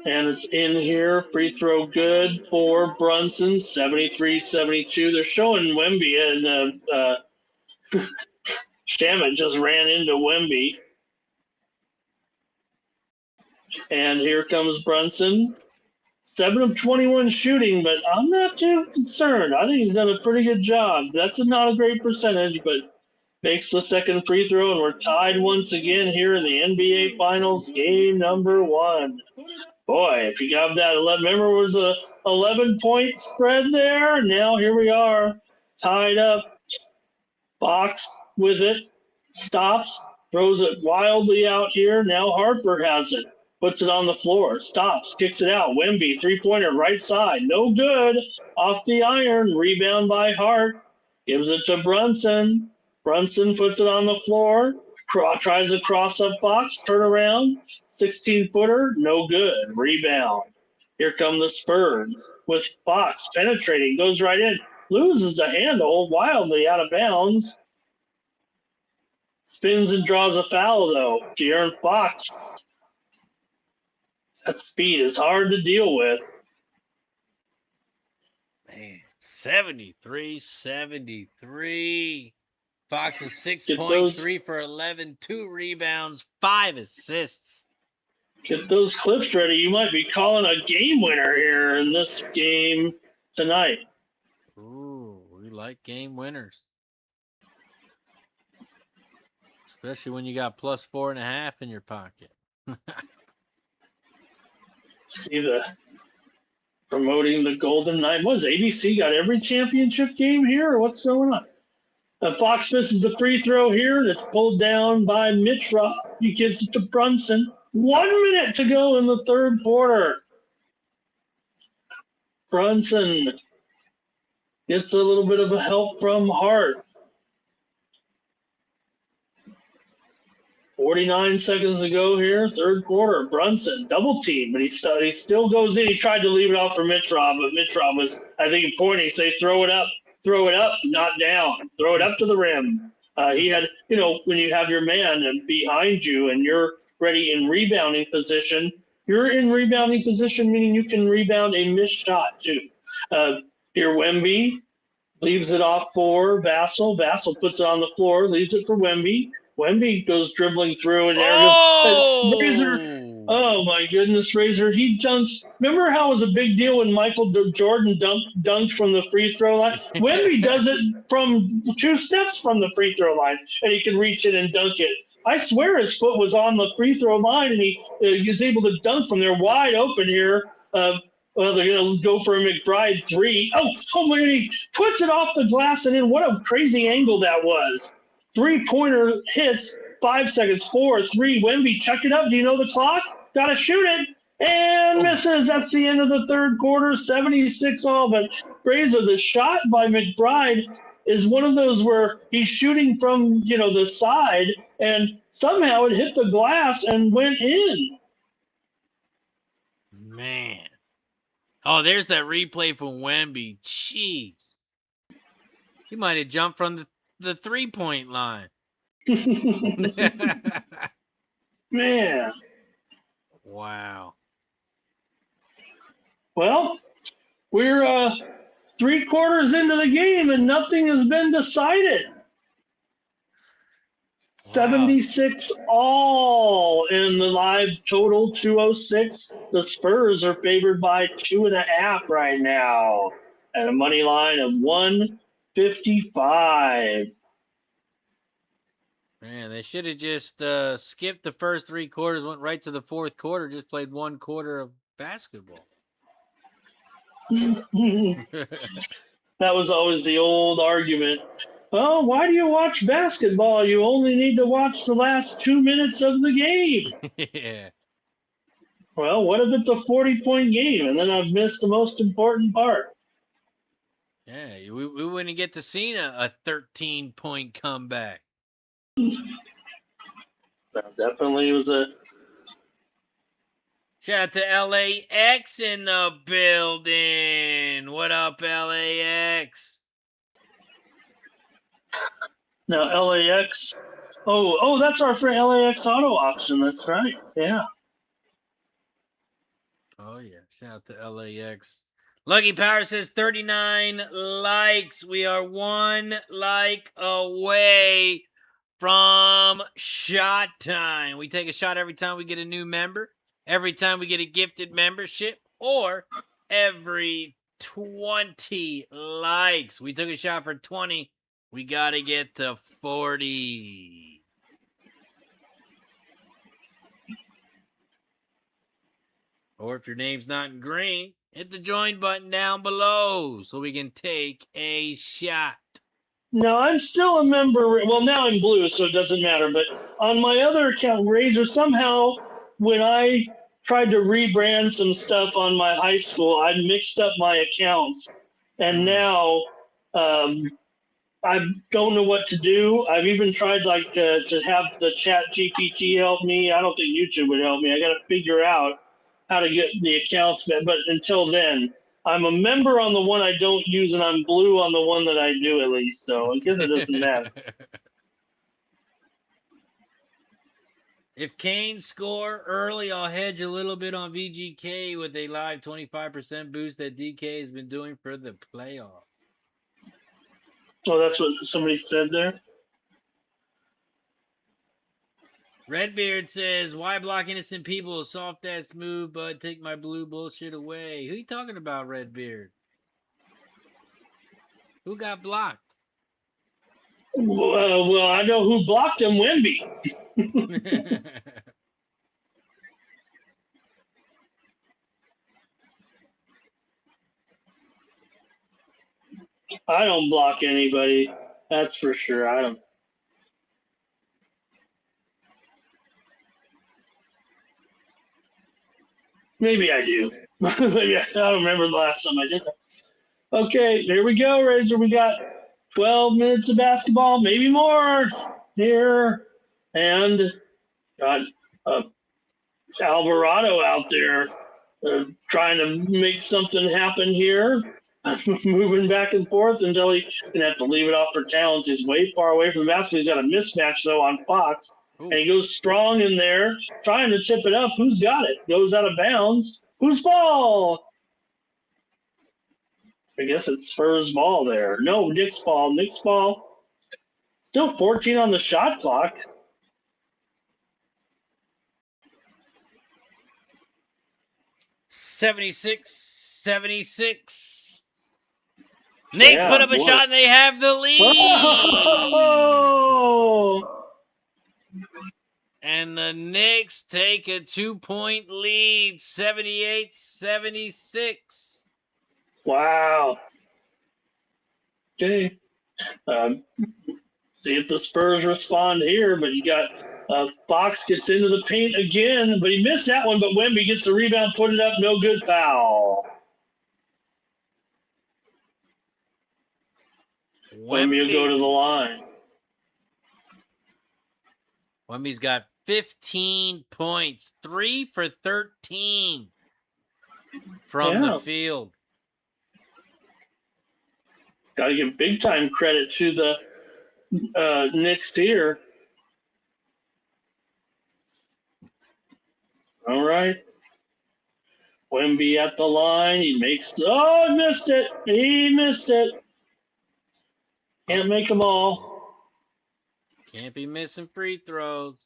And it's in here. Free throw good for Brunson. 73-72. They're showing Wemby, and Shamet just ran into Wemby. And here comes Brunson. 7 of 21 shooting, but I'm not too concerned. I think he's done a pretty good job. That's not a great percentage, but makes the second free throw, and we're tied once again here in the NBA Finals, game number 1. Boy, if you got that 11, remember it was a 11-point spread there. Now here we are, tied up. Box with it, stops, throws it wildly out here. Now Harper has it, puts it on the floor, stops, kicks it out. Wemby, three-pointer, right side, no good. Off the iron, rebound by Hart, gives it to Brunson. Brunson puts it on the floor, tries a cross-up box, turn around, 16-footer, no good. Rebound Here come the Spurs with Fox penetrating, goes right in, loses the handle wildly out of bounds. Spins and draws a foul, though. De'Aaron Fox. That speed is hard to deal with. Man, 73. Fox is 6 Get points, those- 3 for 11, 2 rebounds, 5 assists. Get those clips ready. You might be calling a game winner here in this game tonight. Ooh, we like game winners. Especially when you got plus 4.5 in your pocket. See the promoting the Golden Knight. What is ABC got every championship game here, or what's going on? Fox misses the free throw here. That's pulled down by Mitra. He gives it to Brunson. 1 minute to go in the third quarter. Brunson gets a little bit of a help from Hart. 49 seconds to go here, third quarter. Brunson, double team, but he still goes in. He tried to leave it out for Mitrov, but Mitrov was, I think, pointing, say, throw it up, not down. Throw it up to the rim. He had, when you have your man behind you and you're ready in rebounding position, you're in rebounding position, meaning you can rebound a missed shot, too. Here, Wemby leaves it off for Vassell. Vassell puts it on the floor, leaves it for Wemby. Wemby goes dribbling through, and there goes Razor. Oh, my goodness, Razor. He dunks. Remember how it was a big deal when Michael Jordan dunked from the free throw line? Wemby does it from 2 steps from the free throw line, and he can reach it and dunk it. I swear his foot was on the free throw line, and he was able to dunk from there wide open here. Well, they're going to go for a McBride 3. Oh, man, he puts it off the glass and in. What a crazy angle that was. 3-pointer hits, 5 seconds, 4, 3. Wemby, check it up. Do you know the clock? Got to shoot it. And misses. That's the end of the third quarter, 76 all. But Razor, the shot by McBride is one of those where he's shooting from, the side, and somehow it hit the glass and went in. Man. Oh, there's that replay from Wemby. Jeez. He might have jumped from the 3-point line. Man. Wow. Well, we're 3 quarters into the game and nothing has been decided. Wow. 76 all in the live total, 206. The Spurs are favored by 2.5 right now at a money line of 155. Man, they should have just skipped the first 3 quarters, went right to the fourth quarter, just played 1 quarter of basketball. That was always the old argument. Well, why do you watch basketball? You only need to watch the last 2 minutes of the game. Yeah. Well, what if it's a 40-point game and then I've missed the most important part? Yeah, we wouldn't get to see a 13-point comeback. That definitely was a... Shout out to LAX in the building. What up, LAX? Now, LAX... Oh, that's our friend LAX Auto Auction. That's right. Yeah. Oh, yeah. Shout out to LAX. Lucky Power says 39 likes. We are 1 like away from shot time. We take a shot every time we get a new member, every time we get a gifted membership, or every 20 likes. We took a shot for 20. We got to get to 40. Or if your name's not in green, hit the join button down below so we can take a shot. No, I'm still a member. Well, now I'm blue, so it doesn't matter. But on my other account, Razor, somehow when I tried to rebrand some stuff on my high school, I mixed up my accounts. And now I don't know what to do. I've even tried to have the chat GPT help me. I don't think YouTube would help me. I got to figure out how to get the accounts, but until then, I'm a member on the one I don't use, and I'm blue on the one that I do at least. So I guess it doesn't matter. If Canes score early, I'll hedge a little bit on VGK with a live 25% boost that DK has been doing for the playoff. Oh, that's what somebody said there. Redbeard says, why block innocent people? Soft ass move, bud. Take my blue bullshit away. Who you talking about, Redbeard? Who got blocked? Well, I know who blocked him, Wemby. I don't block anybody. That's for sure. I don't. Maybe I do. Maybe I don't remember the last time I did that. Okay, there we go, Razor. We got 12 minutes of basketball, maybe more here. And got Alvarado out there trying to make something happen here. Moving back and forth until he's going to have to leave it off for Towns. He's way far away from the basket. He's got a mismatch, though, on Fox. Ooh. And he goes strong in there, trying to tip it up. Who's got it? Goes out of bounds. Whose ball? I guess it's Spurs ball there. No, Knicks ball. Knicks ball. Still 14 on the shot clock. $76. Knicks put up a shot and they have the lead. Whoa! And the Knicks take a 2-point lead, 78-76. Wow. Okay. See if the Spurs respond here, but you got Fox gets into the paint again, but he missed that one, but Wemby gets the rebound, put it up, no good, foul. Wemby will go to the line. Wemby's got 15 points, 3 for 13 from the field. Got to give big time credit to the Knicks here. All right. Wemby at the line. He makes. Oh, he missed it. He missed it. Can't make them all. Can't be missing free throws.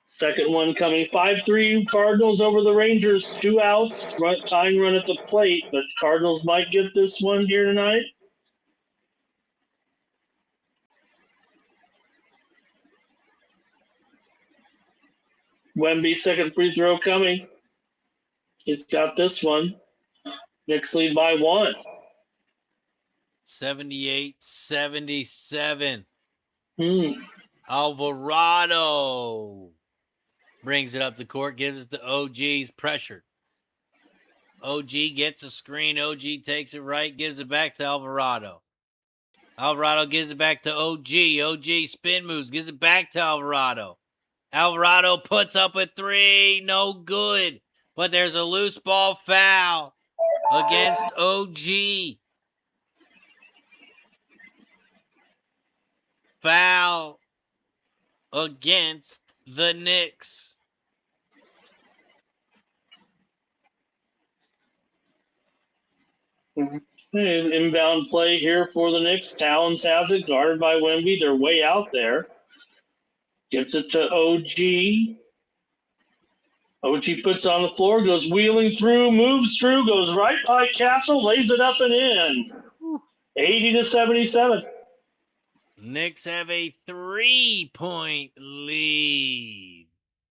Second one coming. 5-3 Cardinals over the Rangers. 2 outs. Tying run at the plate, but Cardinals might get this one here tonight. Wemby, second free throw coming. He's got this one. Knicks lead by 1. 78-77. Alvarado brings it up the court, gives it to OG's pressured. OG gets a screen. OG takes it right, gives it back to Alvarado. Alvarado gives it back to OG. OG spin moves, gives it back to Alvarado. Alvarado puts up a 3. No good. But there's a loose ball foul against OG. Foul against the Knicks. Inbound play here for the Knicks. Towns has it, guarded by Wemby. They're way out there. Gets it to OG. OG puts on the floor, goes wheeling through, moves through, goes right by Castle, lays it up and in. 80-77. Knicks have a 3-point lead.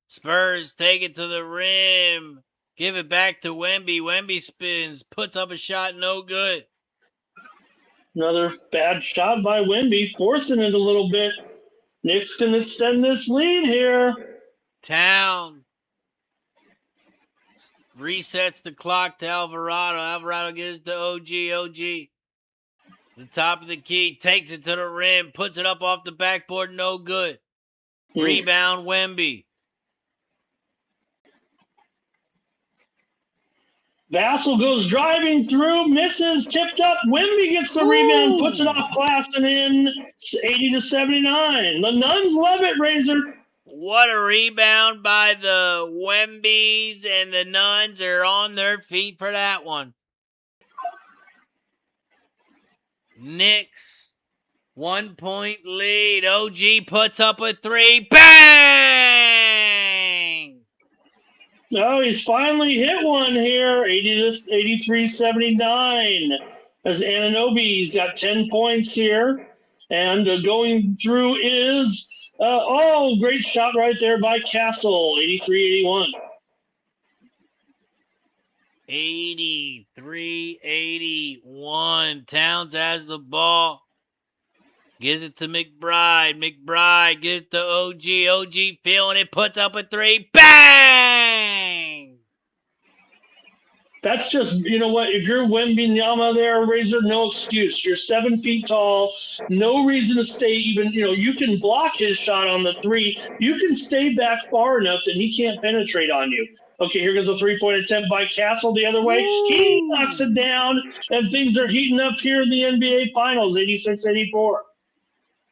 Spurs take it to the rim. Give it back to Wemby. Wemby spins, puts up a shot, no good. Another bad shot by Wemby, forcing it a little bit. Knicks can extend this lead here. Town resets the clock to Alvarado. Alvarado gives it to OG. OG, the top of the key, takes it to the rim, puts it up off the backboard, no good. Rebound Wemby. Vassell goes driving through, misses, tipped up. Wemby gets the rebound, puts it off glass and in. 80-79. The Nuns love it, Razor. What a rebound by the Wembies, and the Nuns are on their feet for that one. Knicks, 1 point lead. OG puts up a three. Bang! Oh, he's finally hit one here. 83-79. As Anunoby's got 10 points here. And going through is, great shot right there by Castle. 83-81. 83-81. Towns has the ball. Gives it to McBride. McBride gives it to OG. OG feeling it. Puts up a three. Bang! That's just, you know what, if you're Wembanyama there, Razor, no excuse. You're 7 feet tall. No reason to stay even, you can block his shot on the three. You can stay back far enough that he can't penetrate on you. Okay, here goes a three-point attempt by Castle the other way. Ooh. He knocks it down, and things are heating up here in the NBA Finals, 86-84.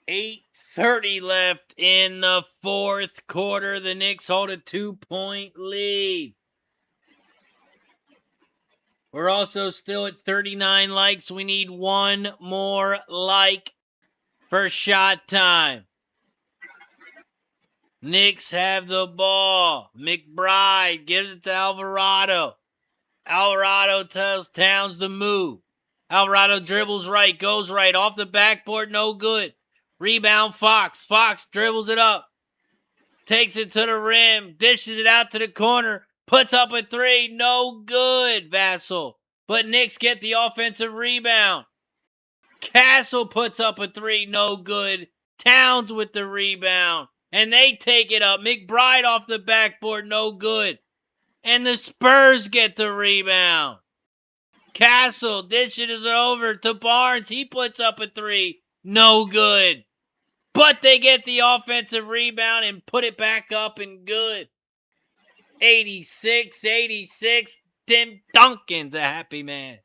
8:30 left in the fourth quarter. The Knicks hold a 2-point lead. We're also still at 39 likes. We need one more like for shot time. Knicks have the ball. McBride gives it to Alvarado. Alvarado tells Towns to move. Alvarado dribbles right, goes right, off the backboard, no good. Rebound Fox. Fox dribbles it up. Takes it to the rim, dishes it out to the corner. Puts up a three, no good, Vassell. But Knicks get the offensive rebound. Castle puts up a three, no good. Towns with the rebound. And they take it up. McBride off the backboard, no good. And the Spurs get the rebound. Castle dishes it over to Barnes. He puts up a three, no good. But they get the offensive rebound and put it back up and good. 86-86. Tim Duncan's a happy man.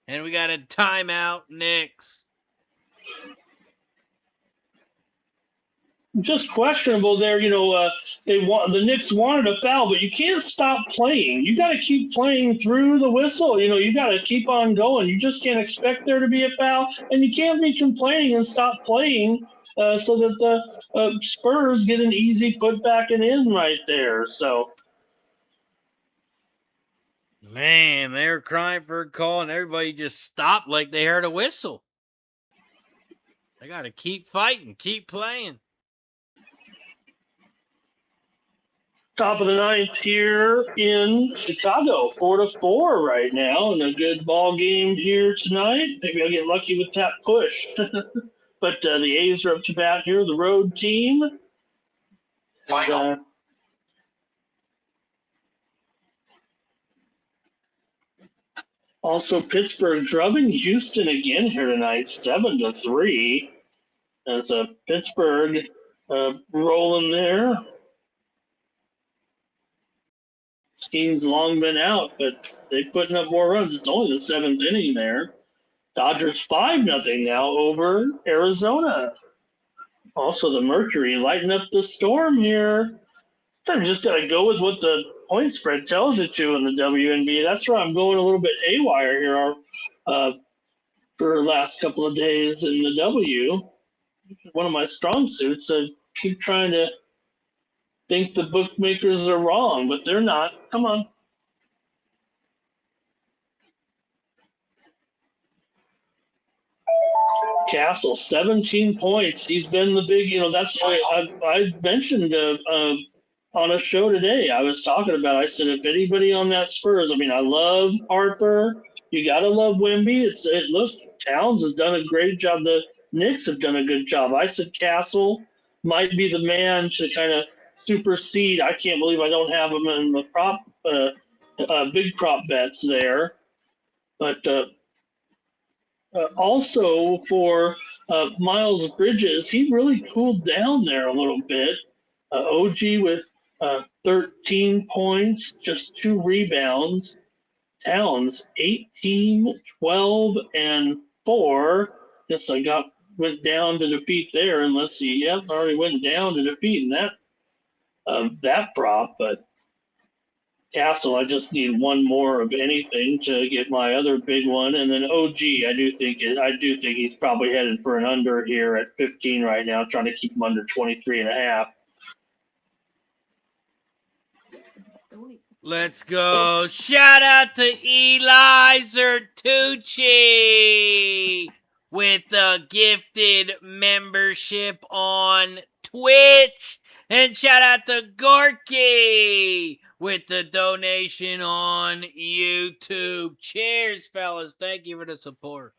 And we got a timeout, Knicks. Just questionable there. The Knicks wanted a foul, but you can't stop playing. You got to keep playing through the whistle. You got to keep on going. You just can't expect there to be a foul, and you can't be complaining and stop playing so that the Spurs get an easy putback and in right there. So, man, they were crying for a call, and everybody just stopped like they heard a whistle. They got to keep fighting, keep playing. Top of the ninth here in Chicago, 4-4 right now, and a good ball game here tonight. Maybe I'll get lucky with that push. But the A's are up to bat here, the road team. Final. Also, Pittsburgh drubbing Houston again here tonight, 7-3. As Pittsburgh rolling there. Team's long been out, but they're putting up more runs. It's only the seventh inning there. Dodgers 5-0 now over Arizona. Also, the Mercury lighting up the Storm here. Sometimes you just got to go with what the point spread tells you to in the WNBA. That's where I'm going a little bit haywire here for the last couple of days in the W. One of my strong suits. I keep trying to think the bookmakers are wrong, but they're not. Come on. Castle, 17 points. He's been the big, that's why I mentioned on a show today. I was talking about, I said, if anybody on that Spurs, I love Harper. You got to love Wemby. Look, Towns has done a great job. The Knicks have done a good job. I said Castle might be the man to kind of supersede. I can't believe I don't have him in the prop, big prop bets there. But also for Miles Bridges, he really cooled down there a little bit. OG with 13 points, just 2 rebounds. Towns 18, 12, and 4. Guess I went down to defeat there, and let's see. Yep, already went down to defeat in that prop, but Castle, I just need one more of anything to get my other big one, and then OG. I do think he's probably headed for an under here at 15 right now, trying to keep him under 23.5. Let's go. Shout out to Eli Zertucci with the gifted membership on Twitch. And shout out to Gorky with the donation on YouTube. Cheers, fellas. Thank you for the support.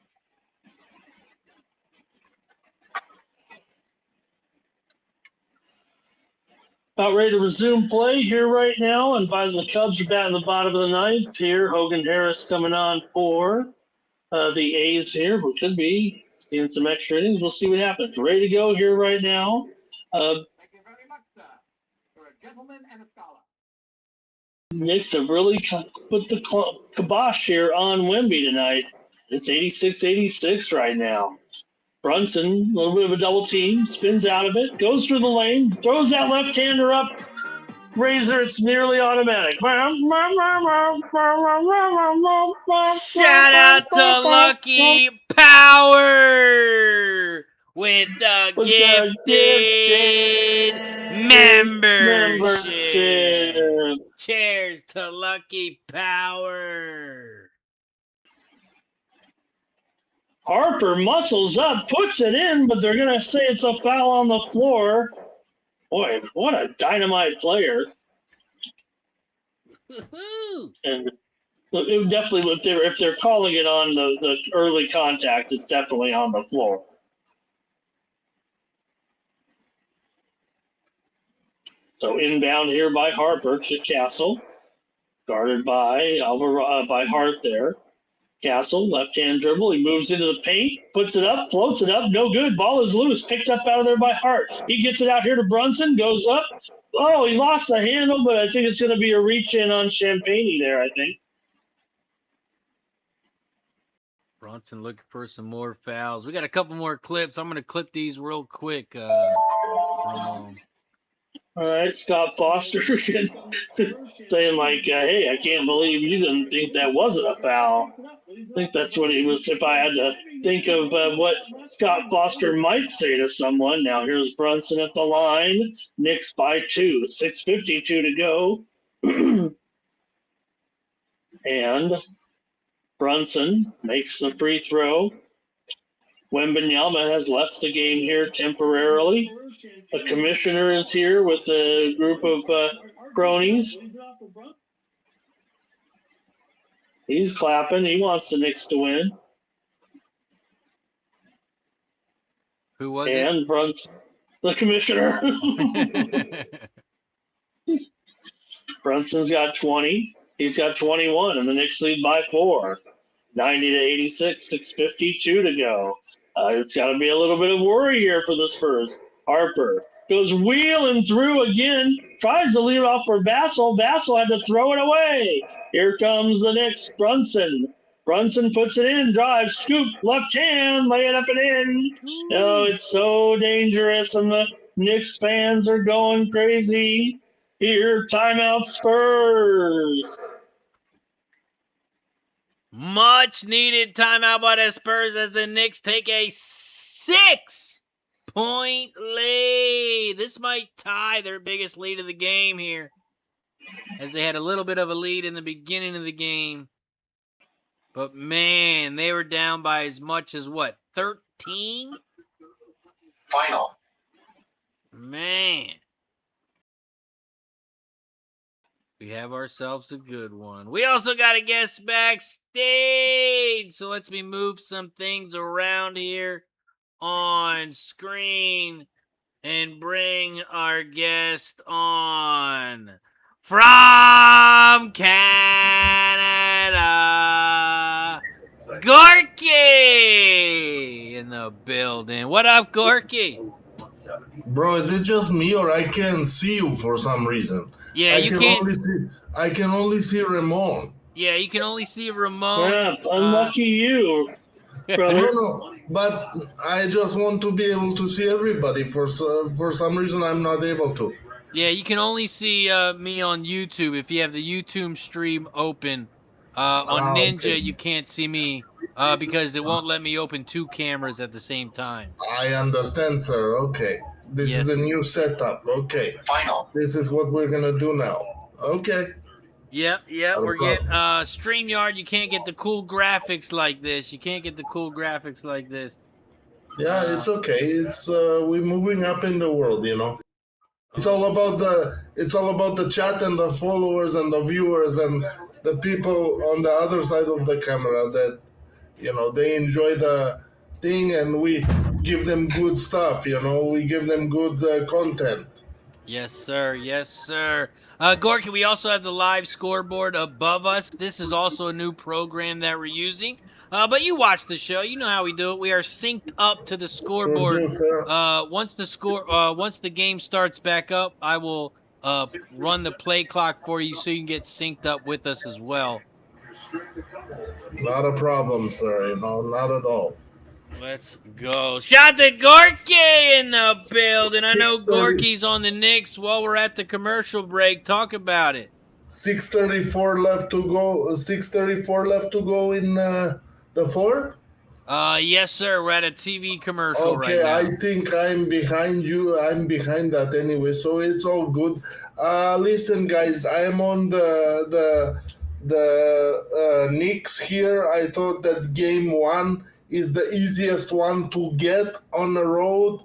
About ready to resume play here right now, and by the Cubs are batting the bottom of the ninth here. Hogan Harris coming on for the A's here. We could be seeing some extra innings. We'll see what happens. Ready to go here right now. Thank you very much, sir. You're a gentleman and a scholar. Knicks have really put the kibosh here on Wemby tonight. It's 86-86 right now. Brunson, a little bit of a double team, spins out of it, goes through the lane, throws that left-hander up. Razor, it's nearly automatic. Shout out to Lucky Power with the gifted membership. Cheers to Lucky Power. Harper muscles up, puts it in, but they're going to say it's a foul on the floor. Boy, what a dynamite player. And it definitely, if they're calling it on the early contact, it's definitely on the floor. So inbound here by Harper to Castle, guarded by by Hart there. Castle, left-hand dribble. He moves into the paint, puts it up, floats it up. No good. Ball is loose. Picked up out of there by Hart. He gets it out here to Brunson. Goes up. Oh, he lost the handle, but I think it's going to be a reach-in on Champagne there, I think. Brunson looking for some more fouls. We got a couple more clips. I'm going to clip these real quick. All right, Scott Foster saying like, hey, I can't believe you didn't think that wasn't a foul. I think that's what he was, if I had to think of what Scott Foster might say to someone. Now here's Brunson at the line. Knicks by 2, 6:52 to go. And Brunson makes the free throw. Wembanyama has left the game here temporarily. The commissioner is here with a group of cronies. He's clapping. He wants the Knicks to win. Who was it? And Brunson, the commissioner. Brunson's got 20. He's got 21, and the Knicks lead by 4. 90-86, 6:52 to go. It's got to be a little bit of worry here for the Spurs. Harper goes wheeling through again, tries to lead off for Vassell. Vassell had to throw it away. Here comes the Knicks. Brunson. Brunson puts it in, drives, scoop, left hand, lay it up and in. Oh, it's so dangerous, and the Knicks fans are going crazy. Here, timeout Spurs. Much needed timeout by the Spurs as the Knicks take a 6-point lead. This might tie their biggest lead of the game here, as they had a little bit of a lead in the beginning of the game. But man, they were down by as much as what, 13? Final. Man. We have ourselves a good one. We also got a guest backstage. So let's move some things around here on screen and bring our guest on from Canada, Gorky in the building. What up, Gorky? Bro, is it just me or I can't see you for some reason? Yeah, I you can can't. only see I can only see Ramon. Yeah, you can only see Ramon. Yeah, unlucky you, No, brother. no, but I just want to be able to see everybody. For some reason, I'm not able to. Yeah, you can only see me on YouTube. If you have the YouTube stream open on Ninja, Okay. you can't see me because it won't let me open two cameras at the same time. I understand, sir. Okay. This is a Yes. new setup. Okay. Final. This is what we're gonna do now. Okay. Yep, Not a we're getting problem. StreamYard. You can't get the cool graphics like this. You can't get the cool graphics like this. Yeah, it's okay. It's we're moving up in the world, you know. It's all about the chat and the followers and the viewers and the people on the other side of the camera that they enjoy the thing and we give them good stuff. We give them good content. Yes, sir. Yes, sir. Gorky, we also have the live scoreboard above us. This is also a new program that we're using. But you watch the show. You know how we do it. We are synced up to the Sure scoreboard. do, sir. Once the game starts back up, I will run the play clock for you so you can get synced up with us as well. Not a problem, sir. Not at all. Let's go. Shout to Gorky in the building. I know Gorky's on the Knicks while we're at the commercial break. Talk about it. 6:34 left to go. 6:34 left to go in the fourth. Yes, sir. We're at a TV commercial right Okay, now. I think I'm behind you. I'm behind that anyway, so it's all good. Listen, guys, I'm on the Knicks here. I thought that game one is the easiest one to get on the road,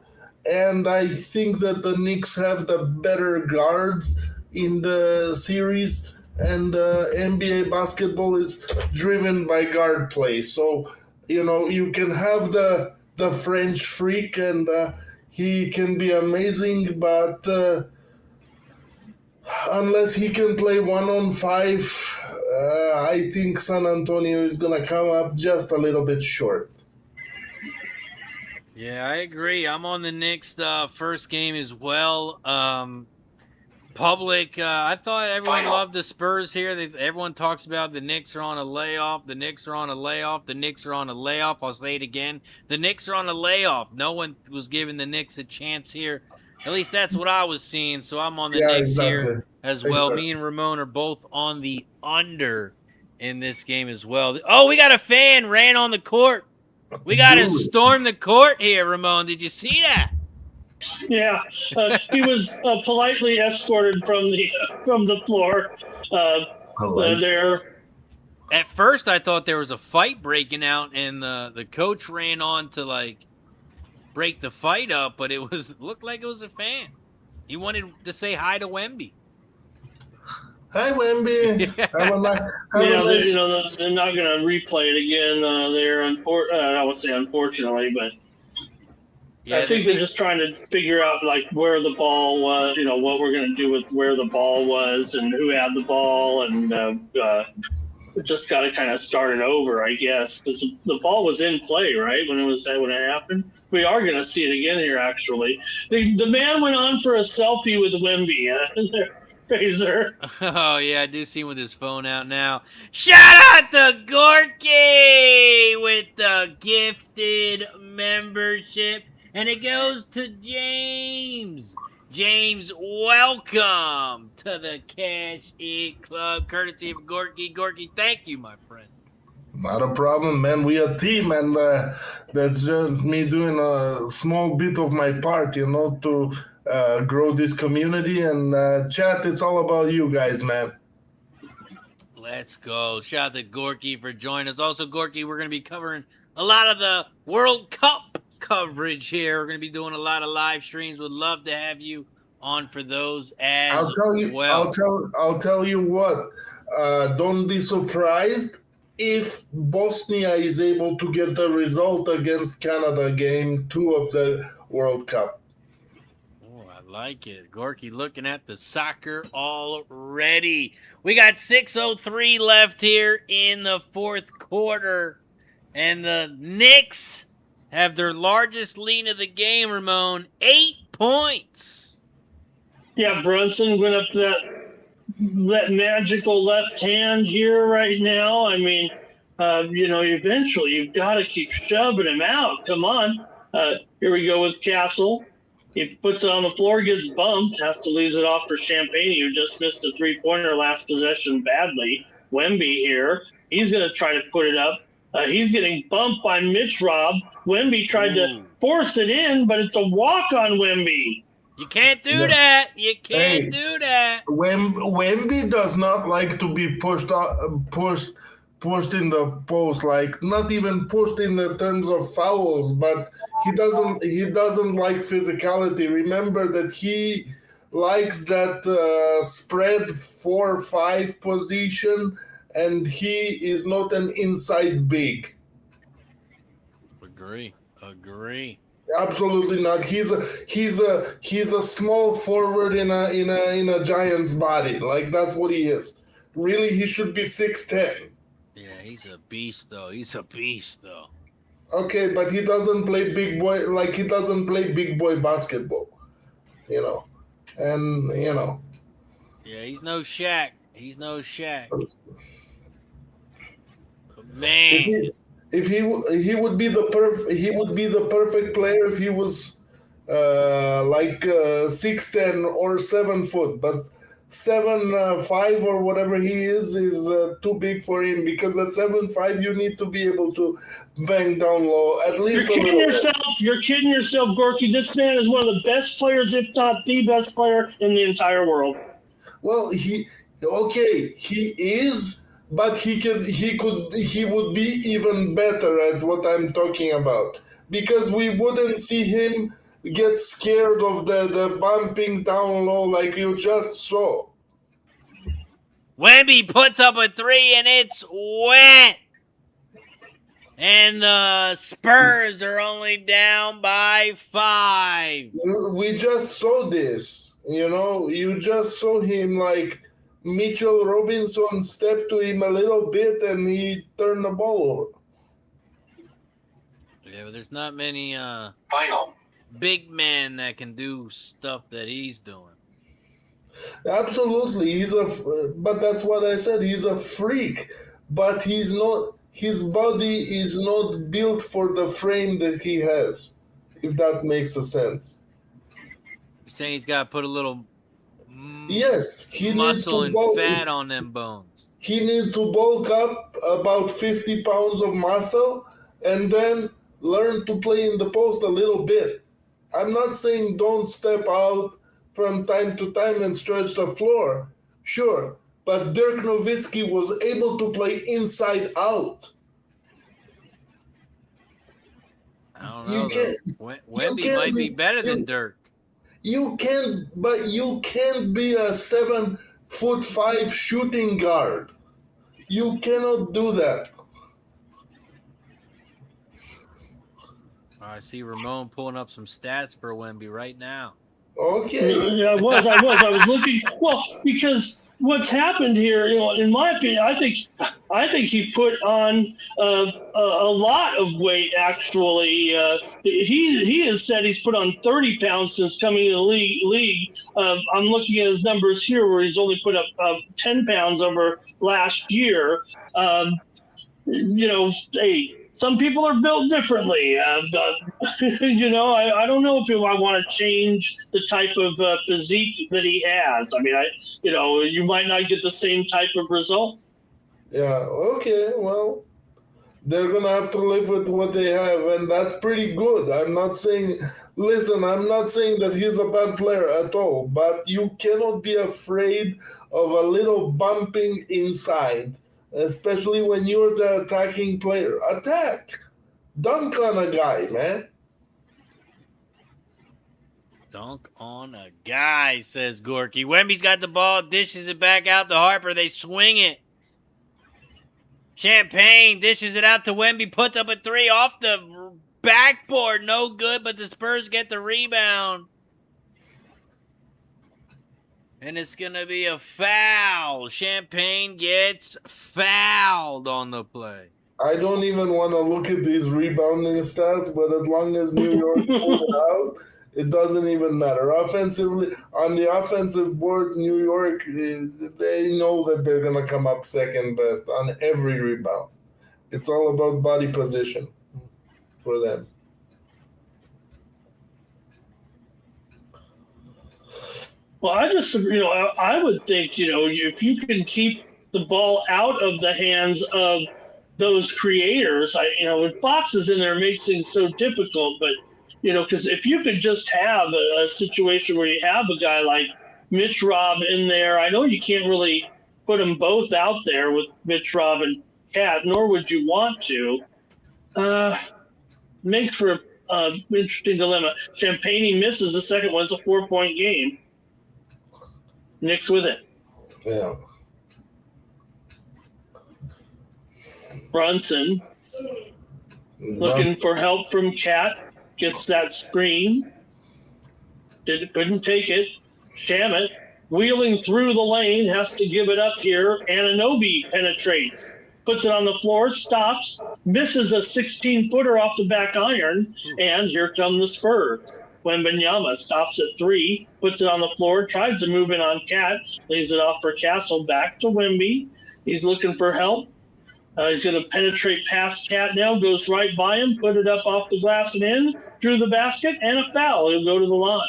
and I think that the Knicks have the better guards in the series, and NBA basketball is driven by guard play. So you can have the French freak, and he can be amazing, but unless he can play 1-on-5, I think San Antonio is gonna come up just a little bit short. Yeah, I agree. I'm on the Knicks first game as well. Public, I thought everyone loved the Spurs here. Everyone talks about the Knicks are on a layoff. The Knicks are on a layoff. The Knicks are on a layoff. I'll say it again. The Knicks are on a layoff. No one was giving the Knicks a chance here. At least that's what I was seeing. So I'm on the Knicks here as well. Exactly. Me and Ramon are both on the under in this game as well. Oh, we got a fan ran on the court. We got to storm the court here, Ramon. Did you see that? Yeah, he was politely escorted from the floor. There. At first, I thought there was a fight breaking out, and the coach ran on to break the fight up, but it looked like it was a fan. He wanted to say hi to Wemby. Hi, Wemby. They're not going to replay it again. I would say unfortunately, but yeah, I think they're just trying to figure out where the ball was. What we're going to do with where the ball was and who had the ball, and just got to kind of start it over, I guess, because the ball was in play right when it happened. We are going to see it again here. Actually, the man went on for a selfie with Wemby. Fraser. Oh, yeah, I do see him with his phone out now. Shout out to Gorky with the gifted membership. And it goes to James. James, welcome to the Cash It Club, courtesy of Gorky. Gorky, thank you, my friend. Not a problem, man. We a team, and that's just me doing a small bit of my part, to grow this community. And chat, it's all about you guys, man. Let's go. Shout out to Gorky for joining us. Also, Gorky, we're going to be covering a lot of the World Cup coverage here. We're going to be doing a lot of live streams. Would love to have you on for those as well. I'll tell you what. Don't be surprised if Bosnia is able to get the result against Canada game 2 of the World Cup. Oh, I like it. Gorky looking at the soccer already. We got 6:03 left here in the fourth quarter. And the Knicks have their largest lead of the game, Ramon. 8 points. Yeah, Brunson went up to that magical left hand here right now. I mean, eventually you've got to keep shoving him out. Come on. Here we go with Castle. He puts it on the floor, gets bumped, has to lose it off for Champagne, who just missed a three-pointer last possession badly. Wemby here. He's going to try to put it up. He's getting bumped by Mitch Rob. Wemby tried to force it in, but it's a walk on Wemby. You can't do that. You can't do that. Wemby does not like to be pushed in the post, like not even pushed in the terms of fouls, but he doesn't like physicality. Remember that he likes that spread 4-5 position, and he is not an inside big. Agree. Absolutely not. He's a small forward in a giant's body. Like, that's what he is. Really, he should be 6'10". Yeah, he's a beast though. Okay, but he doesn't play big boy, like he doesn't play big boy basketball. And Yeah, he's no Shaq. Man. If he would be the perfect player if he was 6'10" or 7 foot, but 7'5" or whatever he is too big for him, because at 7'5" you need to be able to bang down low at least. You're kidding yourself, Gorky. This man is one of the best players, if not the best player in the entire world. Well, he is. But he would be even better at what I'm talking about, because we wouldn't see him get scared of the bumping down low like you just saw. Wemby puts up a 3 and it's wet. And the Spurs are only down by 5. We just saw this, you just saw him like Mitchell Robinson stepped to him a little bit and he turned the ball over. Yeah, but there's not many Final. big men that can do stuff that he's doing. Absolutely, but that's what I said. He's a freak, but he's not. His body is not built for the frame that he has. If that makes a sense. You're saying he's got to put a little. Yes, he muscle needs to and fat on them bones. He needs to bulk up about 50 pounds of muscle and then learn to play in the post a little bit. I'm not saying don't step out from time to time and stretch the floor. Sure, but Dirk Nowitzki was able to play inside out. I don't know. Wemby might be better than Dirk. You can't be a 7'5" shooting guard. You cannot do that. I see Ramon pulling up some stats for Wemby right now. Okay. Yeah, I was looking. Well, because what's happened here, in my opinion, I think he put on a lot of weight. Actually, he has said he's put on 30 pounds since coming to the league. I'm looking at his numbers here, where he's only put up 10 pounds over last year. Hey. Some people are built differently. I don't know if I want to change the type of physique that he has. I mean, you might not get the same type of result. Yeah, okay, well, they're going to have to live with what they have, and that's pretty good. I'm not saying that he's a bad player at all, but you cannot be afraid of a little bumping inside. Especially when you're the attacking player. Attack! Dunk on a guy, man. Dunk on a guy, says Gorky. Wemby's got the ball, dishes it back out to Harper. They swing it. Champagne dishes it out to Wemby, puts up a 3 off the backboard. No good, but the Spurs get the rebound. And it's going to be a foul. Champagne gets fouled on the play. I don't even want to look at these rebounding stats, but as long as New York pulled it out, It doesn't even matter. Offensively, on the offensive board, New York, they know that they're going to come up second best on every rebound. It's all about body position for them. Well, I would think, if you can keep the ball out of the hands of those creators, when Fox is in there, it makes things so difficult. But, because if you could just have a situation where you have a guy like Mitch Rob in there, I know you can't really put them both out there with Mitch Rob and Cat, nor would you want to. Makes for an interesting dilemma. Champagne misses the second one. It's a 4-point game. Knicks with it. Yeah. Brunson looking for help from Cat. Gets that screen. Couldn't take it. Shamet wheeling through the lane. Has to give it up here. Anunoby penetrates. Puts it on the floor. Stops. Misses a 16-footer off the back iron. And here come the Spurs. Wembanyama stops at 3, puts it on the floor, tries to move in on Cat, leaves it off for Castle, back to Wemby. He's looking for help. He's going to penetrate past Cat now, goes right by him, put it up off the glass and in, drew the basket, and a foul. He'll go to the line.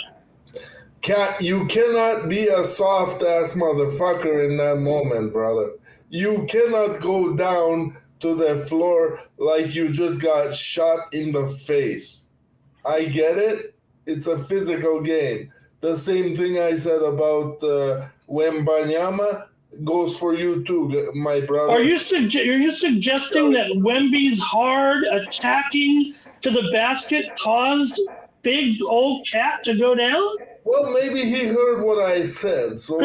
Cat, you cannot be a soft-ass motherfucker in that moment, brother. You cannot go down to the floor like you just got shot in the face. I get it. It's a physical game. The same thing I said about Wembanyama goes for you too, my brother. Are you suggesting that Wemby's hard attacking to the basket caused big old Cat to go down? Well, maybe he heard what I said, so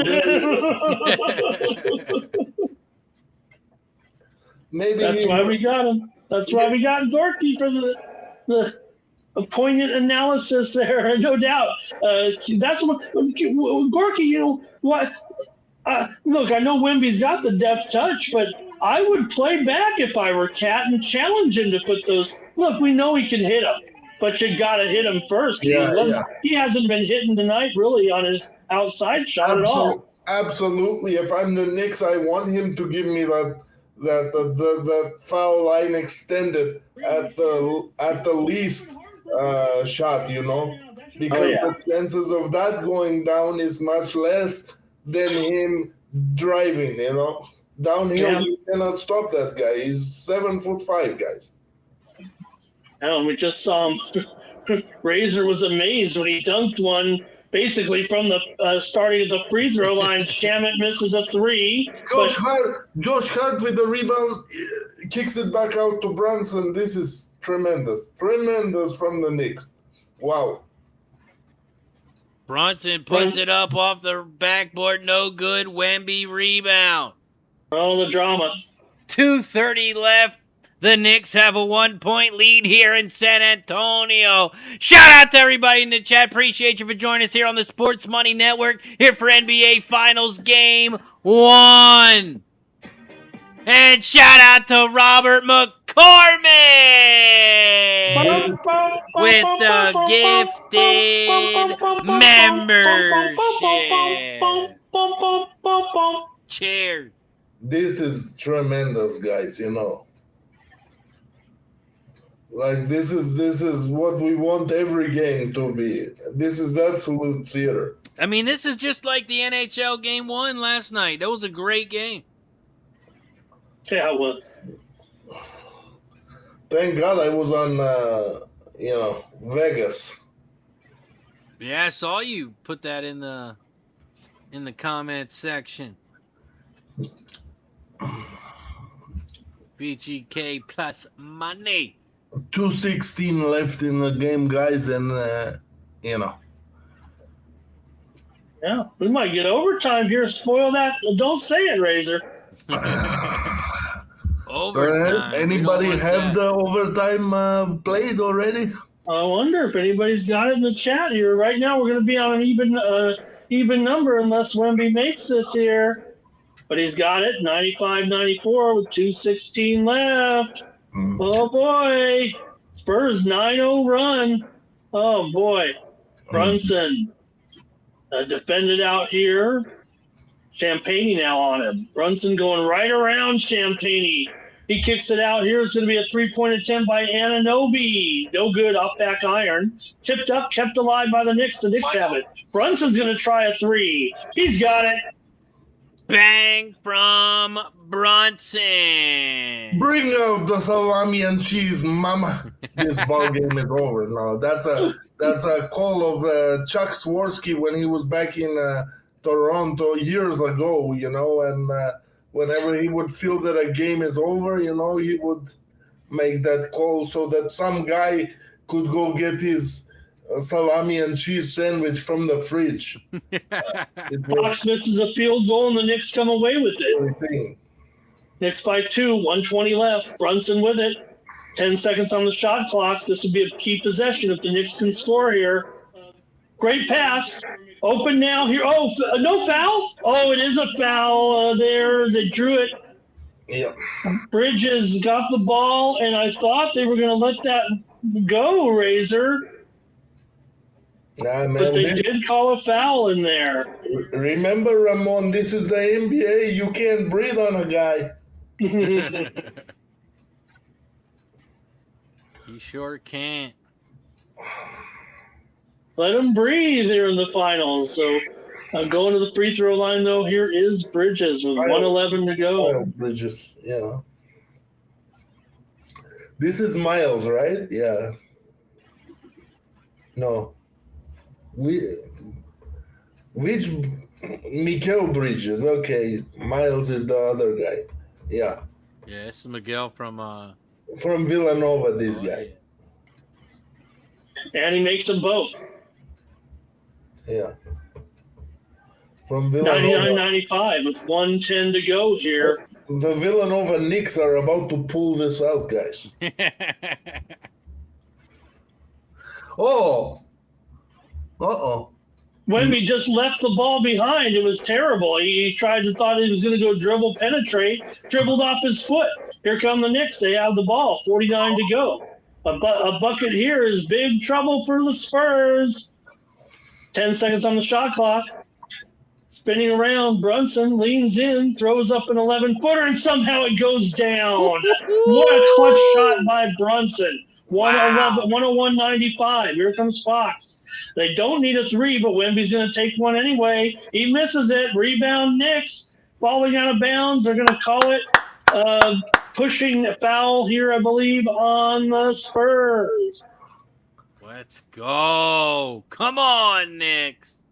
maybe that's why we got him. That's why we got Gorky for the poignant analysis there, no doubt. That's what Gorky. What? Look, I know Wemby's got the deft touch, but I would play back if I were Cat and challenge him to put those. Look, we know he can hit him, but you got to hit him first. Yeah, He hasn't been hitting tonight really on his outside shot at all. Absolutely. If I'm the Knicks, I want him to give me that foul line extended at the least shot, because the chances of that going down is much less than him driving, Downhill, you cannot stop that guy. He's 7'5", guys. And we just saw him. Razor was amazed when he dunked one basically from the starting at the free throw line. Shamet misses a 3. Josh Hart with the rebound, kicks it back out to Brunson. This is tremendous from the Knicks. Wow. Brunson puts it up off the backboard. No good. Wemby rebound. All the drama. 2:30 left. The Knicks have a 1-point lead here in San Antonio. Shout out to everybody in the chat. Appreciate you for joining us here on the Sports Money Network. Here for NBA Finals Game 1. And shout out to Robert McCormick with the gifted membership. Cheers. This is tremendous, guys, Like this is what we want every game to be. This is absolute theater. I mean, this is just like the NHL Game 1 last night. That was a great game. Yeah, it was. Thank God I was on, Vegas. Yeah, I saw you put that in the comment section. BGK plus money. 2:16 left in the game, guys, and Yeah, we might get overtime here. Spoil that. Don't say it, Razor. Overtime. Anybody have the overtime played already? I wonder if anybody's got it in the chat here. Right now, we're going to be on an even number unless Wemby makes this here. But he's got it, 95-94 with 2:16 left. Oh, boy. Spurs 9-0 run. Oh, boy. Brunson defended out here. Champagne now on him. Brunson going right around Champagne. He kicks it out here. It's going to be a three-point attempt by Anunoby. No good, off back iron. Tipped up, kept alive by the Knicks. The Knicks have it. Brunson's going to try a three. He's got it. Bang from Brunson. Bring out the salami and cheese, mama. This ball game is over now. That's a call of Chuck Swirsky when he was back in Toronto years ago, and whenever he would feel that a game is over, he would make that call so that some guy could go get his salami and cheese sandwich from the fridge. Fox misses a field goal, and the Knicks come away with it. Knicks by 2, 1:20 left. Brunson with it. 10 seconds on the shot clock. This would be a key possession if the Knicks can score here. Great pass. Open now here. Oh, no foul? Oh, it is a foul there. They drew it. Yep. Bridges got the ball, and I thought they were going to let that go, Razor. Nah, man, But they did call a foul in there. Remember, Ramon, this is the NBA. You can't breathe on a guy. He sure can't. Let him breathe here in the finals. So going to the free throw line, though, here is Bridges with 1:11 to go. Bridges, This is Miles, right? Yeah. No. Which Mikael Bridges? Okay, Miles is the other guy. Yeah. Yeah, this is Miguel from Villanova. This guy. And he makes them both. Yeah. From Villanova. 99-95 with 1:10 to go here. The Villanova Knicks are about to pull this out, guys. Oh. Uh-oh. Wemby just left the ball behind. It was terrible. He thought he was going to go dribble, penetrate, dribbled off his foot. Here come the Knicks. They have the ball. 49 to go. A bucket here is big trouble for the Spurs. 10 seconds on the shot clock. Spinning around, Brunson leans in, throws up an 11-footer, and somehow it goes down. What a clutch shot by Brunson. 101-95. Here comes Fox. They don't need a three, but Wemby's going to take one anyway. He misses it. Rebound Knicks. Falling out of bounds. They're going to call it pushing a foul here, I believe, on the Spurs. Let's go. Come on, Knicks.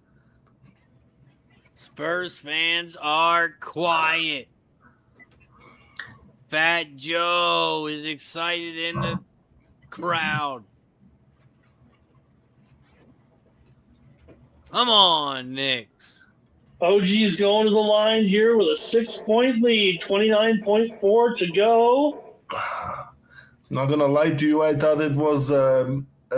Spurs fans are quiet. Fat Joe is excited in the crowd. Come on, Knicks. OG's going to the line here with a 6-point lead, 29.4 to go. Not gonna lie to you, I thought it was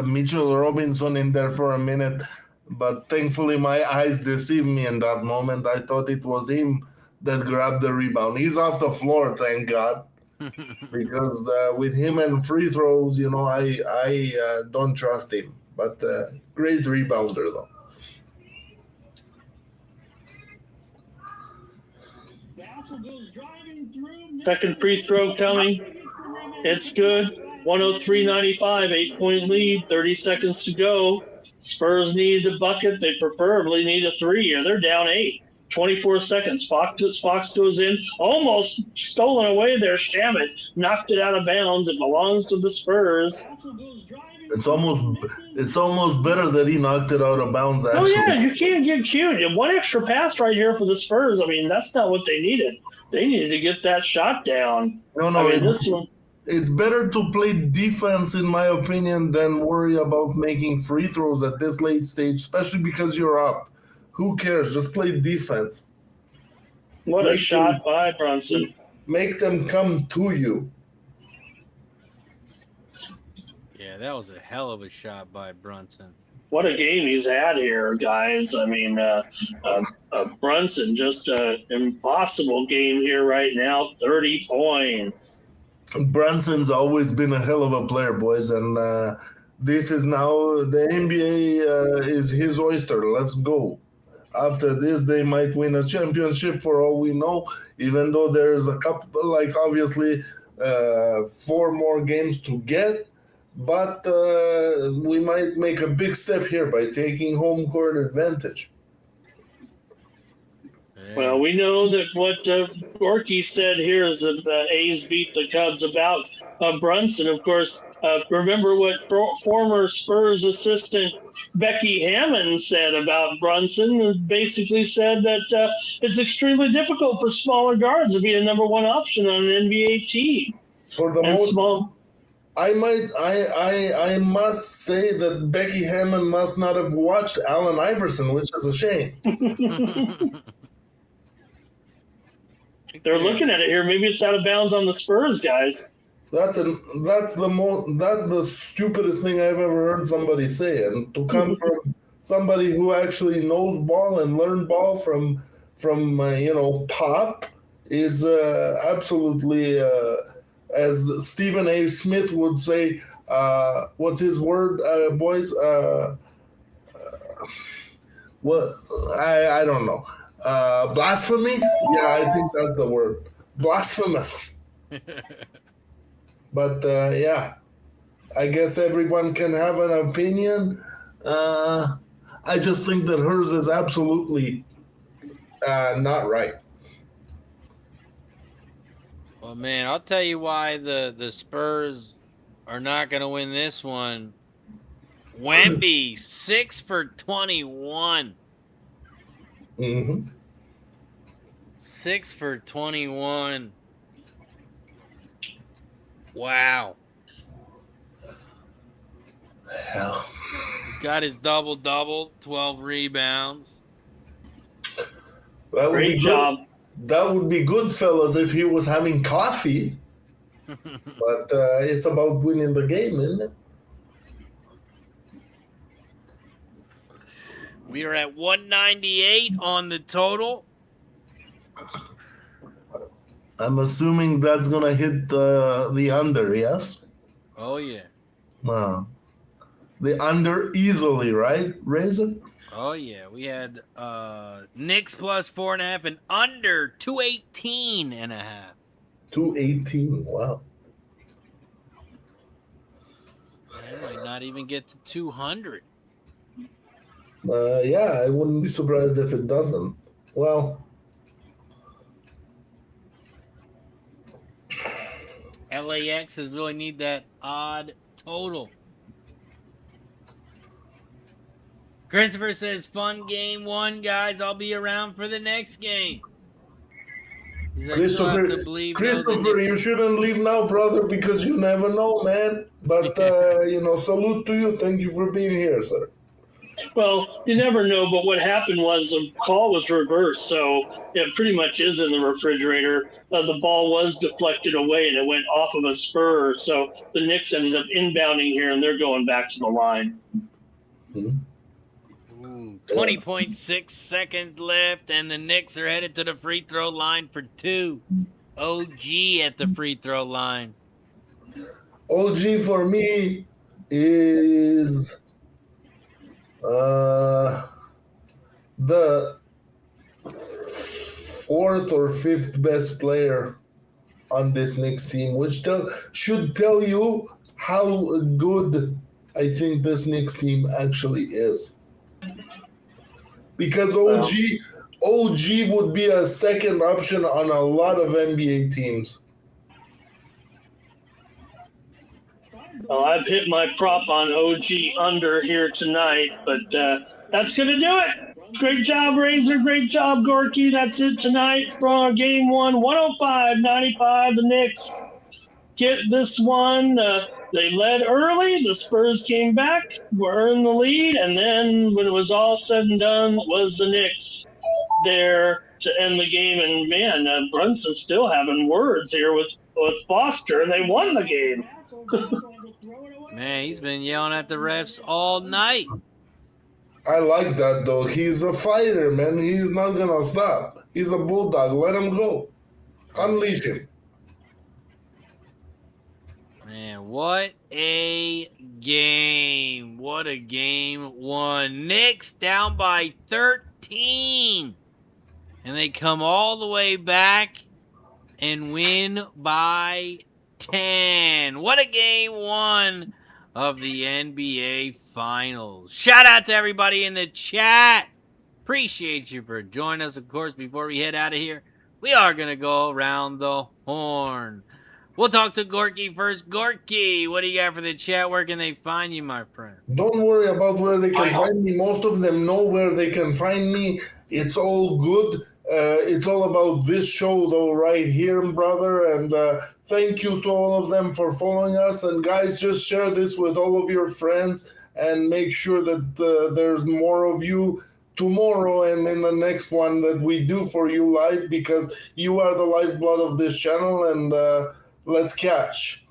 Mitchell Robinson in there for a minute, but thankfully my eyes deceived me in that moment. I thought it was him that grabbed the rebound. He's off the floor, thank God, because with him and free throws, I don't trust him. But great rebounder though. Second free throw coming. It's good. 103-95, 8-point lead, 30 seconds to go. Spurs need the bucket. They preferably need a three, or they're down 8. 24 seconds. Fox goes in, almost stolen away there. Shamet knocked it out of bounds. It belongs to the Spurs. It's almost better that he knocked it out of bounds, actually. Oh, yeah, you can't get cute. One extra pass right here for the Spurs. I mean, that's not what they needed. They needed to get that shot down. No, this one. It's better to play defense, in my opinion, than worry about making free throws at this late stage, especially because you're up. Who cares? Just play defense. What a shot by Brunson. Make them come to you. Yeah, that was a hell of a shot by Brunson. What a game he's had here, guys. I mean, Brunson, just an impossible game here right now. 30 points. Brunson's always been a hell of a player, boys, and This is now the NBA is his oyster. Let's go. After this, they might win a championship for all we know, even though there's a couple, like obviously 4 more games to get. But we might make a big step here by taking home court advantage. Well, we know that what Gorky said here is that the A's beat the Cubs about Brunson. Of course, remember what former Spurs assistant Becky Hammond said about Brunson? Basically said that it's extremely difficult for smaller guards to be a number one option on an NBA team. For the And most, small. I must say that Becky Hammond must not have watched Allen Iverson, which is a shame. They're looking at it here. Maybe it's out of bounds on the Spurs, guys. That's the stupidest thing I've ever heard somebody say, and to come from somebody who actually knows ball and learned ball from Pop is absolutely, as Stephen A. Smith would say, what's his word, boys? What I don't know. Blasphemy? Yeah, I think that's the word. Blasphemous. But yeah, I guess everyone can have an opinion. I just think that hers is absolutely not right. Well, man, I'll tell you why the Spurs are not going to win this one. Wemby, 6 for 21. Mm-hmm. 6 for 21. Wow. Hell. He's got his double-double, 12 rebounds. That would Great be job. Good. That would be good, fellas, if he was having coffee. But it's about winning the game, isn't it? We are at 198 on the total. I'm assuming that's gonna hit the under, yes? Oh, yeah. The under easily, right, Razor? Oh, yeah. We had Knicks plus 4.5 and under 218.5. 218, wow. I might not even get to 200. Yeah, I wouldn't be surprised if it doesn't. Well, LAX is really need that odd total. Christopher says, fun game 1, guys. I'll be around for the next game. Christopher, you shouldn't leave now, brother, because you never know, man. But, salute to you. Thank you for being here, sir. Well, you never know, but what happened was the call was reversed, so it pretty much is in the refrigerator. The ball was deflected away, and it went off of a spur, so the Knicks ended up inbounding here, and they're going back to the line. Ooh, 20.6 seconds left, and the Knicks are headed to the free throw line for 2. OG at the free throw line. OG for me is the 4th or 5th best player on this Knicks team, which should tell you how good I think this Knicks team actually is. Because OG would be a second option on a lot of NBA teams. Well, I've hit my prop on OG under here tonight, but that's going to do it. Great job, Razor. Great job, Gorky. That's it tonight for game 1, 105-95. The Knicks get this one. They led early. The Spurs came back, earned the lead, and then when it was all said and done, was the Knicks there to end the game. And, man, Brunson's still having words here with Foster, and they won the game. Man, he's been yelling at the refs all night. I like that, though. He's a fighter, man. He's not going to stop. He's a bulldog. Let him go. Unleash him. Man, what a game. What a game one. Knicks down by 13. And they come all the way back and win by 10. What a game one of the NBA Finals. Shout out to everybody in the chat. Appreciate you for joining us. Of course, before we head out of here, we are going to go around the horn. We'll talk to Gorky first. Gorky, what do you got for the chat? Where can they find you, my friend? Don't worry about where they can find me. Most of them know where they can find me. It's all good. It's all about this show, though, right here, brother. And thank you to all of them for following us. And guys, just share this with all of your friends and make sure that there's more of you tomorrow and in the next one that we do for you live, because you are the lifeblood of this channel. And let's cash.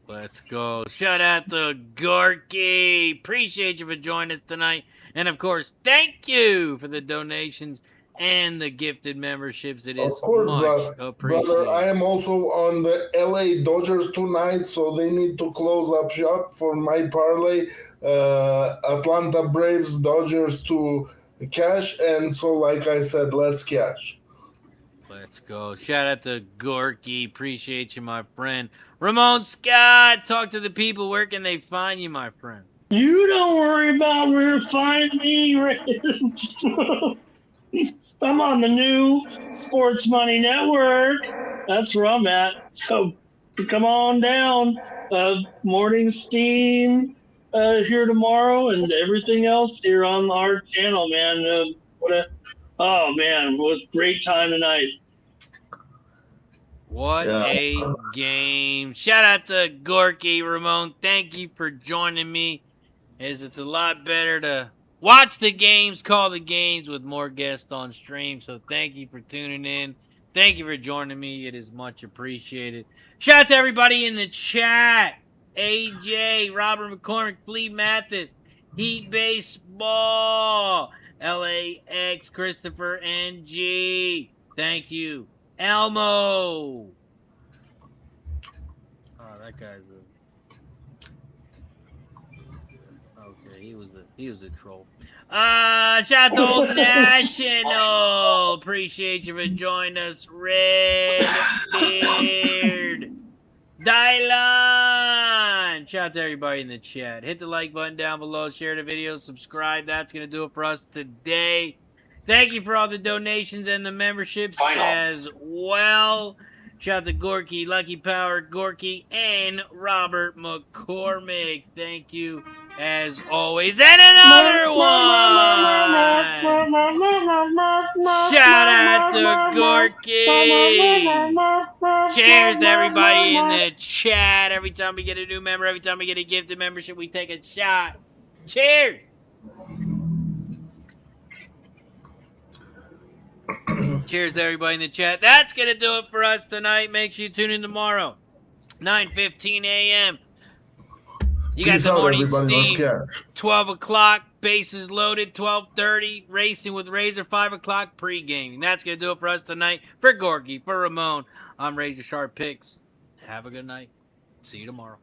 Let's go. Shout out to Gorky. Appreciate you for joining us tonight. And of course, thank you for the donations and the gifted memberships. It is much appreciated. Brother, I am also on the LA Dodgers tonight, so they need to close up shop for my parlay. Atlanta Braves, Dodgers to cash. And so, like I said, let's cash. Let's go. Shout out to Gorky. Appreciate you, my friend. Ramon Scott, talk to the people. Where can they find you, my friend? You don't worry about where to find me. I'm on the new Sports Money Network. That's where I'm at. So come on down. Morning Steam here tomorrow, and everything else here on our channel, man. Oh, man, what a great time tonight. What a game. Shout out to Gorky. Ramon, thank you for joining me, as it's a lot better to watch the games, call the games with more guests on stream. So thank you for tuning in. Thank you for joining me. It is much appreciated. Shout out to everybody in the chat. AJ, Robert McCormick, Flea Mathis, Heat Baseball, LAX, Christopher NG. Thank you. Elmo. Oh, that guy's okay. He was a troll. Shout out to Old National. Appreciate you for joining us. Red Beard. Dylan. Shout out to everybody in the chat. Hit the like button down below. Share the video. Subscribe. That's going to do it for us today. Thank you for all the donations and the memberships as well. Shout out to Gorky, Lucky Power, Gorky, and Robert McCormick. Thank you as always. And another one! Shout out to Gorky! Cheers to everybody in the chat. Every time we get a new member, every time we get a gifted membership, we take a shot. Cheers! Cheers to everybody in the chat. That's going to do it for us tonight. Make sure you tune in tomorrow, 9:15 a.m. You got the morning steam, 12 o'clock, bases loaded, 12:30, racing with Razor, 5 o'clock, pre-gaming. That's going to do it for us tonight. For Gorky, for Ramon, I'm Razor Sharp Picks. Have a good night. See you tomorrow.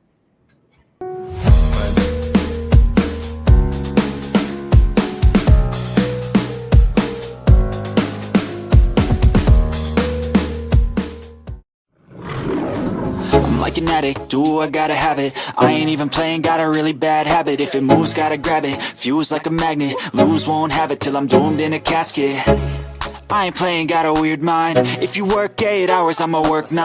Like an addict, do I gotta have it. I ain't even playing, got a really bad habit. If it moves, gotta grab it. Fuse like a magnet, lose, won't have it till I'm doomed in a casket. I ain't playing, got a weird mind. If you work 8 hours, I'ma work 9.